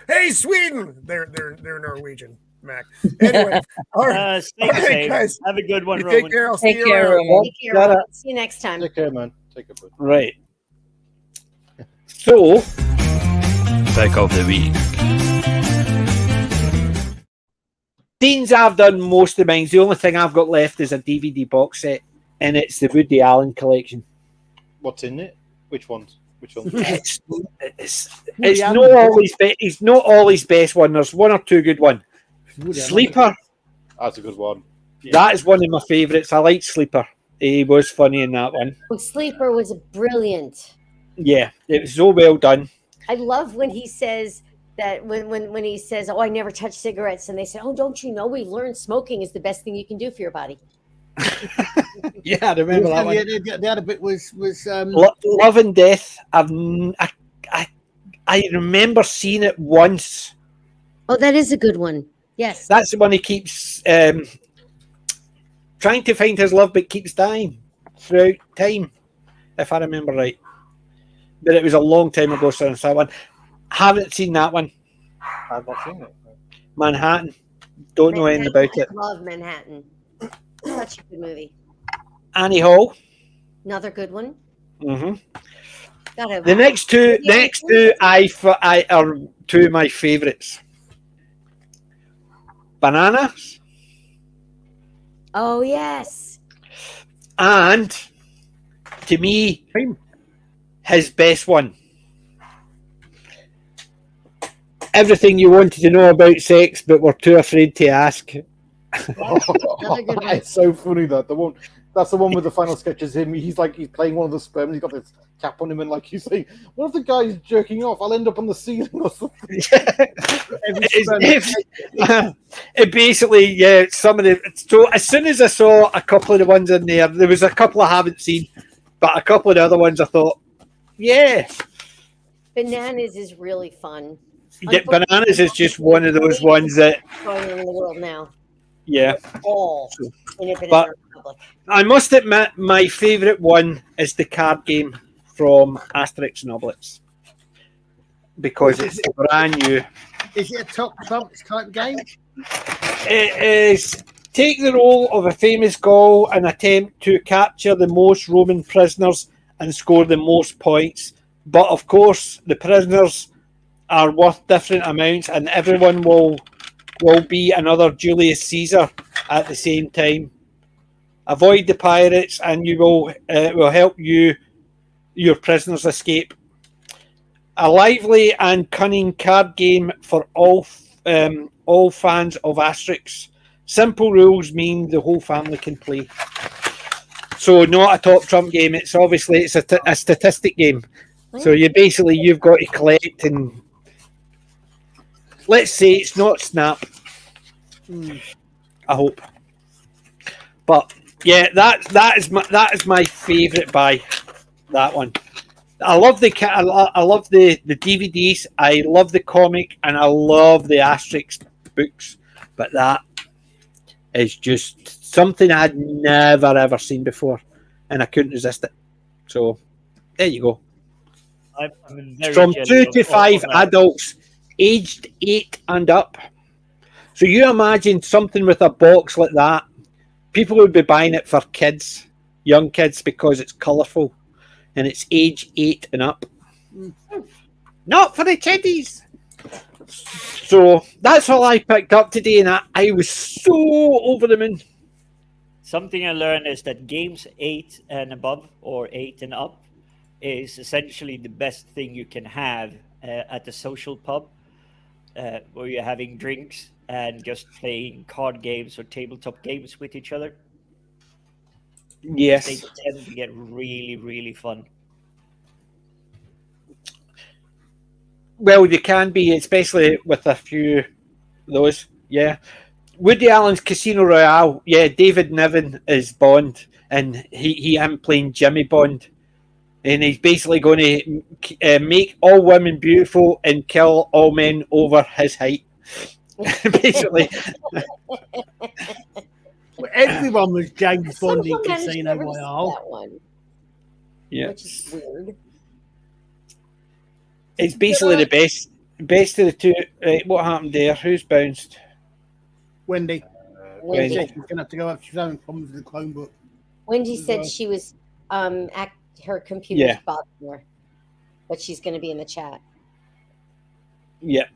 Hey, Sweden! They're Norwegian, Mac. Anyway, all right. Stay safe. Guys. Have a good one, You Roman. take care. I'll see Take you care, around. Roman. Take care, Roman. See you next time. Take care, man. Take care. Bud. Right. So, pick of the week. Scenes I've done most of mine. The only thing I've got left is a DVD box set, and it's the Woody Allen collection. What's in it? Which ones? Which ones? It's not all his best. It's not all his best one. There's one or two good ones. Sleeper. That's a good one. Yeah. That is one of my favourites. I like Sleeper. He was funny in that one. Oh, Sleeper was brilliant. Yeah, it was so well done. I love when he says that when he says, "Oh, I never touch cigarettes," and they say, "Oh, don't you know we've learned smoking is the best thing you can do for your body." Yeah, I remember that one. The other bit was Love and Death. I remember seeing it once. Oh, that is a good one. Yes, That's the one he keeps trying to find his love, but keeps dying throughout time, if I remember right. But it was a long time ago since that one. Haven't seen that one. I've not seen it. Manhattan. Don't know anything about it. I love Manhattan. Such a good movie. Annie Hall. Another good one. Mm-hmm. Gotta- The next two I are two of my favourites. Bananas Oh yes. and, to me, his best one. Everything you wanted to know about sex, but were too afraid to ask. Another good one. It's so funny that the one. That's the one with the final sketch is him. He's playing one of the sperm. He's got this cap on him, and like you say, one of the guys jerking off. I'll end up on the ceiling or something. It basically, yeah, some of the. So as soon as I saw a couple of the ones in there was a couple I haven't seen, but a couple of the other ones I thought, Yeah. Bananas is really fun. Yeah, Bananas is just one of those ones that, going on in the world now. yeah. All in a But Banana Republic. I must admit, my favourite one is the card game from Asterix and Obelix. Because it's brand new. Is it a top trumps type game? It is take the role of a famous Gaul and attempt to capture the most Roman prisoners and score the most points. But of course, the prisoners are worth different amounts, and everyone will be another Julius Caesar at the same time. Avoid the pirates, and you will help your prisoners escape. A lively and cunning card game for all fans of Asterix. Simple rules mean the whole family can play. So not a top trump game. It's obviously a statistic game. So you've got to collect, and let's say it's not Snap. I hope. But yeah, that is my favourite buy. That one. I love the DVDs. I love the comic, and I love the Asterix books. But that is just something I'd never ever seen before, and I couldn't resist it. So there you go. Very From jealous 2 to of 5 that. adults, aged 8 and up. So you imagine something with a box like that. People would be buying it for kids, young kids, because it's colourful and it's age 8 and up. Not for the kiddies. So that's all I picked up today, and I was so over the moon. Something I learned is that games 8 and above, or 8 and up, is essentially the best thing you can have at the social pub, where you're having drinks and just playing card games or tabletop games with each other. Yes. They tend to get really, really fun. Well, they can be, especially with a few of those. Yeah. Woody Allen's Casino Royale. Yeah, David Niven is Bond, and I'm playing Jimmy Bond. And he's basically going to make all women beautiful and kill all men over his height. Basically. Well, everyone was James Bond in Somehow managed Casino never to see Royale. that one, Yeah. which is weird. It's basically the best of the two. Right, what happened there? Who's bounced? Wendy. Wendy. She's going to have to go up. She's having problems with the Chromebook. Wendy as said well. she was her computer's Yeah. bothering her, but she's going to be in the chat. Yeah.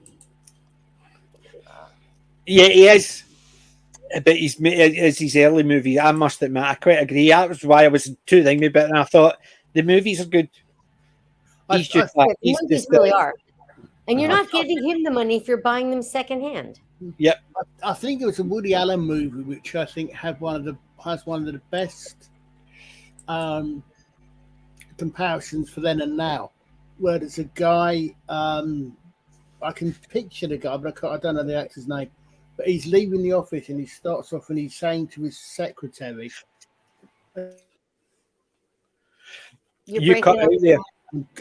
Yeah, he is. But it's his early movies. I must admit, I quite agree. That was why I was too thingy, but I thought the movies are good. He's just The movies really are, and you're not giving him the money if you're buying them secondhand. Yep. I think it was a Woody Allen movie, which I think has one of the best comparisons for then and now, where there's a guy. I can picture the guy, but I don't know the actor's name. But he's leaving the office, and he starts off and he's saying to his secretary, You cut out there.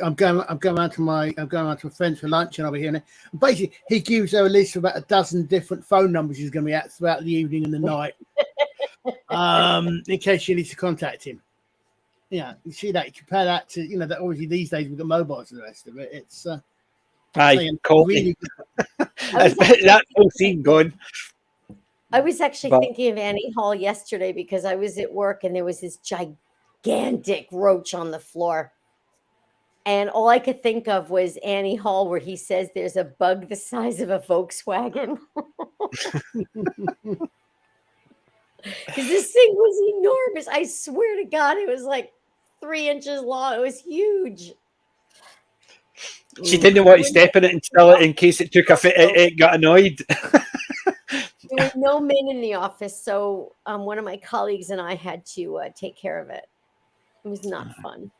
I'm going out to a friend for lunch, and I'll be here. And basically, he gives her a list of about a dozen different phone numbers he's going to be at throughout the evening and the night, in case she needs to contact him. Yeah, you see that. You compare that to that. Obviously, these days we've got mobiles and the rest of it. It's Aye, call me. really That whole scene gone. I was actually thinking of Annie Hall yesterday because I was at work and there was this gigantic roach on the floor. And all I could think of was Annie Hall, where he says there's a bug the size of a Volkswagen. Because this thing was enormous. I swear to God, it was like 3 inches long. It was huge. She didn't want to step in it and still it in case it took it got annoyed. There were no men in the office, so one of my colleagues and I had to take care of it. It was not fun.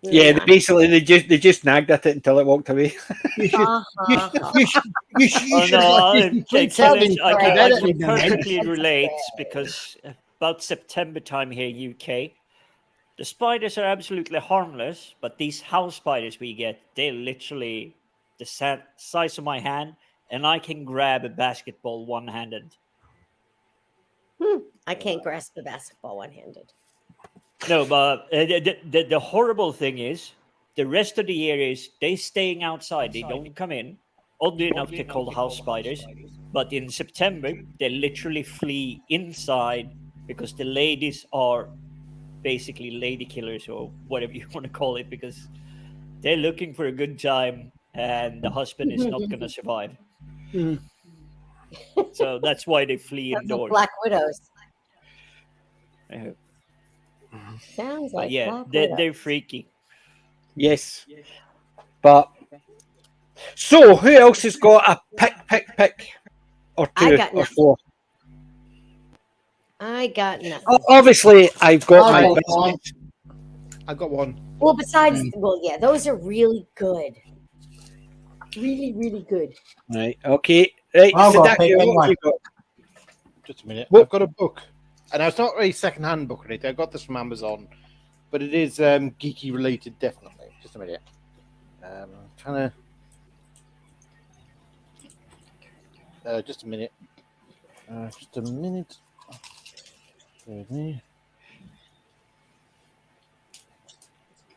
Really Yeah, not. basically they just nagged at it until it walked away. you should Oh no, I can perfectly relate because about September time here in UK, The spiders are absolutely harmless, but these house spiders we get, they're literally the size of my hand, and I can grab a basketball one-handed. I can't grasp the basketball one-handed. No, but the horrible thing is, the rest of the year is they staying outside. They don't come in. Oddly enough, they're called house spiders. But in September, they literally flee inside because the ladies are basically lady killers or whatever you want to call it, because they're looking for a good time and the husband is not going to survive. So that's why they flee Sounds like indoors. Black Widows. Uh, Sounds but like yeah, Black Widows. they're freaky. Yes. But so who else has got a pick or I two got or nothing. four? I got nothing. Obviously, I've got my I've got business. one. I've got one. Well, besides, well, yeah, those are really good. Really, really good. Right. Okay. Right. I'll go Sadaki, pick what have one. you got? Just a minute. What? I've got a book, and it's not a second-hand book or anything. I got this from Amazon, but it is geeky related, definitely. Just a minute. I'm trying to. Just a minute. Just a minute. Bear with me.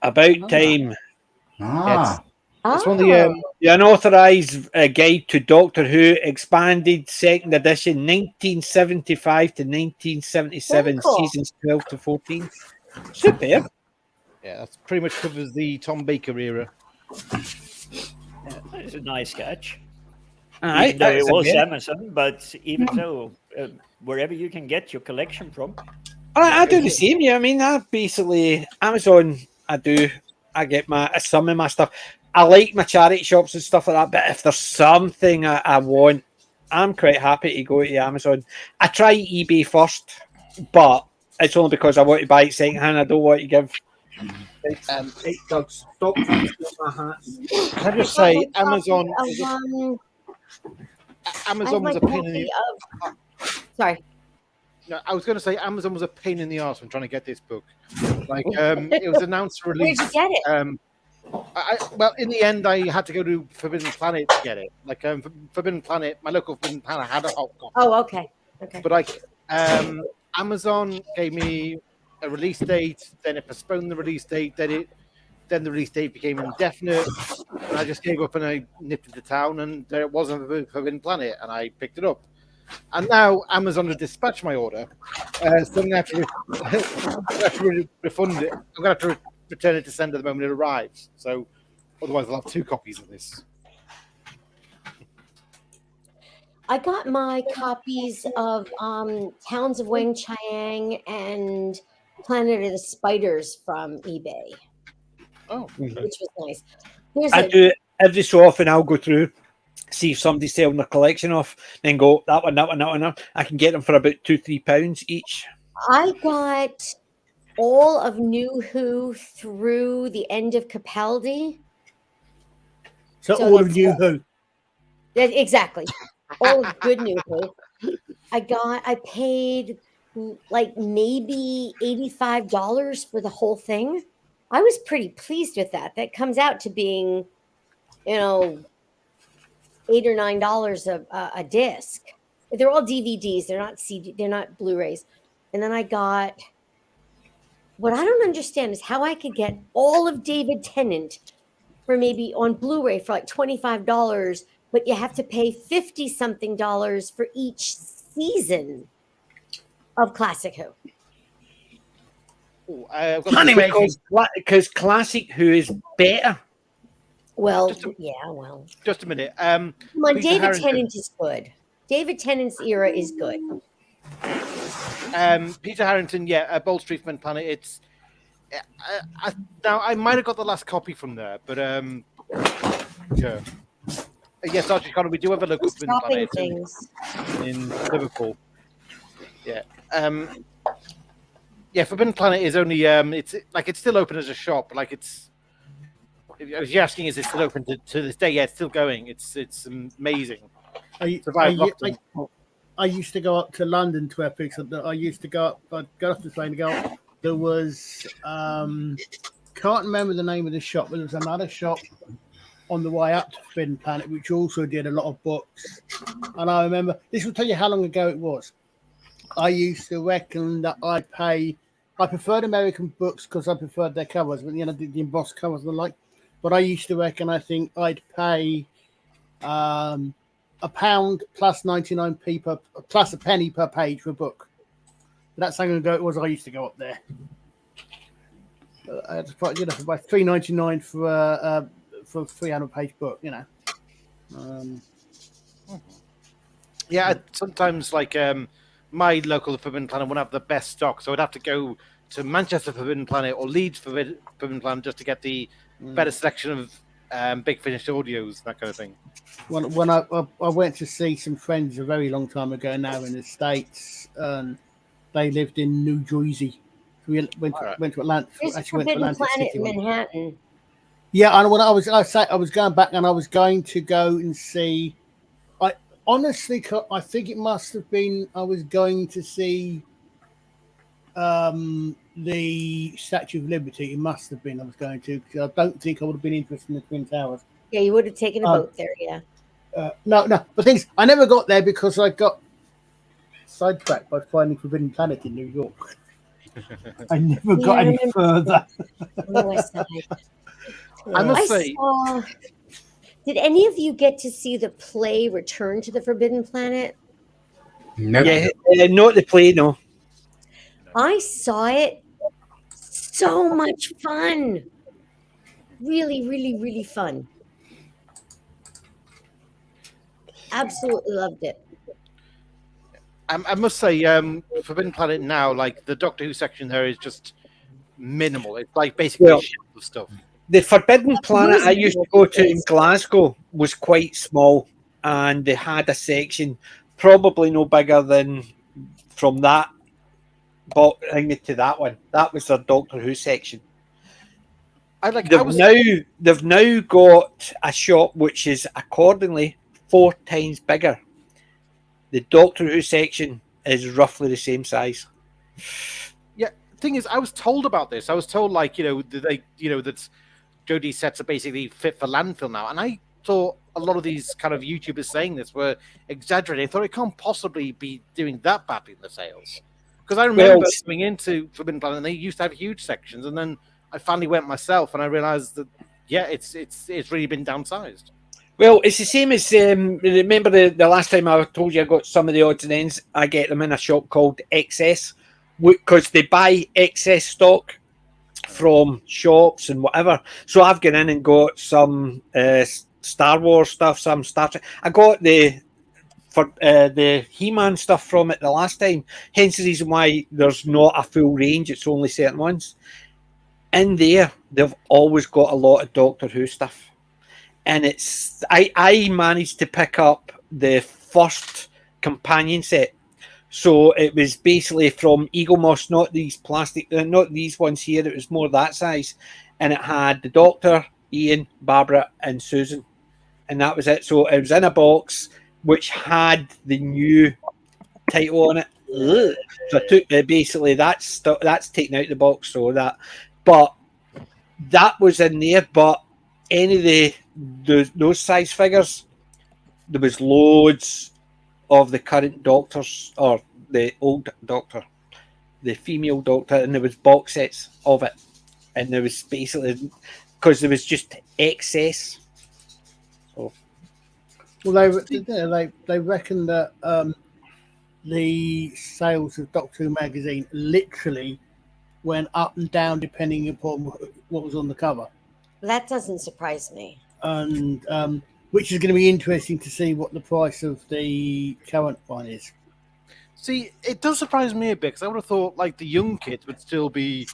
About time. Ah, It's one of the The unauthorized guide to Doctor Who, expanded second edition, 1975 to 1977, Very cool. seasons 12 to 14. Super. yeah, that pretty much covers the Tom Baker era. It's a nice sketch. All right. Even though it that's a was bit. Amazon, but even so, wherever you can get your collection from. I do the same. Yeah, I mean, I basically Amazon. I get some of my stuff. I like my charity shops and stuff like that. But if there's something I want, I'm quite happy to go to Amazon. I try eBay first, but it's only because I want to buy it second hand. I don't want to give. Stop trying to steal my hats. Can I just say, I have my Amazon? copy of, Amazon was a pain in the. Sorry. No, I was going to say Amazon was a pain in the ass when trying to get this book. Like, it was announced for release. Where'd you get it? Well, in the end, I had to go to Forbidden Planet to get it. Like, Forbidden Planet, my local Forbidden Planet had a hot copy. Oh, okay. Okay. But like, Amazon gave me a release date, then it postponed the release date, then the release date became indefinite. And I just gave up and I nipped into town, and there it was on the Forbidden Planet, and I picked it up. And now Amazon has dispatched my order, so I'm going to have to refund it. I'm going to have to return it to sender the moment it arrives. So otherwise, I'll have two copies of this. I got my copies of Towns of Wang Chiang and Planet of the Spiders from eBay, Oh, which was nice. There's I do it every so often. I'll go through, see if somebody's selling their collection off, then go that one. I can get them for about £2-3 each. I got all of New Who through the end of Capaldi. So So all of that's you it. who. Exactly. All of good New Who. I paid like maybe $85 for the whole thing. I was pretty pleased with that. That comes out to being, $8 or $9 a disc. They're all DVDs. They're not CD. They're not Blu-rays. And then I got. What I don't understand is how I could get all of David Tennant for maybe on Blu-ray for like $25, but you have to pay $50-something for each season of Classic Who. Money because Classic Who is better. Well, Just Just a minute. Come on, Peter David Harrington. Tennant is good. David Tennant's era is good. Peter Harrington, Bold Street from Planet. It's now I might have got the last copy from there, but yeah. Yes, Archie Connor, we do have a look I'm up Forbidden stopping Planet things. in Liverpool. Yeah. Forbidden Planet is only it's still open as a shop. Like it's. If you're asking, is it still open to this day? Yeah, it's still going. It's amazing. I used to go up to London to Epics. I used to go up. I'd go off the train to go up there was can't remember the name of the shop, but there was another shop on the way up to Forbidden Planet which also did a lot of books. And I remember, this will tell you how long ago it was. I used to reckon that I preferred American books because I preferred their covers, but the embossed covers and the like. But I used to reckon, I think I'd pay £1 plus 99p plus a penny per page for a book. That's how long ago it was. I used to go up there. I had to buy £3.99 for a 300-page book. Yeah, sometimes like my local Forbidden Planet wouldn't have the best stock, so I'd have to go to Manchester Forbidden Planet or Leeds Forbidden Planet just to get the better selection of big finished audios, that kind of thing. When I went to see some friends a very long time ago now in the States, they lived in New Jersey. We went to Atlanta. There's a Actually, went to Forbidden Atlantic Planet City. in Manhattan. Yeah, and when I was going back, and I was going to go and see. I honestly, I think it must have been. I was going to see the Statue of Liberty. It must have been. I was going to, because I don't think I would have been interested in the Twin Towers. Yeah, you would have taken a boat there. Yeah. No. But things I never got there because I got sidetracked by finding Forbidden Planet in New York. I never got any further. I must say, did any of you get to see the play Return to the Forbidden Planet? No. Yeah, not the play, no. I saw it. So much fun. Really, really, really fun. Absolutely loved it. I must say, Forbidden Planet now, like the Doctor Who section there is just minimal. It's like basically a shelf of stuff. The Forbidden Planet I used to go to in Glasgow was quite small, and they had a section probably no bigger than from that to that one. That was their Doctor Who section. They've now got a shop which is accordingly 4 times bigger. The Doctor Who section is roughly the same size. Yeah, the thing is, I was told about this. I was told, like, that Jodie sets are basically fit for landfill now, and I thought a lot of these kind of YouTubers saying this were exaggerating. I thought it can't possibly be doing that badly in the sales, because I remember coming into Forbidden Planet, and they used to have huge sections, and then I finally went myself, and I realized that it's really been downsized. Well, it's the same as remember the last time I told you I got some of the odds and ends. I get them in a shop called XS, because they buy excess stock from shops and whatever. So I've gone in and got some Star Wars stuff, some Star Trek. I got the He-Man stuff from it the last time. Hence the reason why there's not a full range. It's only certain ones. In there, they've always got a lot of Doctor Who stuff. And I managed to pick up the first companion set. So it was basically from Eagle Moss, not these plastic, not these ones here. It was more that size, and it had the Doctor, Ian, Barbara, and Susan, and that was it. So it was in a box which had the new title on it. So I took basically that's taken out of the box. So but that was in there. But any of those size figures, there was loads of the current Doctors or the old Doctor, the female Doctor, and there was box sets of it, and there was basically because there was just excess. So, well, they reckon that the sales of Doctor Who magazine literally went up and down depending upon what was on the cover. That doesn't surprise me. And which is going to be interesting to see what the price of the current one is. See, it does surprise me a bit, because I would have thought like the young kids would still be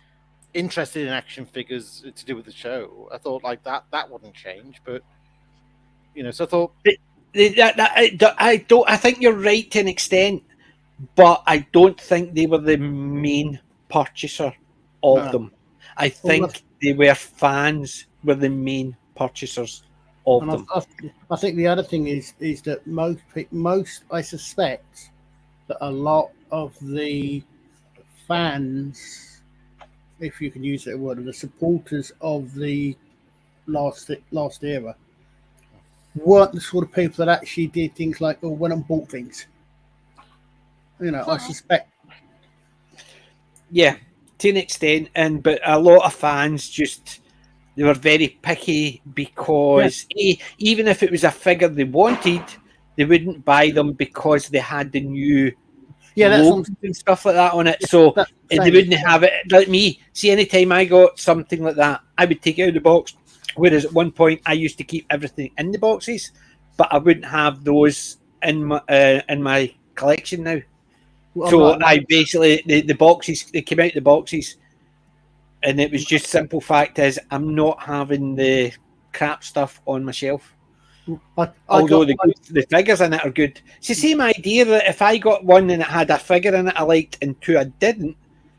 interested in action figures to do with the show. I thought like that wouldn't change, but so I thought I think you're right to an extent, but I don't think they were the main purchaser of them. I think they were fans were the main purchasers of them. I think the other thing is that most I suspect that a lot of the fans if you can use that word, the supporters of the last era weren't the sort of people that actually did things like, oh, went and bought things. I suspect. Yeah, to an extent, but a lot of fans they were very picky because even if it was a figure they wanted, they wouldn't buy them because they had the new logos and stuff like that on it. So they wouldn't have it like me. See, anytime I got something like that, I would take it out of the box. Whereas at one point I used to keep everything in the boxes, but I wouldn't have those in my collection now. Well, so I basically the boxes, they came out the boxes, and it was just simple fact is I'm not having the crap stuff on my shelf. Although the figures in it are good. It's the same idea that if I got one and it had a figure in it I liked and two I didn't,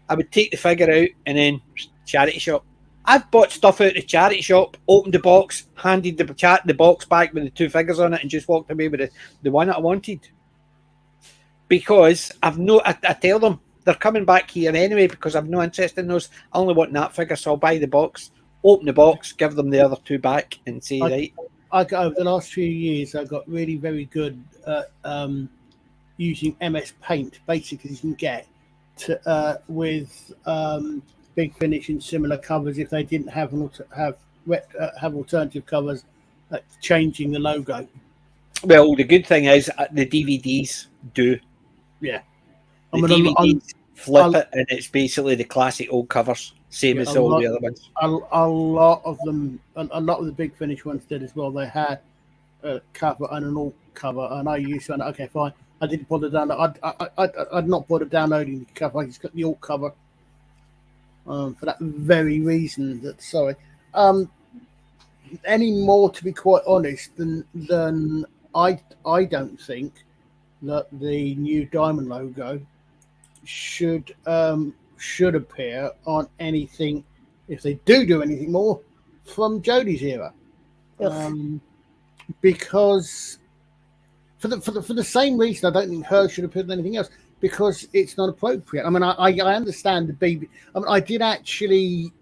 I would take the figure out and then charity shop. I've bought stuff out of the charity shop, opened the box, handed the box back with the two figures on it, and just walked away with the one that I wanted. Because I tell them they're coming back here anyway because I've no interest in those. I only want that figure, so I'll buy the box, open the box, give them the other two back, and say, right. I got over the last few years, I got really very good at using MS Paint, basically you can get with Big Finish and similar covers if they didn't have alternative covers, changing the logo. Well, the good thing is the DVDs do. Yeah. The DVDs flip it, and it's basically the classic old covers, same as all the other ones. A lot of them, a lot of the Big Finish ones did as well. They had a cover and an alt cover, and I used to. Okay, fine. I didn't bother download. I'd not bothered downloading the cover. I just got the alt cover for that very reason. Any more, to be quite honest, than I don't think that the new Diamond logo should appear on anything, if they do anything more, from Jodie's era, because for the same reason I don't think hers should appear on anything else, because it's not appropriate. I mean, I understand the BB. I mean, I did actually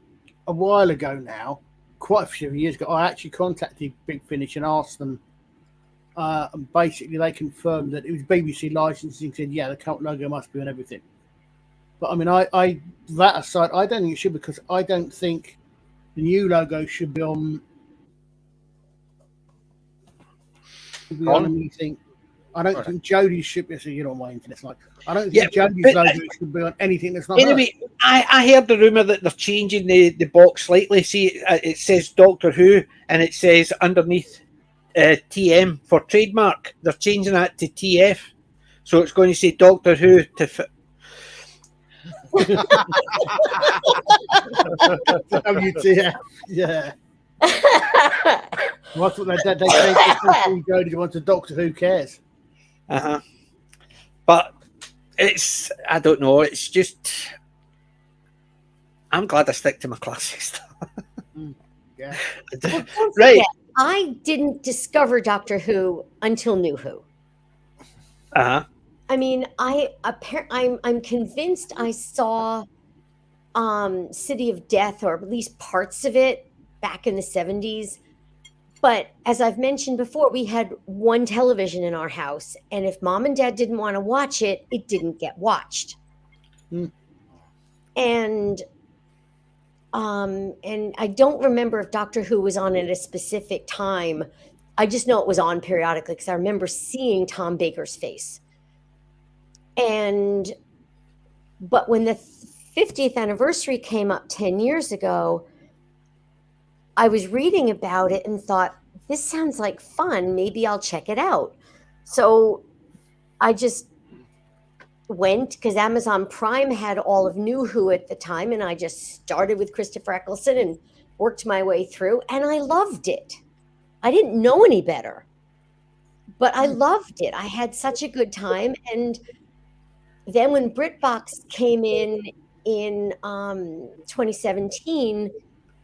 a while ago now, quite a few years ago, I actually contacted Big Finish and asked them. And basically, they confirmed that it was BBC licensing. Said, yeah, the current logo must be on everything. But I mean, that aside, I don't think it should, because I don't think the new logo should be on anything. I don't think Jodie's should be. So you know, my internet's like. I don't think Jodie's logo should be on anything that's not. Anyway, I heard the rumor that they're changing the box slightly. See, it says Doctor Who, and it says underneath. TM for trademark, they're changing that to TF, so it's going to say Doctor Who to WTF, yeah. What's what they say? They want a Doctor Who cares. But it's, I don't know. It's just, I'm glad I stick to my classic stuff. Yeah, right. I didn't discover Doctor Who until New Who. I mean, I'm convinced I saw City of Death, or at least parts of it, back in the 70s. But as I've mentioned before, we had one television in our house, and if Mom and Dad didn't want to watch it, it didn't get watched. And I don't remember if Doctor Who was on at a specific time. I just know it was on periodically because I remember seeing Tom Baker's face. But when the 50th anniversary came up 10 years ago, I was reading about it and thought, this sounds like fun. Maybe I'll check it out. So I just went, because Amazon Prime had all of New Who at the time, and I just started with Christopher Eccleston and worked my way through, and I loved it. I didn't know any better, but I loved it. I had such a good time. And then when BritBox came in 2017, I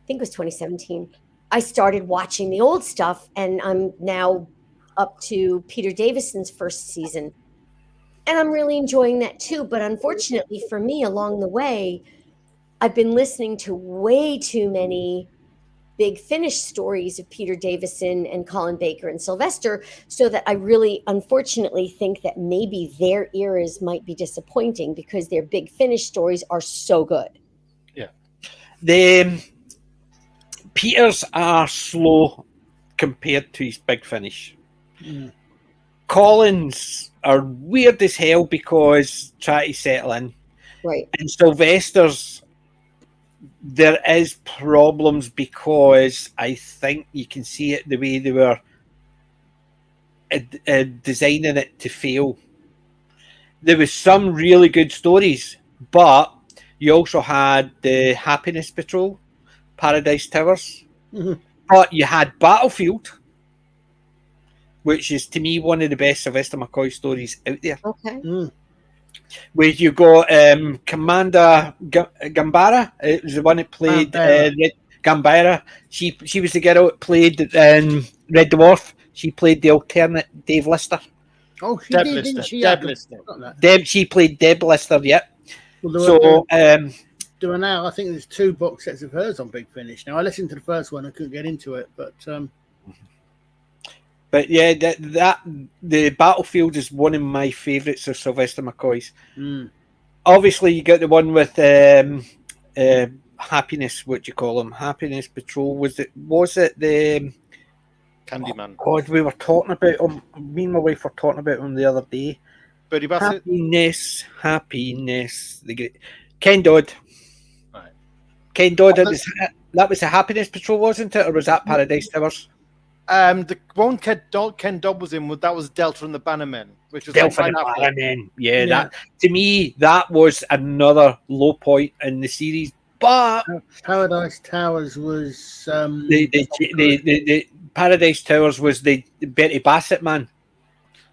think it was 2017, I started watching the old stuff, and I'm now up to Peter Davison's first season. And I'm really enjoying that too. But unfortunately for me, along the way, I've been listening to way too many Big Finish stories of Peter Davison and Colin Baker and Sylvester, so that I really, unfortunately, think that maybe their eras might be disappointing because their Big Finish stories are so good. Yeah. The Peters are slow compared to his Big Finish. Collins are weird as hell because try to settle in. Right. And Sylvester's, there is problems because I think you can see it the way they were designing it to fail. There was some really good stories, but you also had the Happiness Patrol, Paradise Towers, but you had Battlefield, which is to me one of the best Sylvester McCoy stories out there. Okay. Where you got Commander Gambara, it was the one that played Gambara. She was the girl that played Red Dwarf. She played the alternate Dave Lister. Oh, she Deb did, Lister. didn't she? Deb I Lister. forgot that. Deb, she played Deb Lister, yep. Well, So there are now, I think there's 2 box sets of hers on Big Finish. Now, I listened to the first one, I couldn't get into it, but yeah, that the Battlefield is one of my favourites of Sylvester McCoy's. Obviously, you got the one with Happiness. What do you call him? Happiness Patrol. Was it the Candyman? Oh, God, we were talking about him. Me and my wife were talking about him the other day. Birdie Bassett. Happiness. Ken Dodd. Right. Ken Dodd. That was the Happiness Patrol, wasn't it, or was that Paradise Towers? The one Ken Dodd was in, that was Delta and the Bannermen, which was Delta and the Bannermen. Yeah, that to me that was another low point in the series. But Paradise Towers was the Paradise Towers was the Betty Bassett man.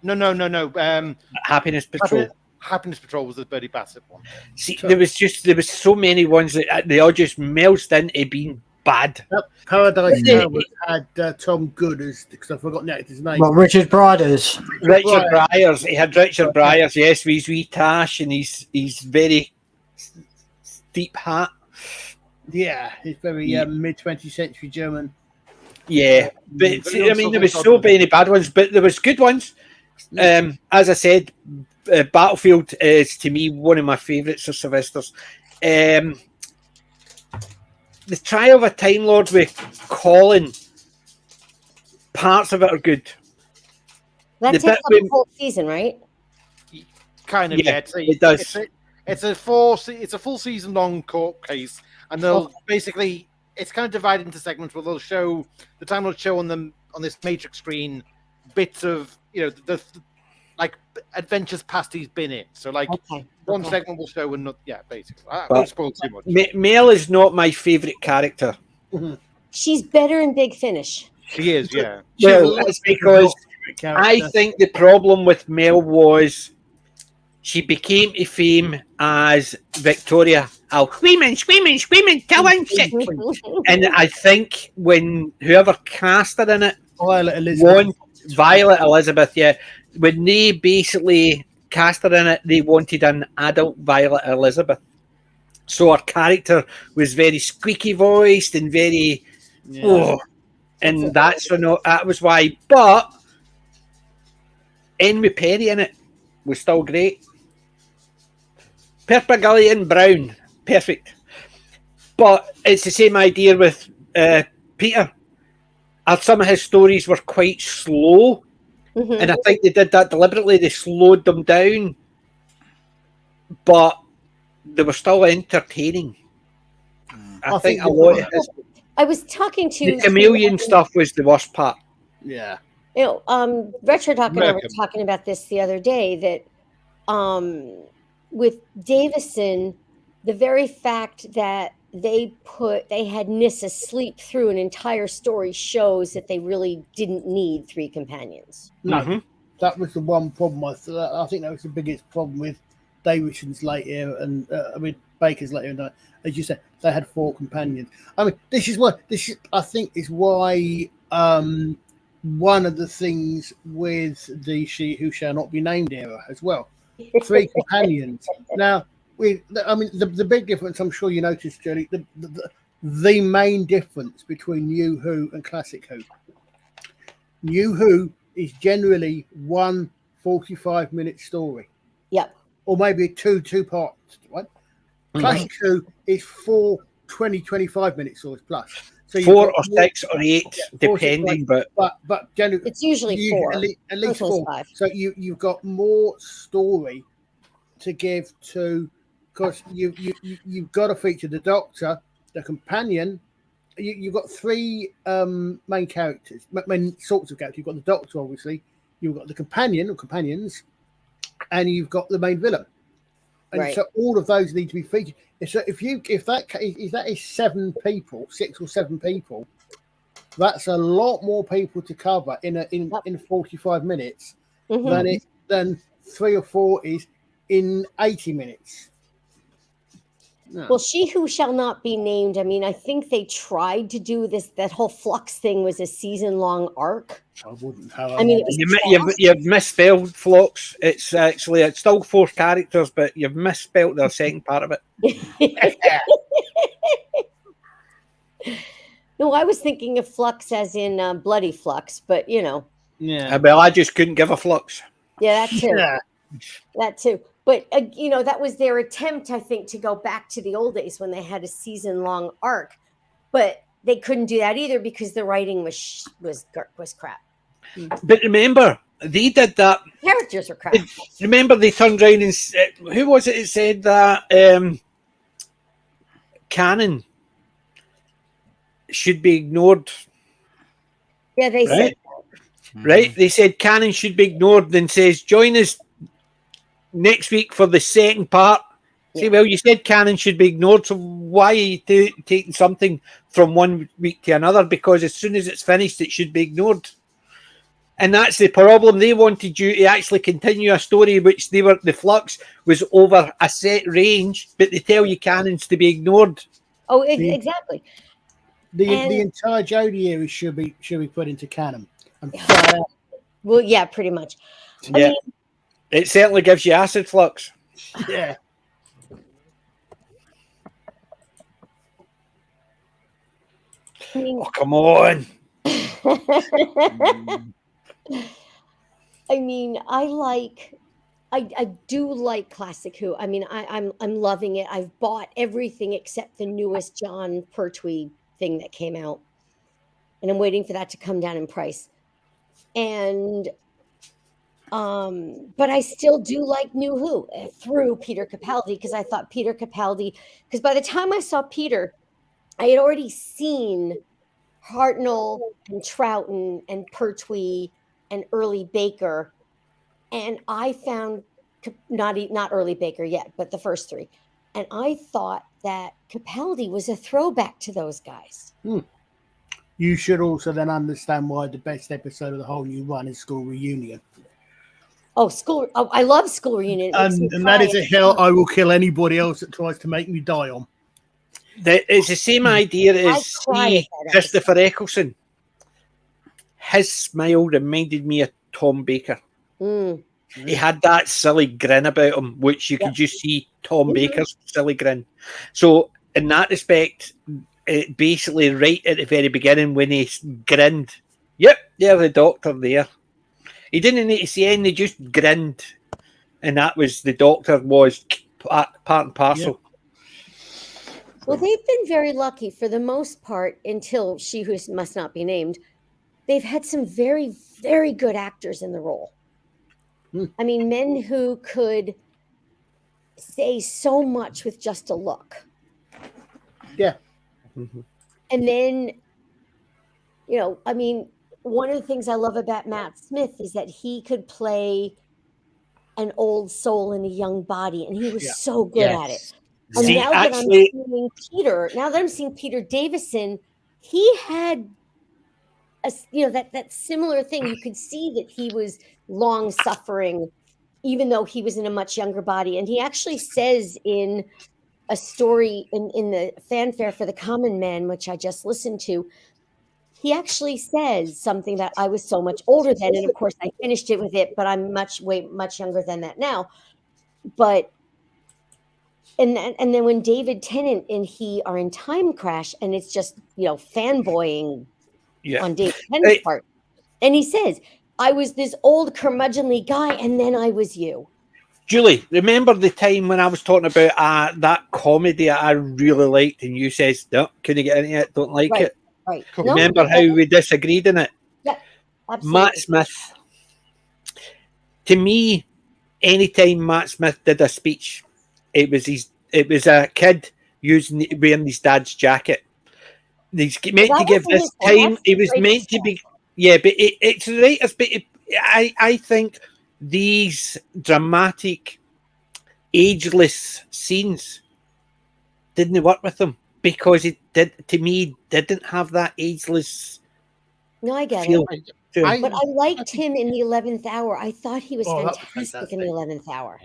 No. Happiness Patrol. Happiness Patrol was the Birdie Bassett one. See, there was so many ones that they all just melted into being bad. Paradise Towers had Tom Good as, because I've forgotten the actor's name. Well, Richard Bryars. Richard Bryars. He had Richard Bryars, yes, with his wee tash and his very steep hat. Yeah, he's very mid-20th century German. Yeah, but I mean, there was so many bad ones, but there was good ones. As I said, Battlefield is to me one of my favourites of Sylvester's. The Trial of a Time Lord with Colin, parts of it are good. That takes up the whole season, right? Kind of, yeah. It does. It's a full season long court case, and they'll basically, it's kind of divided into segments where they'll show, the Time Lord show on this matrix screen bits of, the like adventures past he's been in. So like one segment will show and basically. I won't spoil too much. Mel is not my favourite character. She's better in Big Finish. She is, yeah. Well, that's because I think the problem with Mel was she became to fame as Victoria. Oh, screaming, kill him, shit. And I think when whoever cast her in it, Violet Elizabeth, yeah, when they basically cast her in it, they wanted an adult Violet Elizabeth. So her character was very squeaky voiced and very, and that was why. But Henry Perry in it was still great. Perpigillion Brown, perfect. But it's the same idea with Peter. Some of his stories were quite slow, and I think they did that deliberately. They slowed them down, but they were still entertaining. I think a lot of his... I was talking to the chameleon stuff was the worst part. Yeah. Retro Talk and I were talking about this the other day, that with Davison, the very fact that they had Nyssa sleep through an entire story shows that they really didn't need 3 companions. No, that was the one problem. I think that was the biggest problem with Davison's later, and Baker's later. And as you said, they had 4 companions. I mean, this is I think is why one of the things with the She Who Shall Not Be Named era as well. 3 companions. Now, I mean, the big difference, I'm sure you noticed, Jody, the main difference between New Who and Classic Who. New Who is generally one 45-minute story. Yep. Or maybe two parts, right? Classic Who is 4 25-minute stories plus. So 4 or 6 or 8, depending, but generally it's usually 4. At least 4. 5. So you've got more story to give to, because you've got to feature the Doctor, the companion. You've got 3 main characters, main sorts of characters. You've got the Doctor, obviously. You've got the companion or companions, and you've got the main villain. And so all of those need to be featured. So if that is 7 people, 6 or 7 people, that's a lot more people to cover in 45 minutes than 3 or 4 is in 80 minutes. No. Well, She Who Shall Not Be Named, I mean, I think they tried to do this. That whole Flux thing was a season-long arc. I wouldn't have. I mean, you've misspelled Flux. It's still 4 characters, but you've misspelled the second part of it. No, I was thinking of Flux as in bloody flux, but you know. Yeah. Well, I just couldn't give a flux. Yeah, that too. Yeah. That too. But you know, that was their attempt, I think, to go back to the old days when they had a season-long arc, but they couldn't do that either because the writing was crap. But remember, they did that. Characters are crap. Remember, they turned around and who was it? It said that canon should be ignored. Yeah, they said that. Right? They said canon should be ignored, and says join us next week for the second part. See, well, you said canon should be ignored, so why are you taking something from one week to another? Because as soon as it's finished, it should be ignored. And that's the problem. They wanted you to actually continue a story which the flux was over a set range, but they tell you canons to be ignored. Oh, exactly. The entire Jodie era should be put into canon. Well, yeah, pretty much. I mean, it certainly gives you acid flux. Yeah. I mean, oh, come on. I mean, I do like Classic Who. I mean, I'm loving it. I've bought everything except the newest John Pertwee thing that came out, and I'm waiting for that to come down in price. And but I still do like New Who through Peter Capaldi, because I thought Peter Capaldi, because by the time I saw Peter, I had already seen Hartnell and Troughton and Pertwee and Early Baker, and I found not Early Baker yet, but the first 3, and I thought that Capaldi was a throwback to those guys. You should also then understand why the best episode of the whole new run is School Reunion. Oh, I love School Reunion. And that is a hill I will kill anybody else that tries to make me die on. It's the same idea as Christopher Eccleston. His smile reminded me of Tom Baker. He had that silly grin about him, which you could just see Tom Baker's silly grin. So in that respect, basically right at the very beginning when he grinned, yep, there's the Doctor there. He didn't need to say anything, he just grinned. And that was, the Doctor was part and parcel. Well, they've been very lucky for the most part until She Who Must Not Be Named. They've had some very, very good actors in the role. I mean, men who could say so much with just a look. Yeah. And then, you know, I mean, one of the things I love about Matt Smith is that he could play an old soul in a young body, and he was so good at it. And now that I'm seeing Peter Davison, he had that similar thing. You could see that he was long suffering, even though he was in a much younger body. And he actually says in a story in the fanfare for the Common Man, which I just listened to, he actually says something that I was so much older than, and of course I finished it with it, but I'm much younger than that now. But and then when David Tennant and he are in Time Crash, and it's just fanboying on David Tennant's part, and he says, "I was this old curmudgeonly guy, and then I was you." Julie, remember the time when I was talking about that comedy I really liked, and you says, "No, couldn't get into it, don't like it." Right. Remember how we disagreed in it? Yeah, absolutely. Matt Smith. To me, anytime Matt Smith did a speech, it was a kid wearing his dad's jacket. He's meant to give this time. He was meant to be, but it's right. But I think these dramatic, ageless scenes didn't work with him because it didn't have that ageless. No, I get feel. it. But I liked him in the 11th hour. I thought he was fantastic in the 11th hour.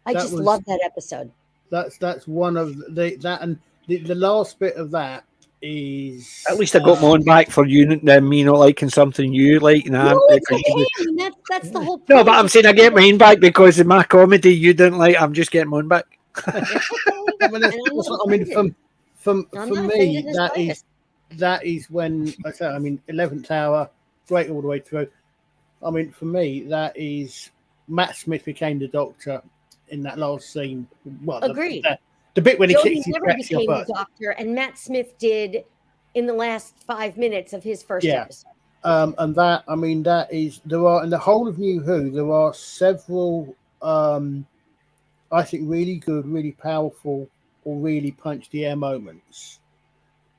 I just loved that episode. That's one of and the last bit of that is. At least I got my own back for you, me not liking something you like. No, it's okay. I mean, that's the whole point. No, but I'm saying I get mine back because in my comedy you didn't like. I'm just getting mine back. I mean, for me, that is when I say. I mean, 11th hour, great all the way through. I mean, for me, that is Matt Smith became the Doctor in that last scene. Well, agreed. The bit when he Jodie kicks his never became the Doctor, and Matt Smith did in the last 5 minutes of his first episode. And that, I mean, that is there are in the whole of New Who, there are several, I think, really good, really powerful, or really punch the air moments.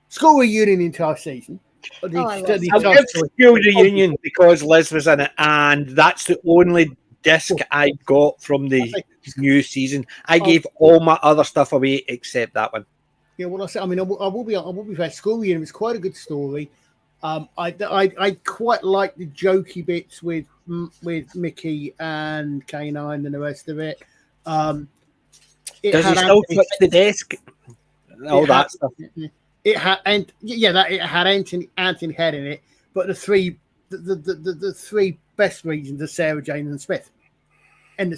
School reunion the entire season. I'll give School Reunion because Liz was in it, and that's the only disc I got from the new season. I gave all my other stuff away except that one. Yeah, well, I mean, I will be fair. School Reunion was quite a good story. I quite like the jokey bits with Mickey and K9 and the rest of it. Does he still touch the desk? All that stuff. It had it had Anthony Head in it, but the three best reasons are Sarah Jane and Smith. And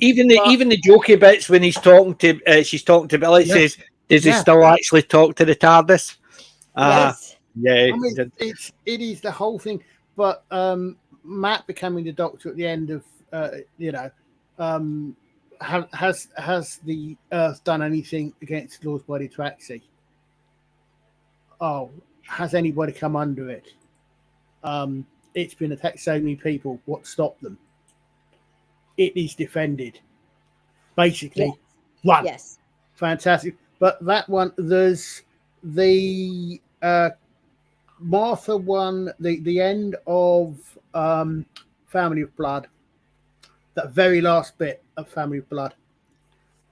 even the jokey bits when he's talking to she's talking to Billy says, does he still actually talk to the TARDIS? Yes. Yeah. I mean, it is the whole thing. But Matt becoming the Doctor at the end of has the Earth done anything against Lord's Body Traxi? Oh, has anybody come under it? It's been attacked so many people. What stopped them? It is defended. Basically, one. Yes. Fantastic. But that one, there's the Martha one, the end of Family of Blood, that very last bit of Family of Blood,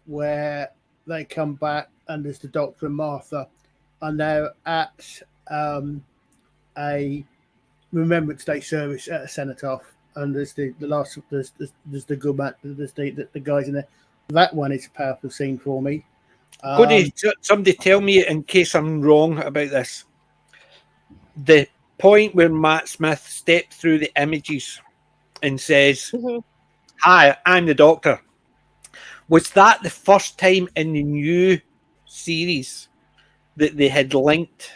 where they come back and there's the Doctor and Martha, and they're at a Remembrance Day service at a cenotaph, and there's the last there's the good man, there's the guys in there. That one is a powerful scene for me. Could somebody tell me, in case I'm wrong about this, the point where Matt Smith stepped through the images and says, "Hi, I'm the Doctor." Was that the first time in the new series that they had linked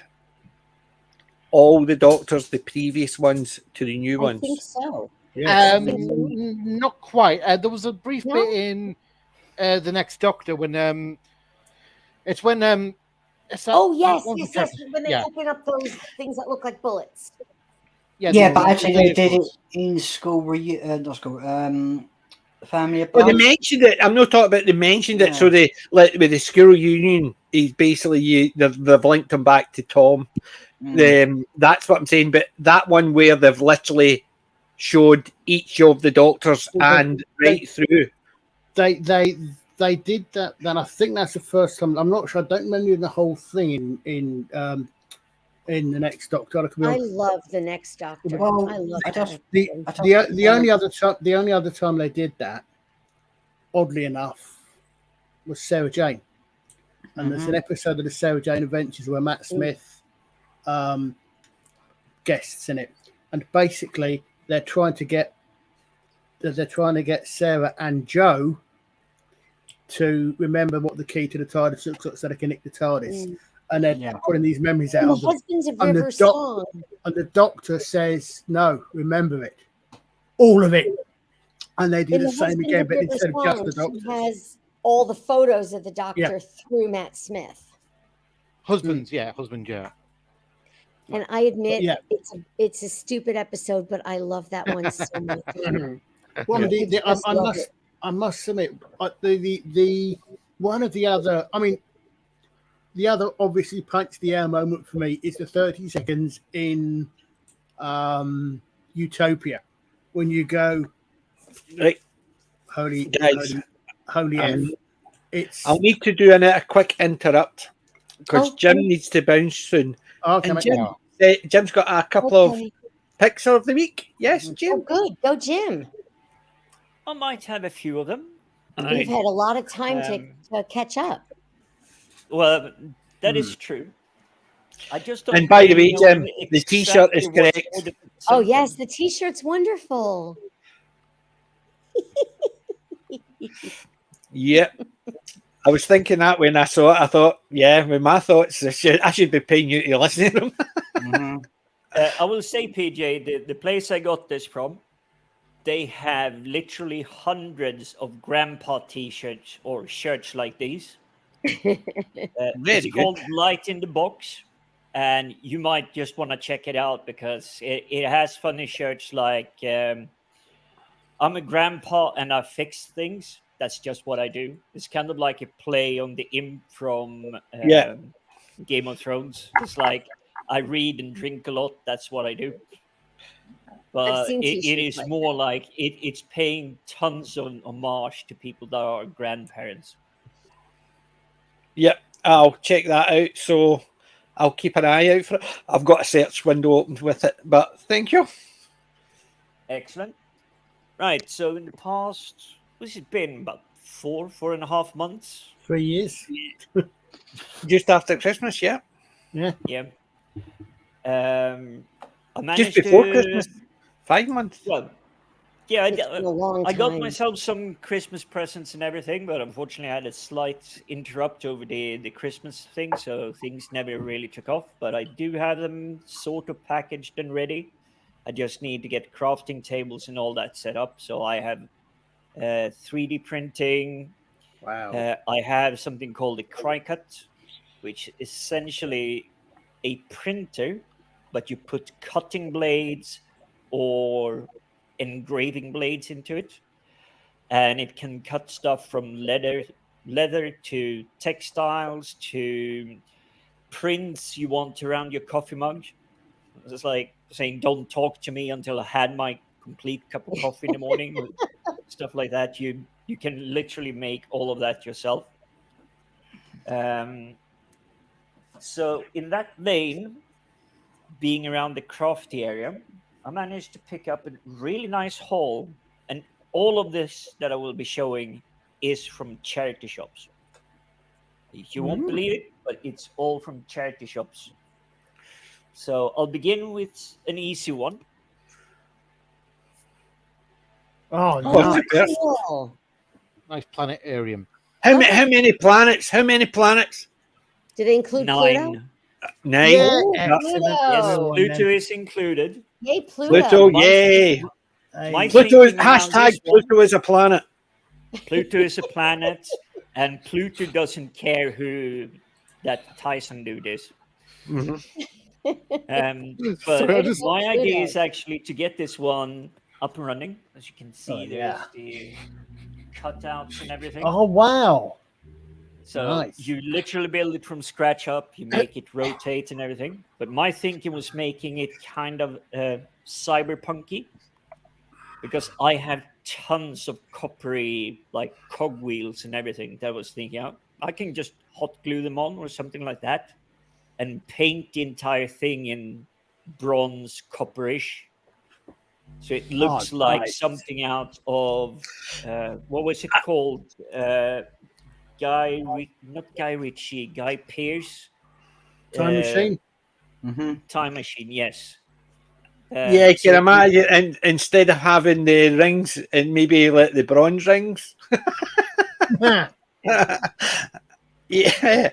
all the Doctors, the previous ones, to the new ones? I think so. Yes. Not quite. There was a brief bit in the Next Doctor when it's when yes, when they open up those things that look like bullets. Yeah, but actually they did it in not school. Family of Blood. Well, they mentioned it. I'm not talking about they mentioned it. So they with the school reunion, he's basically they've linked him back to Tom. That's what I'm saying. But that one where they've literally showed each of the Doctors and right through. They did that. Then I think that's the first time. I'm not sure. I don't remember the whole thing in the Next Doctor. I love the Next Doctor. Well, I love the only other time they did that, oddly enough, was Sarah Jane, and there's an episode of the Sarah Jane Adventures where Matt Smith guests in it, and basically they're trying to get Sarah and Joe to remember what the key to the TARDIS looks like so they can nick the TARDIS. And they're Yeah. putting these memories out. And the of the- Husbands of and the River doc- song. And the doctor says, no, remember it. All of it. And they do In the the same Husbands again, of but River instead of just the song, doctor. she has all the photos of the doctor through Matt Smith. Husbands, yeah, husband, yeah. And I admit Yeah. it's a stupid episode, but I love that one so much. Well, I just love it. I must submit the one of the other. I mean, the other obviously punch the air moment for me is the 30 seconds in Utopia when you go Right, holy guys. holy F. It's I'll need to do a quick interrupt because Okay. Jim needs to bounce soon. okay, And mate. Jim, Jim's got a couple of Okay. picks of the week. Yes, Oh, Jim. good. Go, Jim. I might have a few of them. You've had a lot of time to catch up. Well, that is true. I just don't And by the way, really know Jim, the T-shirt is exactly what correct. order to put Oh, something. yes. The T-shirt's wonderful. Yep. I was thinking that when I saw it. I thought, yeah, with my thoughts, I should be paying you to listen to them. Mhm. I will say, PJ, the place I got this from, they have literally hundreds of grandpa T-shirts or shirts like these. Very It's good. called Light in the Box, and you might just want to check it out because it has funny shirts like I'm a grandpa and I fix things. That's just what I do. It's kind of like a play on the imp from Yeah. Game of Thrones. It's like I read and drink a lot. That's what I do. But seen it t-shirts is like more like it's paying tons of homage to people that are grandparents. Yep, I'll check that out. So I'll keep an eye out for it. I've got a search window opened with it, but thank you. Excellent. Right. So in the past, what's it been? About 4.5 months? 3 years. Just after Christmas, yeah. Yeah. I managed Just before to, Christmas. 5 months. Well, yeah, It's been a long I got time. myself some Christmas presents and everything, but unfortunately, I had a slight interrupt over the Christmas thing, so things never really took off. But I do have them sort of packaged and ready. I just need to get crafting tables and all that set up. So I have 3D printing. Wow. I have something called a Cricut, which is essentially a printer, but you put cutting blades or engraving blades into it, and it can cut stuff from leather to textiles to prints you want around your coffee mug. It's like saying, "Don't talk to me until I had my complete cup of coffee in the morning." Stuff like that. You can literally make all of that yourself. So in that vein, being around the crafty area, I managed to pick up a really nice haul, and all of this that I will be showing is from charity shops. You won't believe it, but it's all from charity shops. So I'll begin with an easy one. Oh, Oh, nice. super. Cool. Nice planetarium. How many planets? How many planets? Do they include Pluto? 9. 9. Yeah, Oh, excellent. Yes, Pluto. Pluto is included. Yay, Pluto. Pluto, My- yay. My Pluto is thinking around hashtag this one- Pluto is a planet. Pluto is a planet, and Pluto doesn't care who that Tyson dude is. Mhm. But Sorry, I just- my Pluto. idea is actually to get this one up and running. As you can see, Oh, there's yeah. the cutouts and everything. Oh, wow. So nice. you literally build it from scratch up. You make it rotate and everything. But my thinking was making it kind of cyberpunky, because I have tons of coppery like cogwheels and everything. That I was thinking out. I can just hot glue them on or something like that, and paint the entire thing in bronze copperish. So it looks like nice. something out of what was it called? Not Guy Ritchie, Guy Pearce. Time machine. Time Machine, yes. Yeah, so can you imagine? And instead of having the rings and maybe like the bronze rings, Yeah,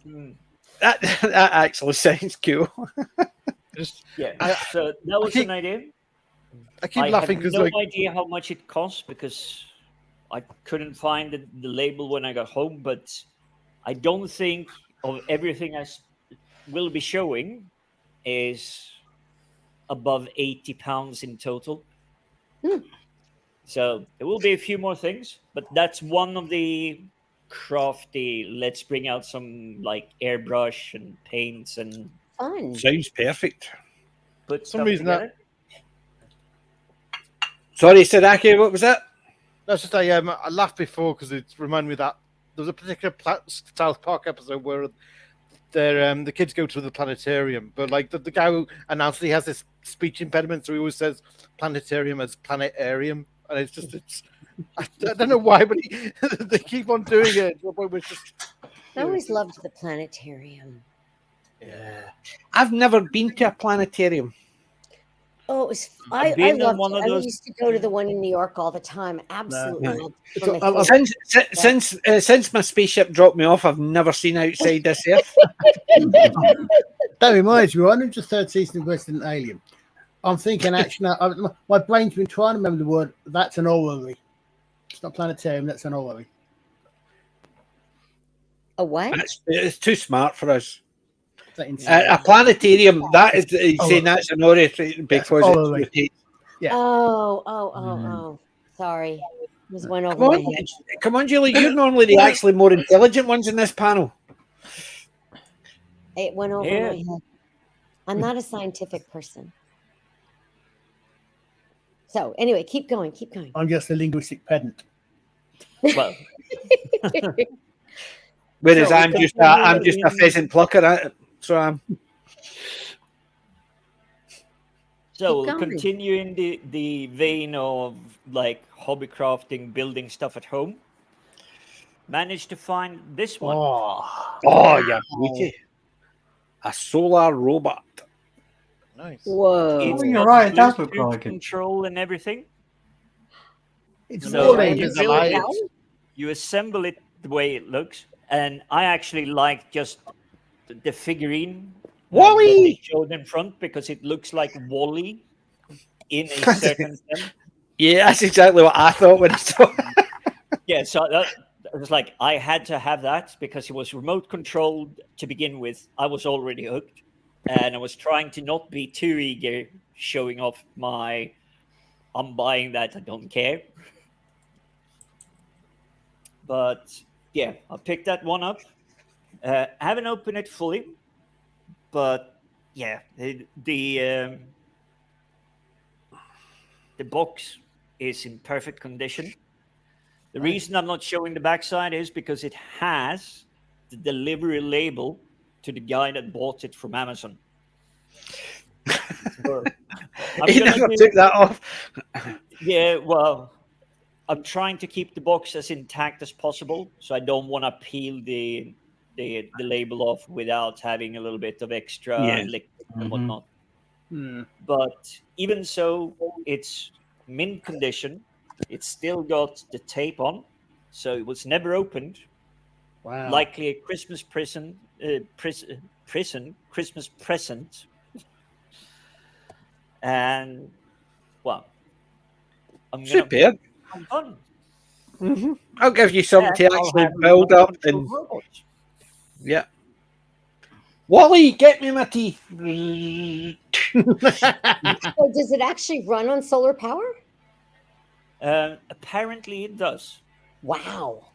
Mm, that actually sounds cool. Just, yeah. I, So that was keep- an idea. I keep I laughing have because no like idea how much it costs because I couldn't find the label when I got home. But I don't think of everything will be showing is above £80 in total. Hmm. So there will be a few more things, but that's one of the crafty. Let's bring out some like airbrush and paints and Fun. Sounds perfect. put some stuff reason that- together. Sorry, Sadaki, what was that? that's just I laughed before because it reminded me that there was a particular South Park episode where the kids go to the planetarium, but like the guy who announced he has this speech impediment, so he always says planetarium as planetarium, and it's I don't know why, but they keep on doing it. To the point where it's just, I always loved the planetarium. Yeah. I've never been to a planetarium. Oh, it was, I've I been on loved one it. of I those- used to go to the one in New York all the time. Absolutely No. loved it. So, From a kid. Since my spaceship dropped me off, I've never seen outside this earth. That reminds me, I'm into third season of Resident Alien. I'm thinking, actually, my brain's been trying to remember the word. That's an orrery. It's not planetarium. That's an orrery. A what? It's too smart for us. Is that insane? A planetarium, that is Oh, saying that's an orrery because orrery. it's Yeah. Oh. Sorry. It was one over Come my on, head. come on, Julie. You're normally the actually more intelligent ones in this panel. It went over Yeah. my head. I'm not a scientific person. So anyway, keep going. Keep going. I'm just a linguistic pedant. Well, Whereas So I'm just a pheasant plucker. So I'm. so Keep going. continuing the vein of like hobby crafting, building stuff at home. Managed to find this one. Oh, yeah, beauty. A solar robot. nice. Whoa. It's Oh, you're got right, it does look Bluetooth like it. control and everything. It's So more when than you just build alive. it, you assemble it the way it looks, and I actually like just the figurine that Wally! they showed in front because it looks like Wally in a certain sense. Yeah, that's exactly what I thought when I saw. Yeah, so that it was like I had to have that because it was remote controlled to begin with. I was already hooked, and I was trying to not be too eager showing off my I'm buying that, I don't care. But yeah, I picked that one up. I haven't opened it fully, but yeah, the box is in perfect condition. The reason I'm not showing the backside is because it has the delivery label to the guy that bought it from Amazon. So, I'm He gonna never do- took that off. Yeah, well, I'm trying to keep the box as intact as possible, so I don't want to peel the label off without having a little bit of extra Yeah. liquid and Mhm. whatnot. Hmm. But even so, it's mint condition. It's still got the tape on, so it was never opened. Wow. Likely a Christmas Christmas present. And well, I'm gonna. Superb. I'm done. I'll give you something to I'll actually have a build remote up control and robot. yeah. Wally, get me my tea. So does it actually run on solar power? Apparently, it does. Wow.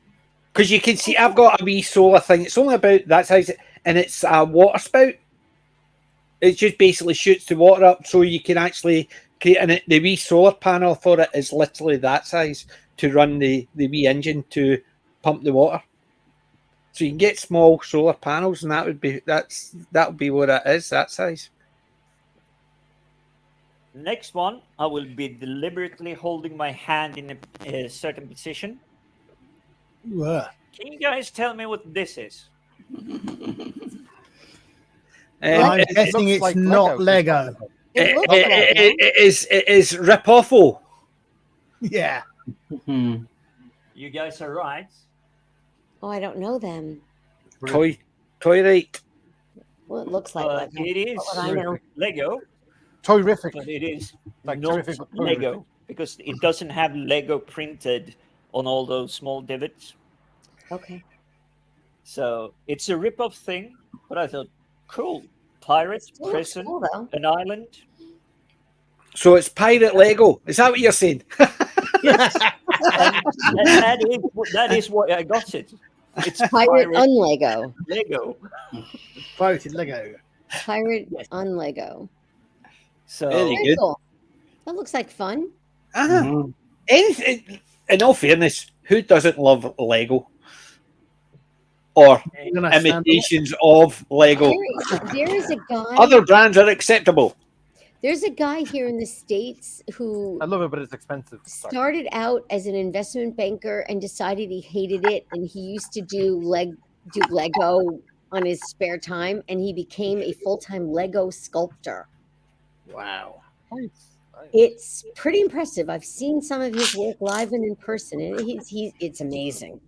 Because you can see, I've got a wee solar thing. It's only about that size, and it's a water spout. It just basically shoots the water up, so you can actually create. And the wee solar panel for it is literally that size to run the wee engine to pump the water. So you can get small solar panels, and that would be what it is, that size. Next one, I will be deliberately holding my hand in a certain position. Wow. Can you guys tell me what this is? I'm It- guessing looks it's like not Lego. Lego. It looks like it is Ripoffo. Yeah. Hmm. You guys are right. Oh, I don't know them. Toy Right. Well, it looks like Lego. It is What would I know? Lego, Terrific. but it is Like not terrific, but terrific. Lego because it doesn't have Lego printed on all those small divots. Okay. So it's a rip-off thing, but I thought, cool. Pirate, Still looks prison, cool, though. an island. So it's pirate Lego. Is that what you're saying? And that is what I got it. It's Pirate unlego. Lego. Pirated Lego. Pirate unlego. So Very Very good. cool. That looks like fun. Uh-huh. Anything, in all fairness, who doesn't love Lego? Or imitations of Lego? There is a guy. Other brands are acceptable. There's a guy here in the States who I love it, but it's expensive. Sorry. started out as an investment banker and decided he hated it, and he used to do Lego on his spare time, and he became a full-time Lego sculptor. Wow. Nice. It's pretty impressive. I've seen some of his work live and in person, and it's amazing.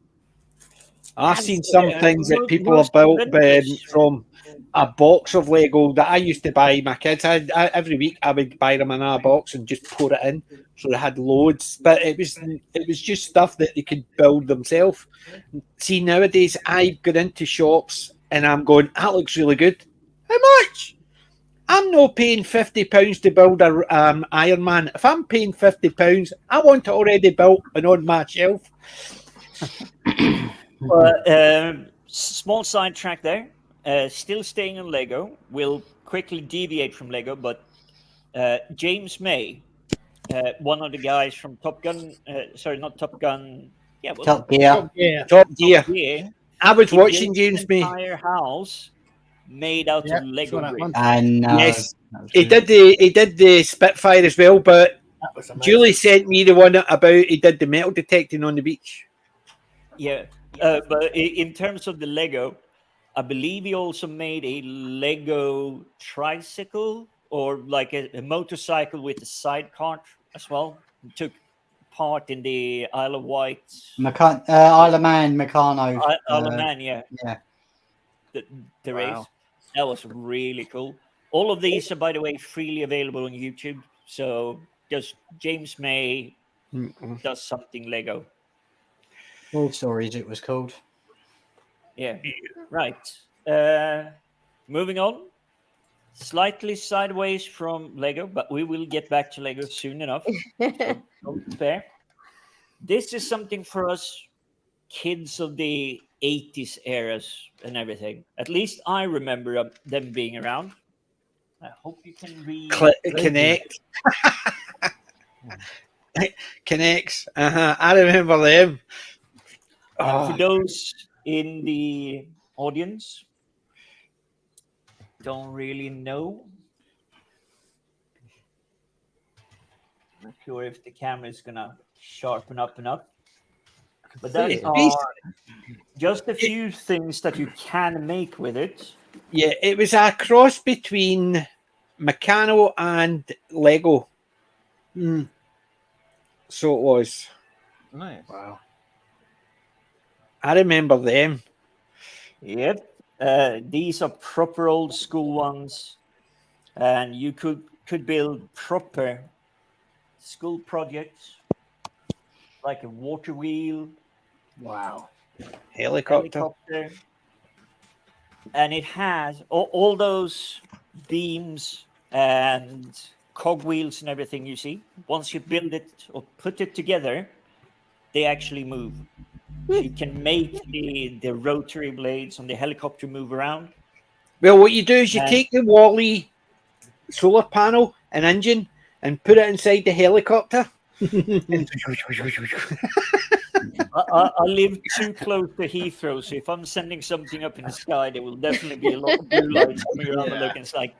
I've seen some Absolutely. things that people Most have built inventors. from a box of Lego that I used to buy my kids. Every week I would buy them in a box and just pour it in, so they had loads. But it was just stuff that they could build themselves. See, nowadays I go into shops and I'm going, that looks really good. How much? I'm not paying £50 to build a Iron Man. If I'm paying £50, I want it already built and on my shelf. Small sidetrack there. Still staying on Lego. We'll quickly deviate from Lego, but James May, one of the guys from Top Gun. Sorry, not Top Gun. Yeah, well, Top Gear. Top Gear. Gear. I was He watching built James an May. entire house made out Yeah, of Lego saw that bricks. one. I know. Yes, That was he good. did the Spitfire as well, but That was amazing. Julie sent me the one about he did the metal detecting on the beach. Yeah, but in terms of the Lego, I believe he also made a Lego tricycle or like a motorcycle with a sidecar as well. He took part in the Isle of Wight, Isle of Man, Meccano. Isle of Man, yeah, Yeah. the race. That was really cool. All of these are, by the way, freely available on YouTube. So just James May does something Lego. All Stories, it was called. Yeah, right. Moving on, slightly sideways from Lego, but we will get back to Lego soon enough. Don't despair. This is something for us kids of the 80s eras and everything. At least I remember them being around. I hope you can read. Connect. Connects. I remember them. And for those in the audience, don't really know. Not sure if the camera is gonna sharpen up enough. But that are just a few things that you can make with it. Yeah, it was a cross between Meccano and Lego. So it was. Nice. Wow. I remember them. Yep. These are proper old school ones. And you could build proper school projects like a water wheel. Wow. Helicopter. And it has all those beams and cogwheels and everything you see. Once you build it or put it together, they actually move. So you can make the rotary blades on the helicopter move around. Well, what you do is you And- take the Wally solar panel and engine and put it inside the helicopter. I live too close to Heathrow, so if I'm sending something up in the sky, there will definitely be a lot of blue lights coming around the look. And it's like,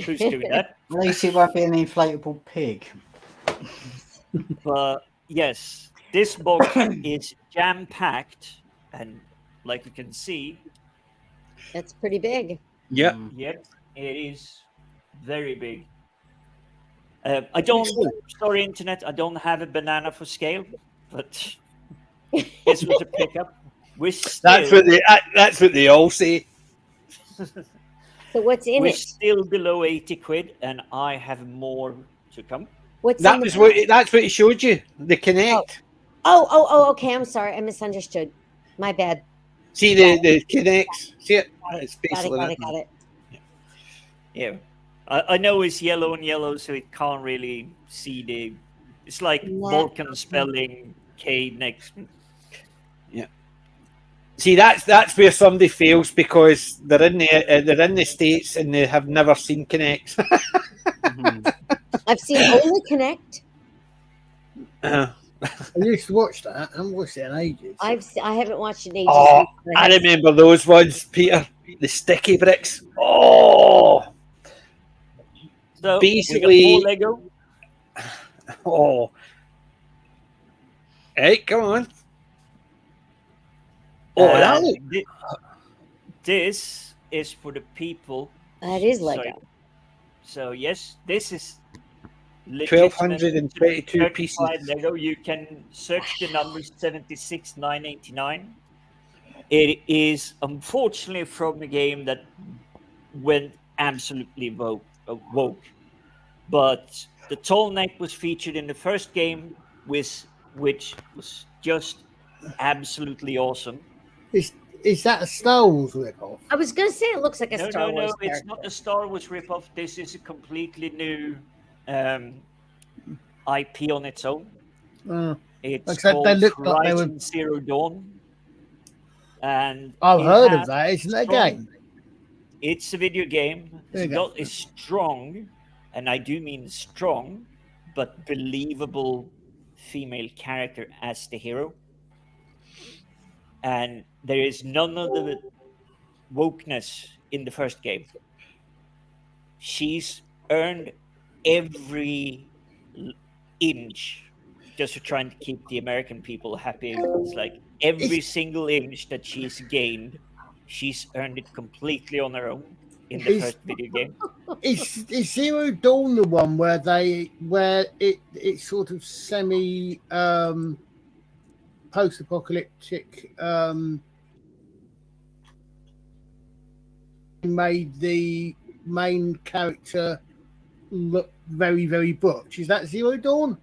who's doing that? At least it won't be an inflatable pig. But yes, this box is jam-packed, and like you can see, That's pretty big. Yeah. yep, it is very big. I don't, sorry, internet, I don't have a banana for scale, but this was a pickup. We're still, That's what they all say. So what's in we're it? still below 80 quid, and I have more to come. What's in That the was what box? that's what he showed you. The Connect. Oh, okay. I'm sorry. I misunderstood. My bad. See Got the Connects. See it? It's Got it, basically got that. it, got it. Yeah, I know it's yellow and yellow, so it can't really see the. It's like Nah. Vulcan spelling K next. See, that's where somebody fails because they're in the States and they have never seen Connects. I've seen only Connect. I used to watch that. I haven't watched it in ages. I haven't watched it in ages. Oh, either. I remember those ones, Peter. The sticky bricks. Oh, So basically. we got more Lego. Oh, hey, come on. Oh, that look. This is for the people. That is Sorry. Lego. So yes, this is 1,222 pieces. certified Lego. You can search the number 76,989. It is unfortunately from the game that went absolutely woke. But the tall neck was featured in the first game, which was just absolutely awesome. Is that a Star Wars ripoff? I was gonna say it looks like a No, Star no, Wars no. It's not a Star Wars ripoff. This is a completely new IP on its own. It's Except called they look like they were- Horizon Zero Dawn. And I've it heard of has that. Isn't it a strong- game? It's a video game. There It's you go. got a strong, and I do mean strong, but believable female character as the hero. And there is none of the wokeness in the first game. She's earned every inch just to trying to keep the American people happy. It's like every single inch that she's gained, she's earned it completely on her own in the first video game. Is Zero Dawn the one where it's sort of semi post-apocalyptic made the main character look very, very butch? Is that Zero Dawn?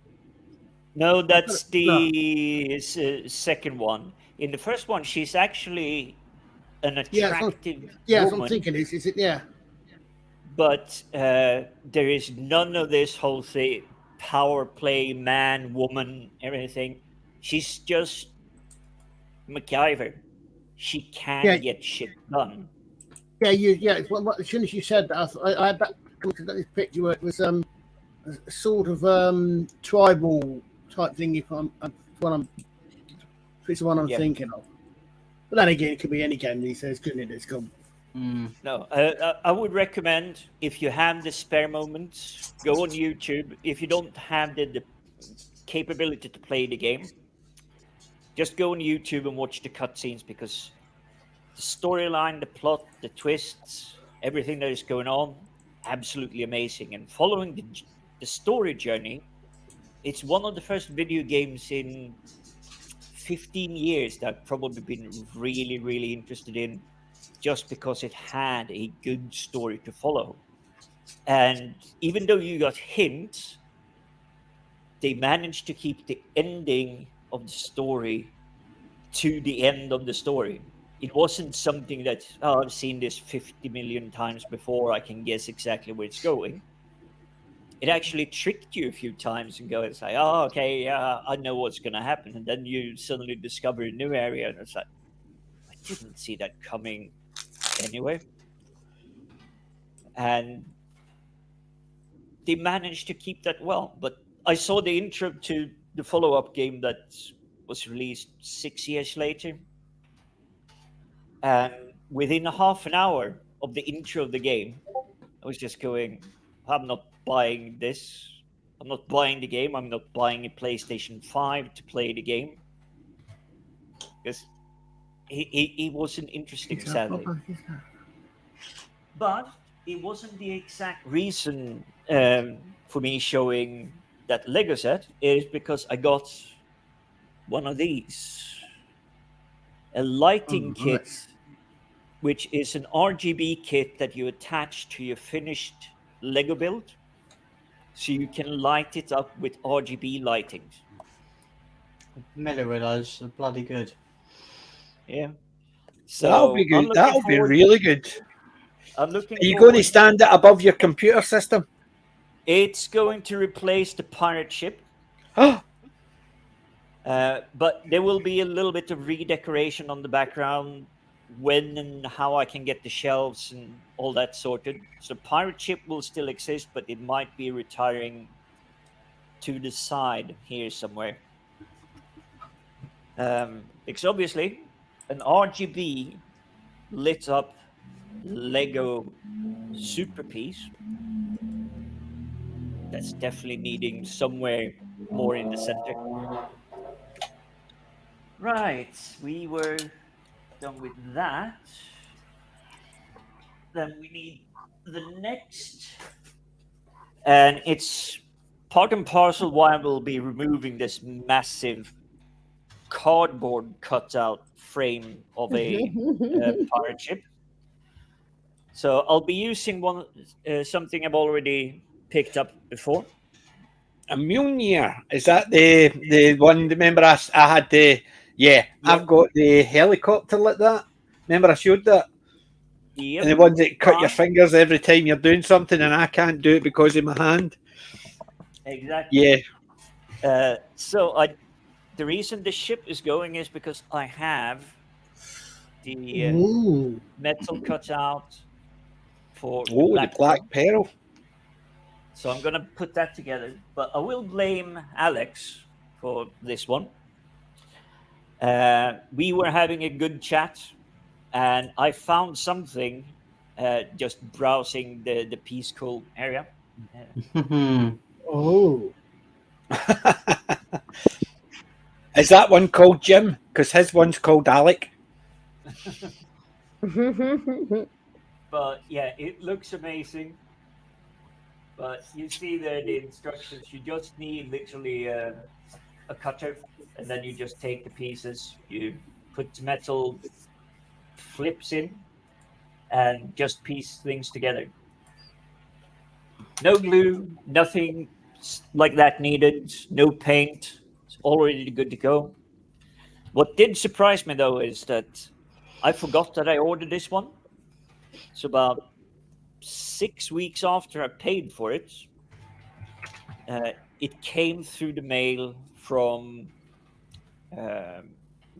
No, that's the second one. In the first one, she's actually an attractive that's what woman. I'm thinking. Is it? Yeah. But there is none of this whole thing, power play, man, woman, everything. She's just MacGyver. She can get shit done. Yeah, as soon as you said that, I had that this picture where it was sort of tribal type thing. If it's the one I'm thinking of. But then again, it could be any game these days, couldn't it? It's come. No, I would recommend if you have the spare moments, go on YouTube. If you don't have the capability to play the game, just go on YouTube and watch the cutscenes, because the storyline, the plot, the twists, everything that is going on, absolutely amazing. And following the story journey, it's one of the first video games in 15 years that I've probably been really, really interested in, just because it had a good story to follow. And even though you got hints, they managed to keep the ending of the story to the end of the story. It wasn't something that, I've seen this 50 million times before, I can guess exactly where it's going. It actually tricked you a few times and go and say, okay, yeah, I know what's going to happen. And then you suddenly discover a new area, and it's like, I didn't see that coming anyway. And they managed to keep that well. But I saw the intro to the follow-up game that was released 6 years later. And within a half an hour of the intro of the game, I was just going, I'm not buying this. I'm not buying the game. I'm not buying a PlayStation 5 to play the game. Because it wasn't interesting, sadly. But it wasn't the exact reason for me showing that Lego set. It is because I got one of these. a lighting Oh, kit, nice. which is an RGB kit that you attach to your finished Lego build, so you can light it up with RGB lightings. Familiar with those? They're bloody good. Yeah. That'll So be I'm good. looking That'll be forward. really good. I'm looking Are you going to forward. stand it above your computer system? It's going to replace the pirate ship, Oh, but there will be a little bit of redecoration on the background when and how I can get the shelves and all that sorted. So pirate ship will still exist, but it might be retiring to the side here somewhere. Because obviously, an RGB lit up Lego super piece that's definitely needing somewhere more in the center. Right, we were done with that. Then we need the next, and it's part and parcel why we'll be removing this massive cardboard cutout frame of a pirate ship. So I'll be using one something I've already picked up before. a Mjolnir. Is that the one? Remember, I had the I've got the helicopter like that. Remember, I showed that. Yep. And the ones that cut your fingers every time you're doing something, and I can't do it because of my hand. Exactly. Yeah. So the reason the ship is going is because I have the Ooh. metal cutout for Oh, the Black Pearl. Pearl. So I'm gonna put that together, but I will blame Alex for this one. We were having a good chat, and I found something just browsing the Peace Corps area. Oh. Is that one called Jim? Because his one's called Alec. But yeah, it looks amazing. But you see there the instructions. You just need literally a cutter, and then you just take the pieces. You put the metal flips in, and just piece things together. No glue, nothing like that needed. No paint. It's already good to go. What did surprise me though is that I forgot that I ordered this one. So about 6 weeks after I paid for it, it came through the mail from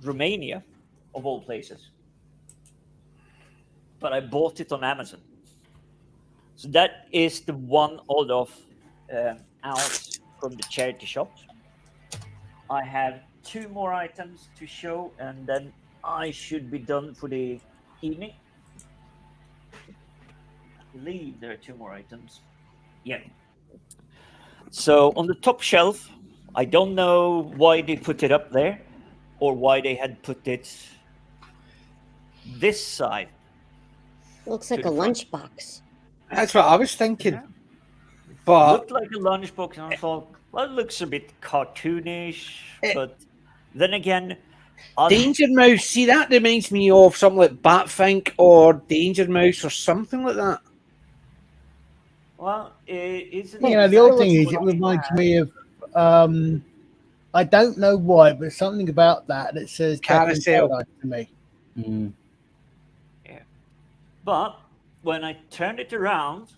Romania, of all places. But I bought it on Amazon. So that is the one out from the charity shop. I have 2 more items to show, and then I should be done for the evening. I believe there are 2 more items. Yeah. So on the top shelf, I don't know why they put it up there or why they had put it this side. Looks like a lunchbox. That's what I was thinking. Yeah. But Looked like a lunchbox, and I thought, well, it looks a bit cartoonish. But then again, Danger Mouse, see, that reminds me of something like Batfink or Danger Mouse or something like that. well, it's The odd thing is, it reminds me of, I don't know why, but something about that says Carousel. Paradise to me. Yeah. But when I turned it around,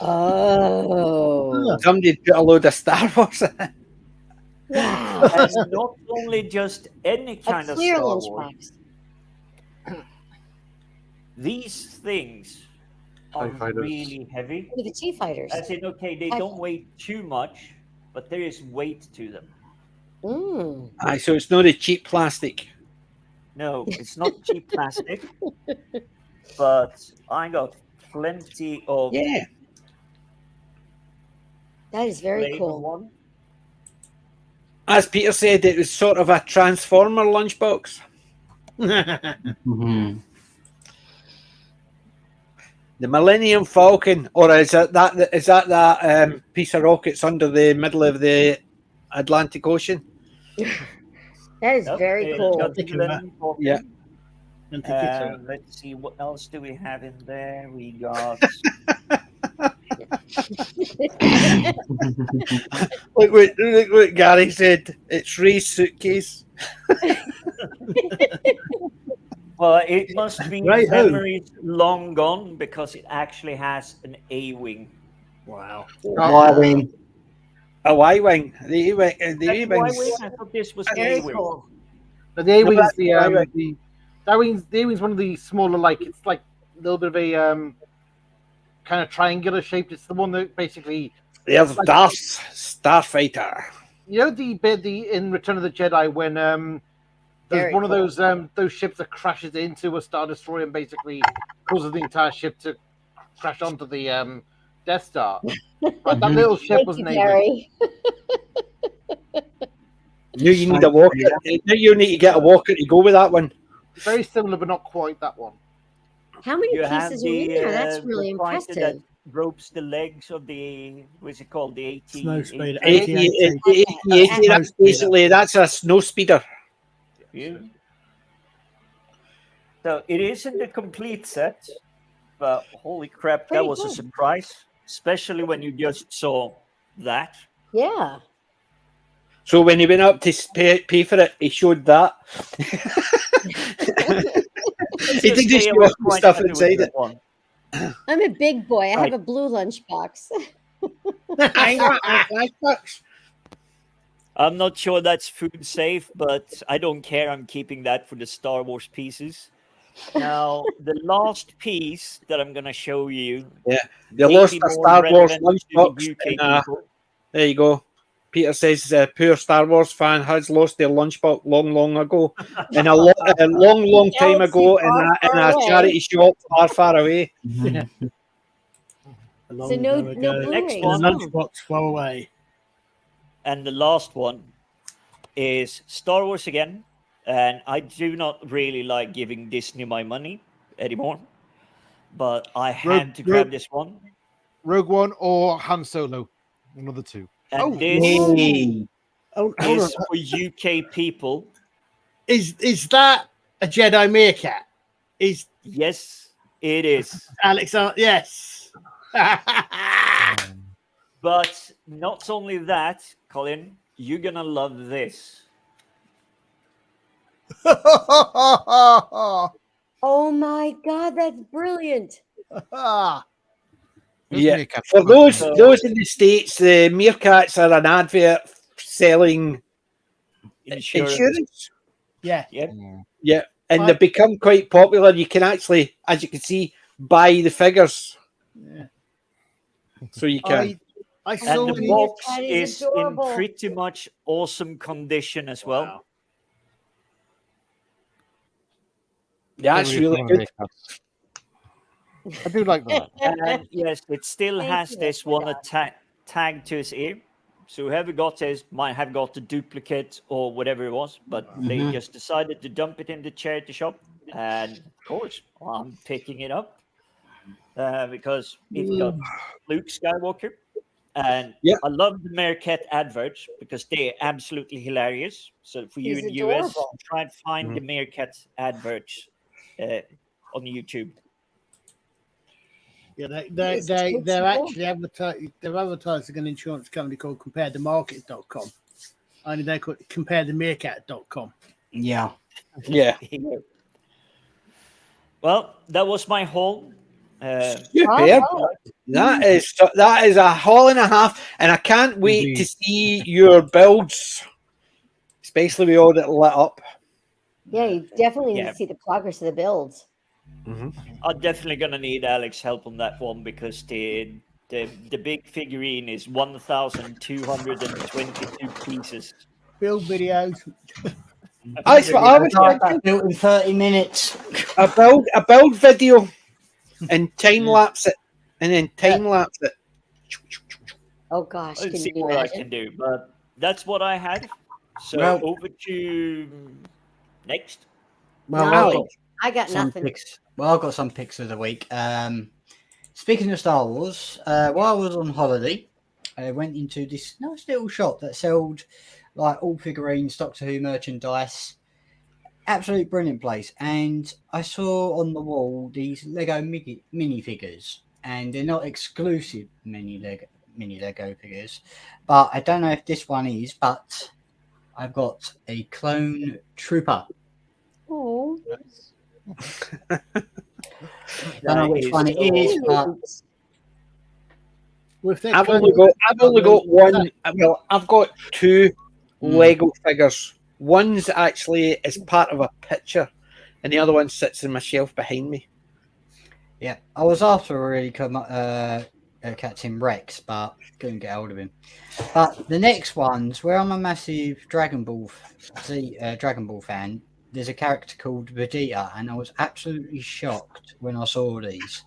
Oh. Somebody put a load of Star Wars in it. Wow. and not only just any kind A of clear Star Wars, lunchbox. these things are TIE fighters. really heavy. Look at the T fighters. As in, okay, they don't weigh too much, but there is weight to them. Mm. Aye, so it's not a cheap plastic. No, it's not cheap plastic, but I got plenty of Yeah. That is very flavor cool. one. As Peter said, it was sort of a Transformer lunchbox. The Millennium Falcon, or is that piece of rockets under the middle of the Atlantic Ocean. That is Yep, very it's cool. got Thinking of that. Glen coffee. Yeah. And tickets are- Let's see, what else do we have in there? We got Look what Gary said. It's Ray's suitcase. well, it must be Right, who? memories long gone because it actually has an A-wing. Wow. I mean, A Y-wing. The A-wing. The That's A-wing's... Y-wing? I thought this was an Very A-wing. cool. But the A-wing's that's the right. the A-wing's one of the smaller, like it's like a little bit of a kind of triangular shaped. It's the one that basically There's Darth Starfighter. you know the bit in Return of the Jedi when there's Very one of cool. those ships that crashes into a Star Destroyer and basically causes the entire ship to crash onto the Death Star. But that little ship Thank was you, an A-wing. Gary. Now you need a walker. Now you need to get a walker to go with that one. Very similar, but not quite that one. How many You have pieces are in there? That's really the fighter that impressive. ropes the legs of the, what's it called? The 80. Snow speeder. 80, that's basically, that's a snow speeder. Yeah. So it isn't a complete set, but holy crap, that Pretty was a good. surprise, especially when you just saw that. Yeah. So when he went up to pay for it, he showed that. He did just show off the stuff inside it. One. I'm a big boy. I Right. have a blue lunchbox. I'm not sure that's food safe, but I don't care. I'm keeping that for the Star Wars pieces. Now, the last piece that I'm going to show you. They may lost be a more Star Wars relevant to the lunchbox. UK And, people. there you go. Peter says poor Star Wars fan has lost their lunchbox long ago. And a long time Galaxy ago in far, a far away. charity shop far away. So no Blu-ray. Next The one. lunchbox far away. And the last one is Star Wars again. And I do not really like giving Disney my money anymore. But I had to grab this one. Rogue One or Han Solo, one of the two. And hey. Hold this on. is for UK people. Is that a Jedi meerkat? Is Yes, it is. Alex? Yes. But not only that, Colin, you're going to love this. Oh my God, that's brilliant. Yeah. For those in the States, the meerkats are an advert selling insurance. Yeah. Yep. Yeah. And they've become quite popular. You can actually, as you can see, buy the figures. Yeah. So you can. I saw And the the box meerkat is is in adorable. pretty much awesome condition as well. Wow. Yeah, that's really good. I do like that. And yes, it still Thank has you. this one tagged to his ear. So whoever got this might have got the duplicate or whatever it was, but they just decided to dump it in the charity shop. And of course, I'm picking it up because it's got Luke Skywalker. And I love the Meerkat adverts because they're absolutely hilarious. So for you He's in the US, adorable. try and find the Meerkat adverts on YouTube. Yeah, It's they're cool. actually advertising an insurance company called comparethemarket.com. Only they're called comparethemeerkat.com. Yeah. Yeah. Well, that was my haul. Superb. Bravo. That is a haul and a half, and I can't wait to see your builds, especially with all that lit up. Yeah, you definitely need Yeah. to see the progress of the builds. I'm definitely gonna need Alex help on that one because the big figurine is 1,222 pieces. Build videos. That's what I was That thinking. built in 30 minutes. A build video and time lapse it, and then time lapse it. Oh gosh, Let's can see you what I imagine? can do, but that's what I had. So Well- over to next. Well, No, I got some nothing. picks. Well, I've got some picks of the week. Speaking of Star Wars, while I was on holiday, I went into this nice little shop that sold like all figurines, Doctor Who merchandise. Absolutely brilliant place. And I saw on the wall these Lego minifigures, and they're not exclusive mini Lego figures, but I don't know if this one is. But I've got a clone trooper. Oh, Don't know which one it is, but With their I've only got one. Well, I've got two Lego figures. One's actually is part of a picture, and the other one sits on my shelf behind me. yeah, I was after a really Captain Rex, but couldn't get hold of him. But the next ones, where I'm a massive Dragon Ball fan, there's a character called Vegeta, and I was absolutely shocked when I saw these.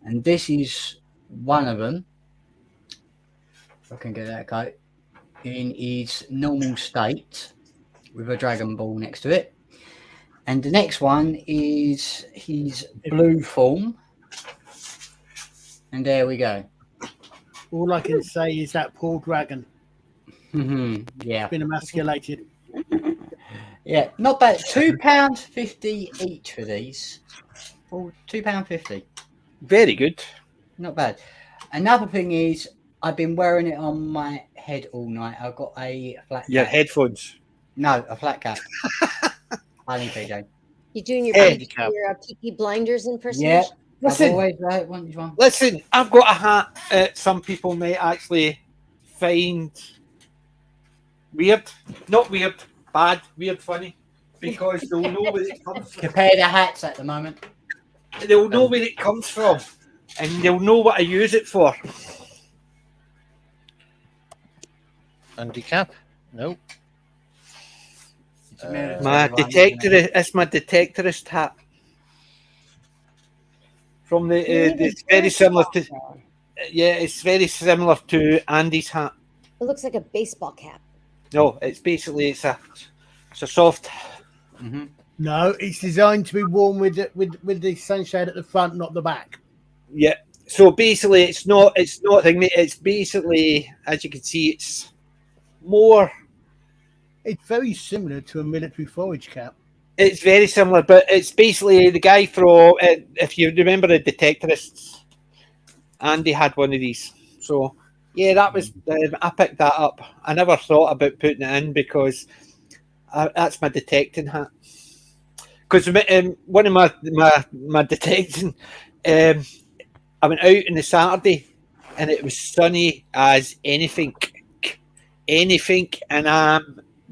And this is one of them. If I can get that coat in his normal state with a Dragon Ball next to it. And the next one is his blue form. And there we go. All I can say is that poor dragon Yeah. been emasculated. Yeah, not bad. £2.50 each for these. Oh, £2.50. Very good. Not bad. Another thing is, I've been wearing it on my head all night. I've got a flat cap. Your headphones. No, a flat cap. I need PJ. you doing your Handicap. Peaky Blinders Yeah. impersonation? I've Listen, always wanted one. listen. I've got a hat. Some people may actually find weird, not weird, bad, weird, funny, because they'll know where it comes from. Compare the hats at the moment. They'll know where it comes from, and they'll know what I use it for. Handicap? No. My detectorist. It's my detectorist hat. From the, it's very similar to. Yeah, it's very similar to Andy's hat. It looks like a baseball cap. No, it's a soft. No, it's designed to be worn with the sunshade at the front, not the back. Yeah. So basically, it's not thing. It's basically, as you can see, it's more. It's very similar to a military forage cap. It's very similar, but it's basically the guy from. If you remember the Detectorists, Andy had one of these. So yeah, that was. I picked that up. I never thought about putting it in because that's my detecting hat. Because one of my detecting, I went out on the Saturday, and it was sunny as anything, and by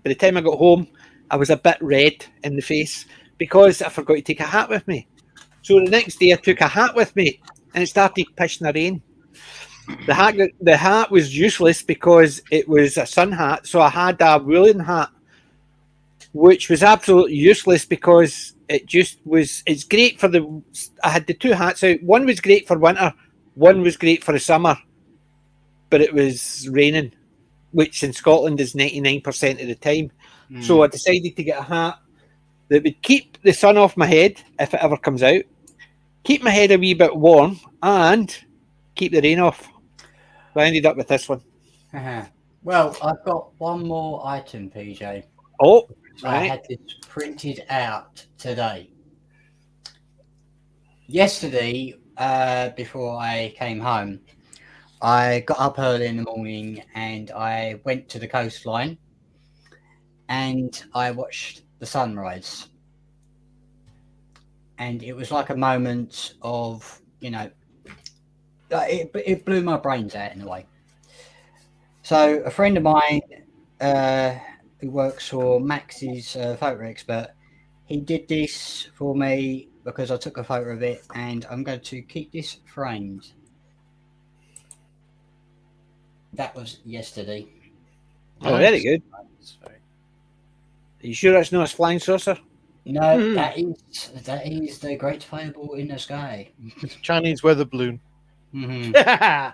the time I got home, I was a bit red in the face because I forgot to take a hat with me. So the next day I took a hat with me, and it started pissing the rain. The hat was useless because it was a sun hat, so I had a woolen hat, which was absolutely useless because it just was. It's great for the. I had the two hats out. One was great for winter. One was great for the summer, but it was raining, which in Scotland is 99% of the time. So I decided to get a hat that would keep the sun off my head if it ever comes out, keep my head a wee bit warm, and keep the rain off. So I ended up with this one. Well, I've got one more item, PJ. Oh, I right. had this printed out today. Yesterday, before I came home, I got up early in the morning and I went to the coastline and I watched the sunrise. And it was like a moment of, it blew my brains out in a way. So a friend of mine who works for Max's photo expert, he did this for me because I took a photo of it, and I'm going to keep this framed. That was yesterday. Oh, very good. Are you sure that's not a flying saucer? No, that is the great fireball in the sky. It's a Chinese weather balloon. But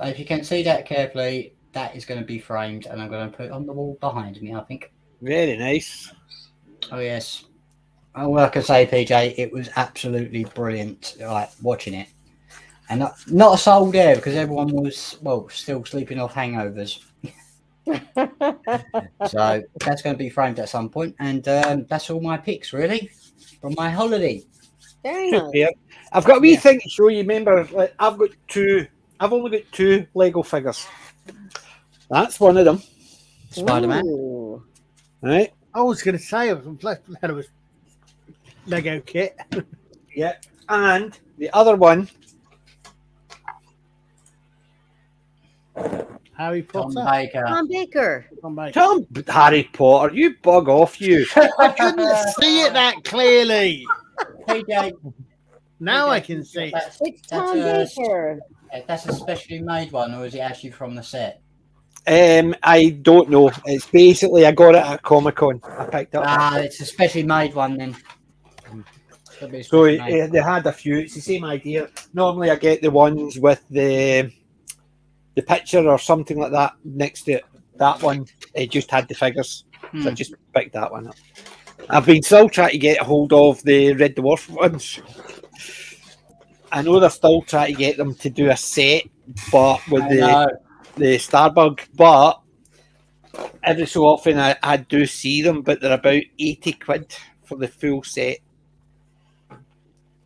if you can see that carefully, that is going to be framed, and I'm going to put it on the wall behind me, I think. Very nice. Oh, yes. All I can say, PJ, it was absolutely brilliant, like watching it. And not a soul there because everyone was, well, still sleeping off hangovers. So that's going to be framed at some point. And that's all my picks, really, from my holiday. Very nice. Super. I've got a wee thing to show you. Remember, like, I've only got 2 Lego figures. That's one of them. Spider-Man. Ooh. Right? I was going to say, I was glad it was Lego kit. Yeah. And the other one, Harry Tom Potter. Baker. Tom Baker. Tom Baker. Tom Harry Potter. You bug off, you. I couldn't see it that clearly. PJ, Now I can see it. It's Tom Baker. That's a specially made one, or is it actually from the set? I don't know. It's basically I got it at Comic-Con. I picked it up. Ah, it's a specially made one then. So they had a few. It's the same idea. Normally, I get the ones with the picture or something like that next to it. That one, it just had the figures, so I just picked that one up. I've been still trying to get a hold of the Red Dwarf ones. I know they're still trying to get them to do a set, but with the Starbug. But every so often, I do see them, but they're about 80 quid for the full set.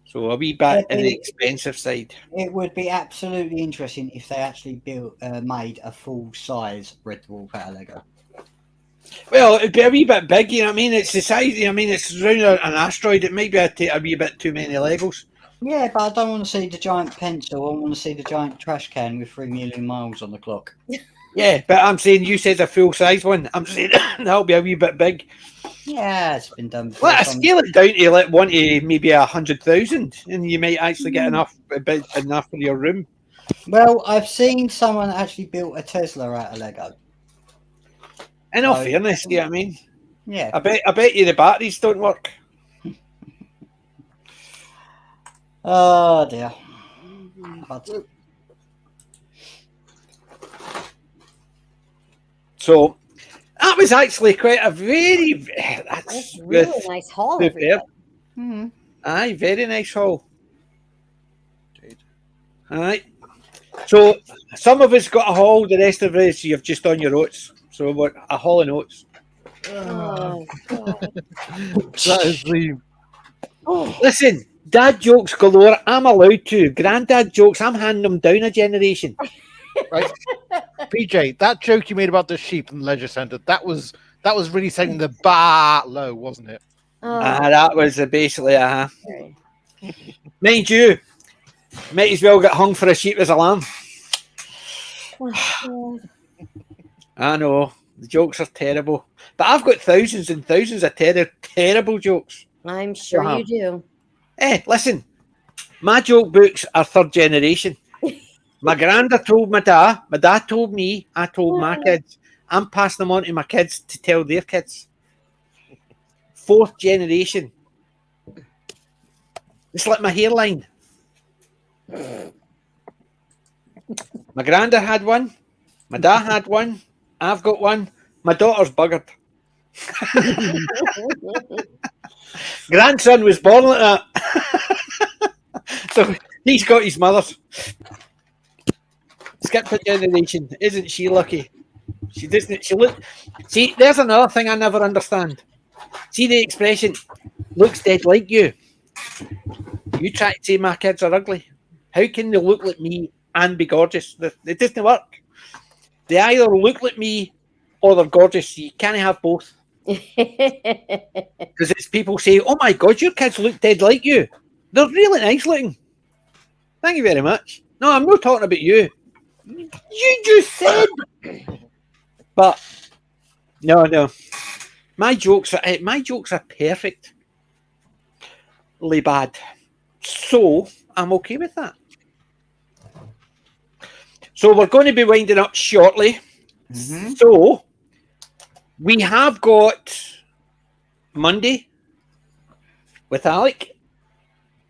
So a wee bit in the expensive side. It would be absolutely interesting if they actually made a full size Red Dwarf out of Lego. Well, it'd be a wee bit big, you know what I mean? It's the size, you know what I mean? It's around an asteroid. It might be a wee bit too many Legos. Yeah, but I don't want to see the giant pencil. I want to see the giant trash can with 3 million miles on the clock. Yeah, but I'm saying you said a full size one. I'm saying that'll be a wee bit big. Yeah, it's been done before. Well, scale it down to like one to maybe 100,000, and you might actually get enough for your room. Well, I've seen someone actually built a Tesla out of Lego. In all fairness, you know what I mean? Yeah. I bet you the batteries don't work. Oh dear. So that was actually quite a That's really nice haul. Aye, very nice haul. Alright. So some of us got a haul, the rest of us you've just done your oats. So we're a haul of oats. Oh, God. That is the Listen, dad jokes galore. I'm allowed to. Granddad jokes, I'm handing them down a generation. right. PJ, that joke you made about the sheep in the leisure centre, that was really setting the bar low, wasn't it? That was basically mind you, might as well get hung for a sheep as a lamb. I know the jokes are terrible, but I've got thousands and thousands of terrible jokes. I'm sure you do. Listen, my joke books are 3rd generation. My granda told my dad told me, I told my kids. I'm passing them on to my kids to tell their kids. 4th generation. It's like my hairline. My granda had one. My dad had one. I've got one. My daughter's buggered. Grandson was born like that. So he's got his mother's. Skipped a generation. Isn't she lucky? She doesn't. She look. See, there's another thing I never understand. See the expression, looks dead like you. You try to say my kids are ugly. How can they look like me and be gorgeous? It doesn't work. They either look like me or they're gorgeous. You can't have both. Because it's people say, "Oh my God, your kids look dead like you. They're really nice looking." Thank you very much. No, I'm not talking about you. You just said. But no. My jokes are perfectly bad. So I'm okay with that. So we're going to be winding up shortly. Mm-hmm. So we have got Monday with Alec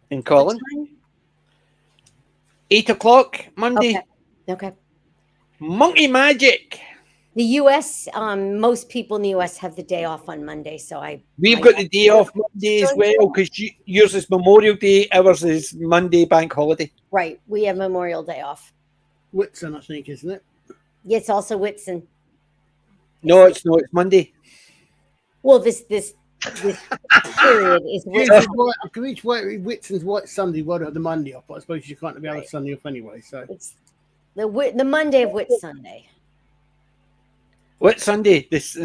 and Colin. 8 o'clock Monday. Okay. Monkey Magic The U.S. Most people in the U.S. have the day off on Monday, so We've got the day off Monday as well because yours is Memorial Day, ours is Monday bank holiday. Right, we have Memorial Day off. Whitsun, I think, isn't it? Yeah, it's also Whitsun. No, it's not. It's Monday. Well, this period is Whitsun's White Sunday, why have the Monday off? But I suppose you can't have a Sunday off anyway. So it's the Monday of Whit Sunday. What Sunday? This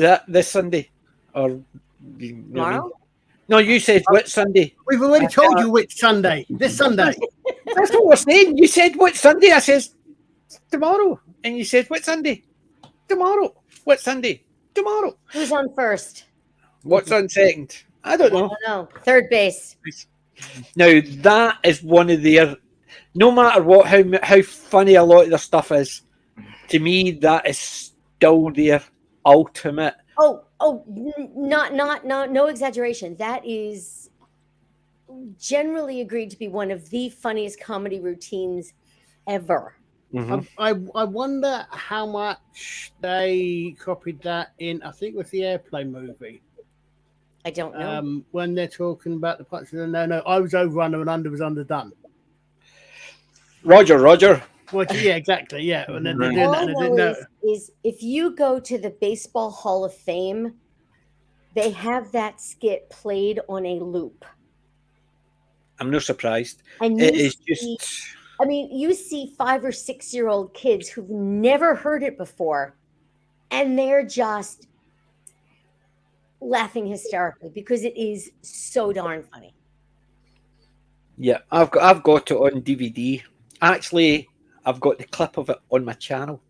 Sunday, or Tomorrow? No, you said what Sunday? We've already told you which Sunday. This Sunday. That's what we're saying. You said what Sunday? I says tomorrow, and you said what Sunday? Tomorrow. What Sunday? Tomorrow. Who's on first? What's on second? I don't know. I don't know. Third base. Now that is one of their. No matter what, how funny a lot of their stuff is, to me that is still their ultimate. No exaggeration. That is generally agreed to be one of the funniest comedy routines ever. Mm-hmm. I wonder how much they copied that in. I think it was the Airplane movie. I don't know. When they're talking about the punch. No, I was over under and under was underdone. Roger. Well, yeah, exactly. Yeah, and then they're doing All that. I And I didn't know. know is if you go to the Baseball Hall of Fame, they have that skit played on a loop. I'm not surprised. And it is just. I mean, you see 5 or 6 year old kids who've never heard it before, and they're just laughing hysterically because it is so darn funny. Yeah, I've got it on DVD. Actually, I've got the clip of it on my channel.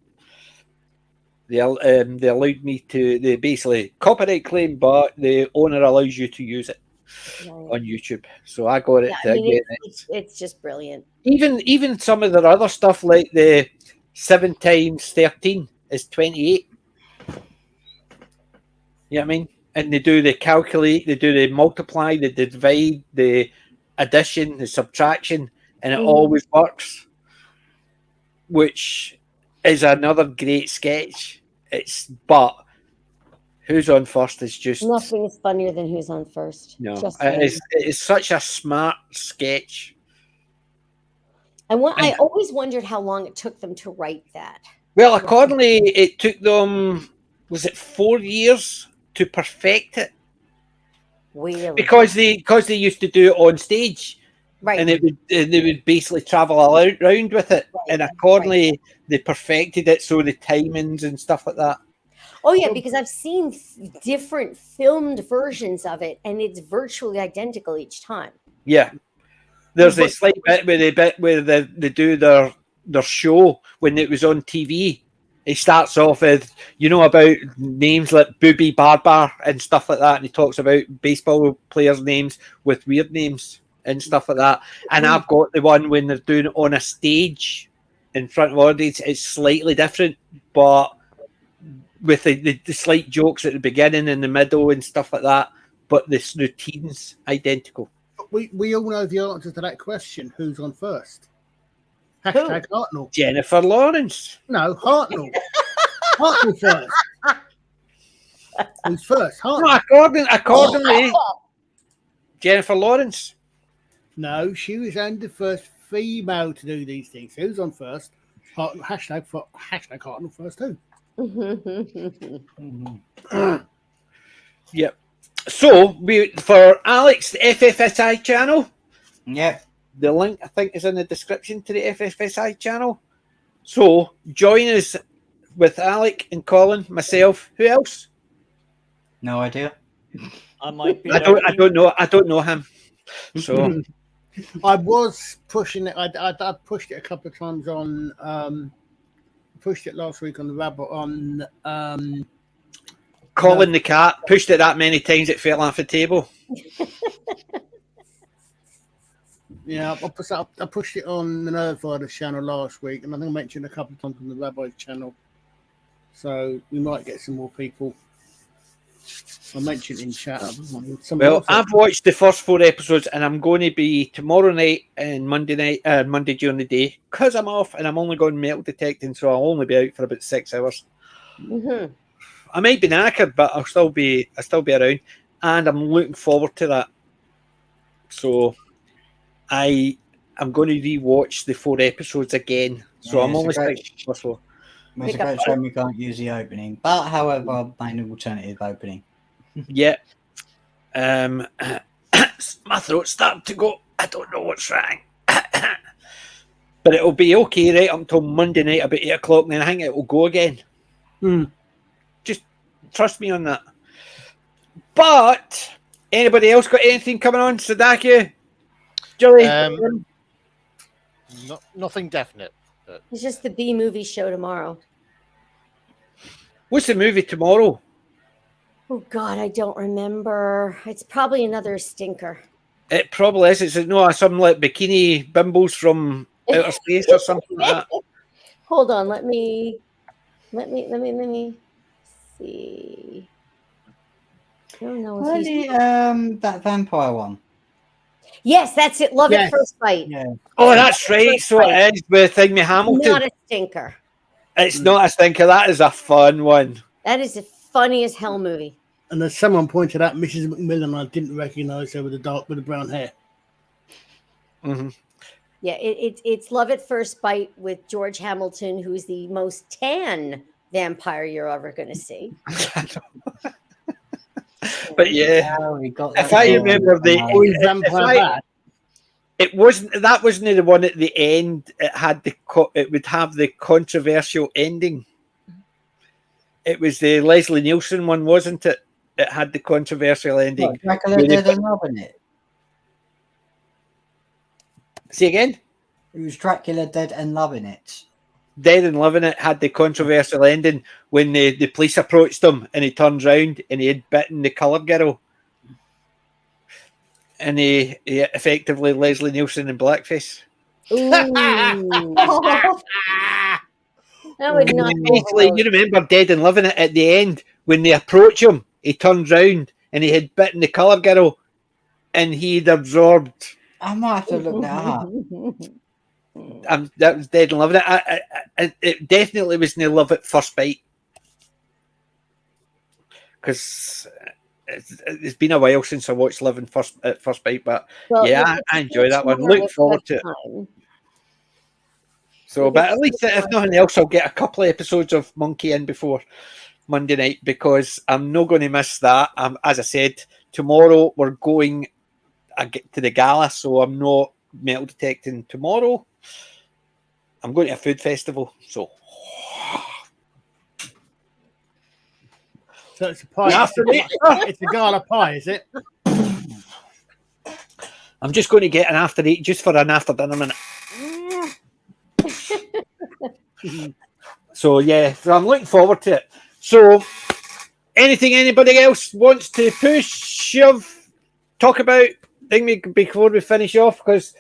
They allowed me to. They basically copyright claim, but the owner allows you to use it on YouTube. So I got it. Yeah, I mean, it's just brilliant. Even some of their other stuff, like the 7 times 13 is 28. You know what I mean? And they do the calculate, they do the multiply, they divide, the addition, the subtraction, and it always works. Which is another great sketch. But Who's on First is just nothing is funnier than Who's on First. No, it's such a smart sketch. And I always wondered how long it took them to write that. Well, accordingly, it took them, was it 4 years to perfect it? Really? Because they used to do it on stage, right? And they would basically travel around with it, right, and accordingly they perfected it, so the timings and stuff like that. Oh yeah, because I've seen different filmed versions of it, and it's virtually identical each time. Yeah, there's a slight bit where they do their show when it was on TV. He starts off with, about names like Booby Barbar and stuff like that, and he talks about baseball players' names with weird names and stuff like that. And I've got the one when they're doing it on a stage in front of audience. It's slightly different, but with the slight jokes at the beginning and the middle and stuff like that, but the routine's identical. We all know the answer to that question. Who's on first? Hashtag Hartnell. Jennifer Lawrence. No, Hartnell. Hartnell first. Who's first? Hartnell. No, accordingly, Jennifer Lawrence. No, she was only the first female to do these things. Who's on first? Hashtag Hartnell first too. Yep. So for Alex, the FFSI channel. Yeah. The link, I think, is in the description to the FFSI channel. So join us with Alec and Colin, myself. Who else? No idea. I might be. I don't know him. So I was pushing it. I pushed it a couple of times on. Pushed it last week on the rabbit on. Colin the cat pushed it that many times it fell off the table. Yeah, I pushed it on the Nerdfather's channel last week, and I think I mentioned a couple of times on the Rabbi's channel. So we might get some more people. I mentioned in chat. Well, I've watched the first 4 episodes, and I'm going to be tomorrow night and Monday Mm-hmm. during the day because I'm off, and I'm only going metal detecting, so I'll only be out for about 6 hours. Mhm. I might be knackered, but I'll still be around, and I'm looking forward to that. So I'm going to rewatch the 4 episodes again. So Yeah, I'm it's a only great- 6 or so. It's a great shame we can't use the opening, but however, I've made an alternative opening. Yeah. My throat's starting to go. I don't know what's wrong. But it'll be okay right up until Monday night about 8 o'clock, and then I think it will go again. Just trust me on that. But anybody else got anything coming on? Sadaki? Julie? Nothing definite. But... It's just the B movie show tomorrow. What's the movie tomorrow? Oh God, I don't remember. It's probably another stinker. It probably is. It's some like bikini bimbos from outer space or something like that. Hold on, let me see. I don't know if he's... that vampire one. Yes, that's it. Love Yes. at first bite. Yeah. Oh, that's right. So it is with Thingy Hamilton. Not a stinker. It's not a stinker. That is a fun one. That is a funny as hell movie. And as someone pointed out, Mrs. McMillan, I didn't recognise her with the brown hair. Mm-hmm. Yeah, it's Love at First Bite with George Hamilton, who's the most tan vampire you're ever going to see. But yeah, got if I remember it wasn't the one at the end. It had it would have the controversial ending. It was the Leslie Nielsen one, wasn't it? It had the controversial ending. What, Dracula Dead and Loving It. See again? It was Dracula Dead and Loving It. Dead and Loving It had the controversial ending when the police approached him and he turns round and he had bitten the coloured girl. And he effectively Leslie Nielsen in blackface. Ooh. That would not Basically, you remember Dead and Loving It at the end when they approach him, he turns round and he had bitten the coloured girl and he'd absorbed. I might have to look that up. That was Dead and Loving It. It definitely was no Love at First Bite because it's been a while since I watched Love at First Bite, but well, yeah, I enjoy that one. Look forward to it. So, but at least if nothing else, I'll get a couple of episodes of Monkey in before Monday night because I'm not going to miss that. As I said, tomorrow we're going to the gala, so I'm not metal detecting tomorrow. I'm going to a food festival, so it's a pie. It's a gala pie, is it? I'm just going to get an after eight just for an after dinner minute. So yeah, so I'm looking forward to it. So anything anybody else wants to push, shove, talk about before we finish off, because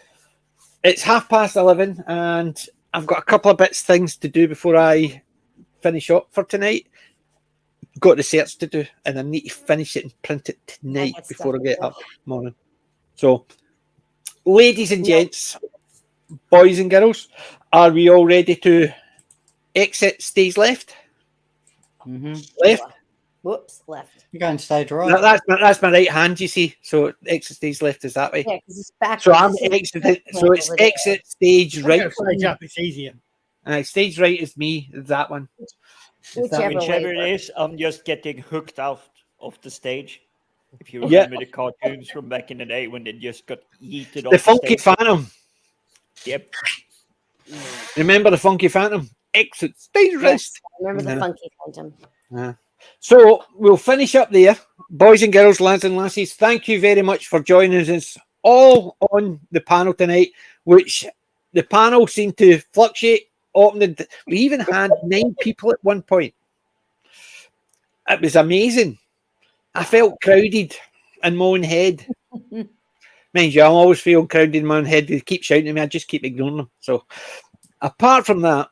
it's 11:30 and I've got a couple of things to do before I finish up for tonight. Got research to do and I need to finish it and print it tonight before I get up morning. So ladies and gents, boys and girls, are we all ready to exit stage left? Mm-hmm. Left? Whoops, left. You're going stage right. That's my right hand, you see. So exit stage left is that way. Yeah, because it's back. So I'm exiting. So it's exit stage right. Stage up, it's easier. Stage right is me. That one. Whichever it is, I'm just getting hooked out of the stage. If you remember the cartoons from back in the day when they just got yeeted off the Funky stage. Phantom. Yep. Remember the Funky Phantom? Exit stage rest. Remember the Funky Phantom. So we'll finish up there. Boys and girls, lads and lassies, thank you very much for joining us all on the panel tonight, which the panel seemed to fluctuate. We even had 9 people at one point. It was amazing. I felt crowded in my own head. Mind you, I'm always feeling crowded in my own head. They keep shouting at me. I just keep ignoring them. So apart from that,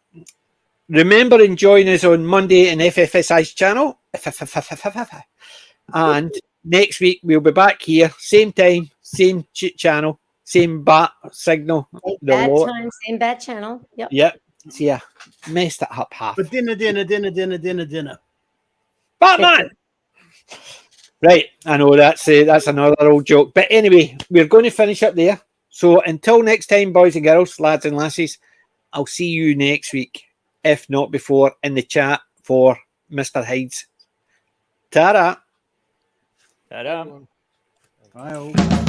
remember and join us on Monday in FFSI's channel. And next week we'll be back here, same time, same channel, same bat signal. Same bat time, same bat channel. Yep. See, I messed it up half. But dinner. Batman! Right, I know that's another old joke. But anyway, we're going to finish up there. So until next time, boys and girls, lads and lassies, I'll see you next week, if not before, in the chat for Mr. Hyde's. Ta-da! Ta-da. Bye.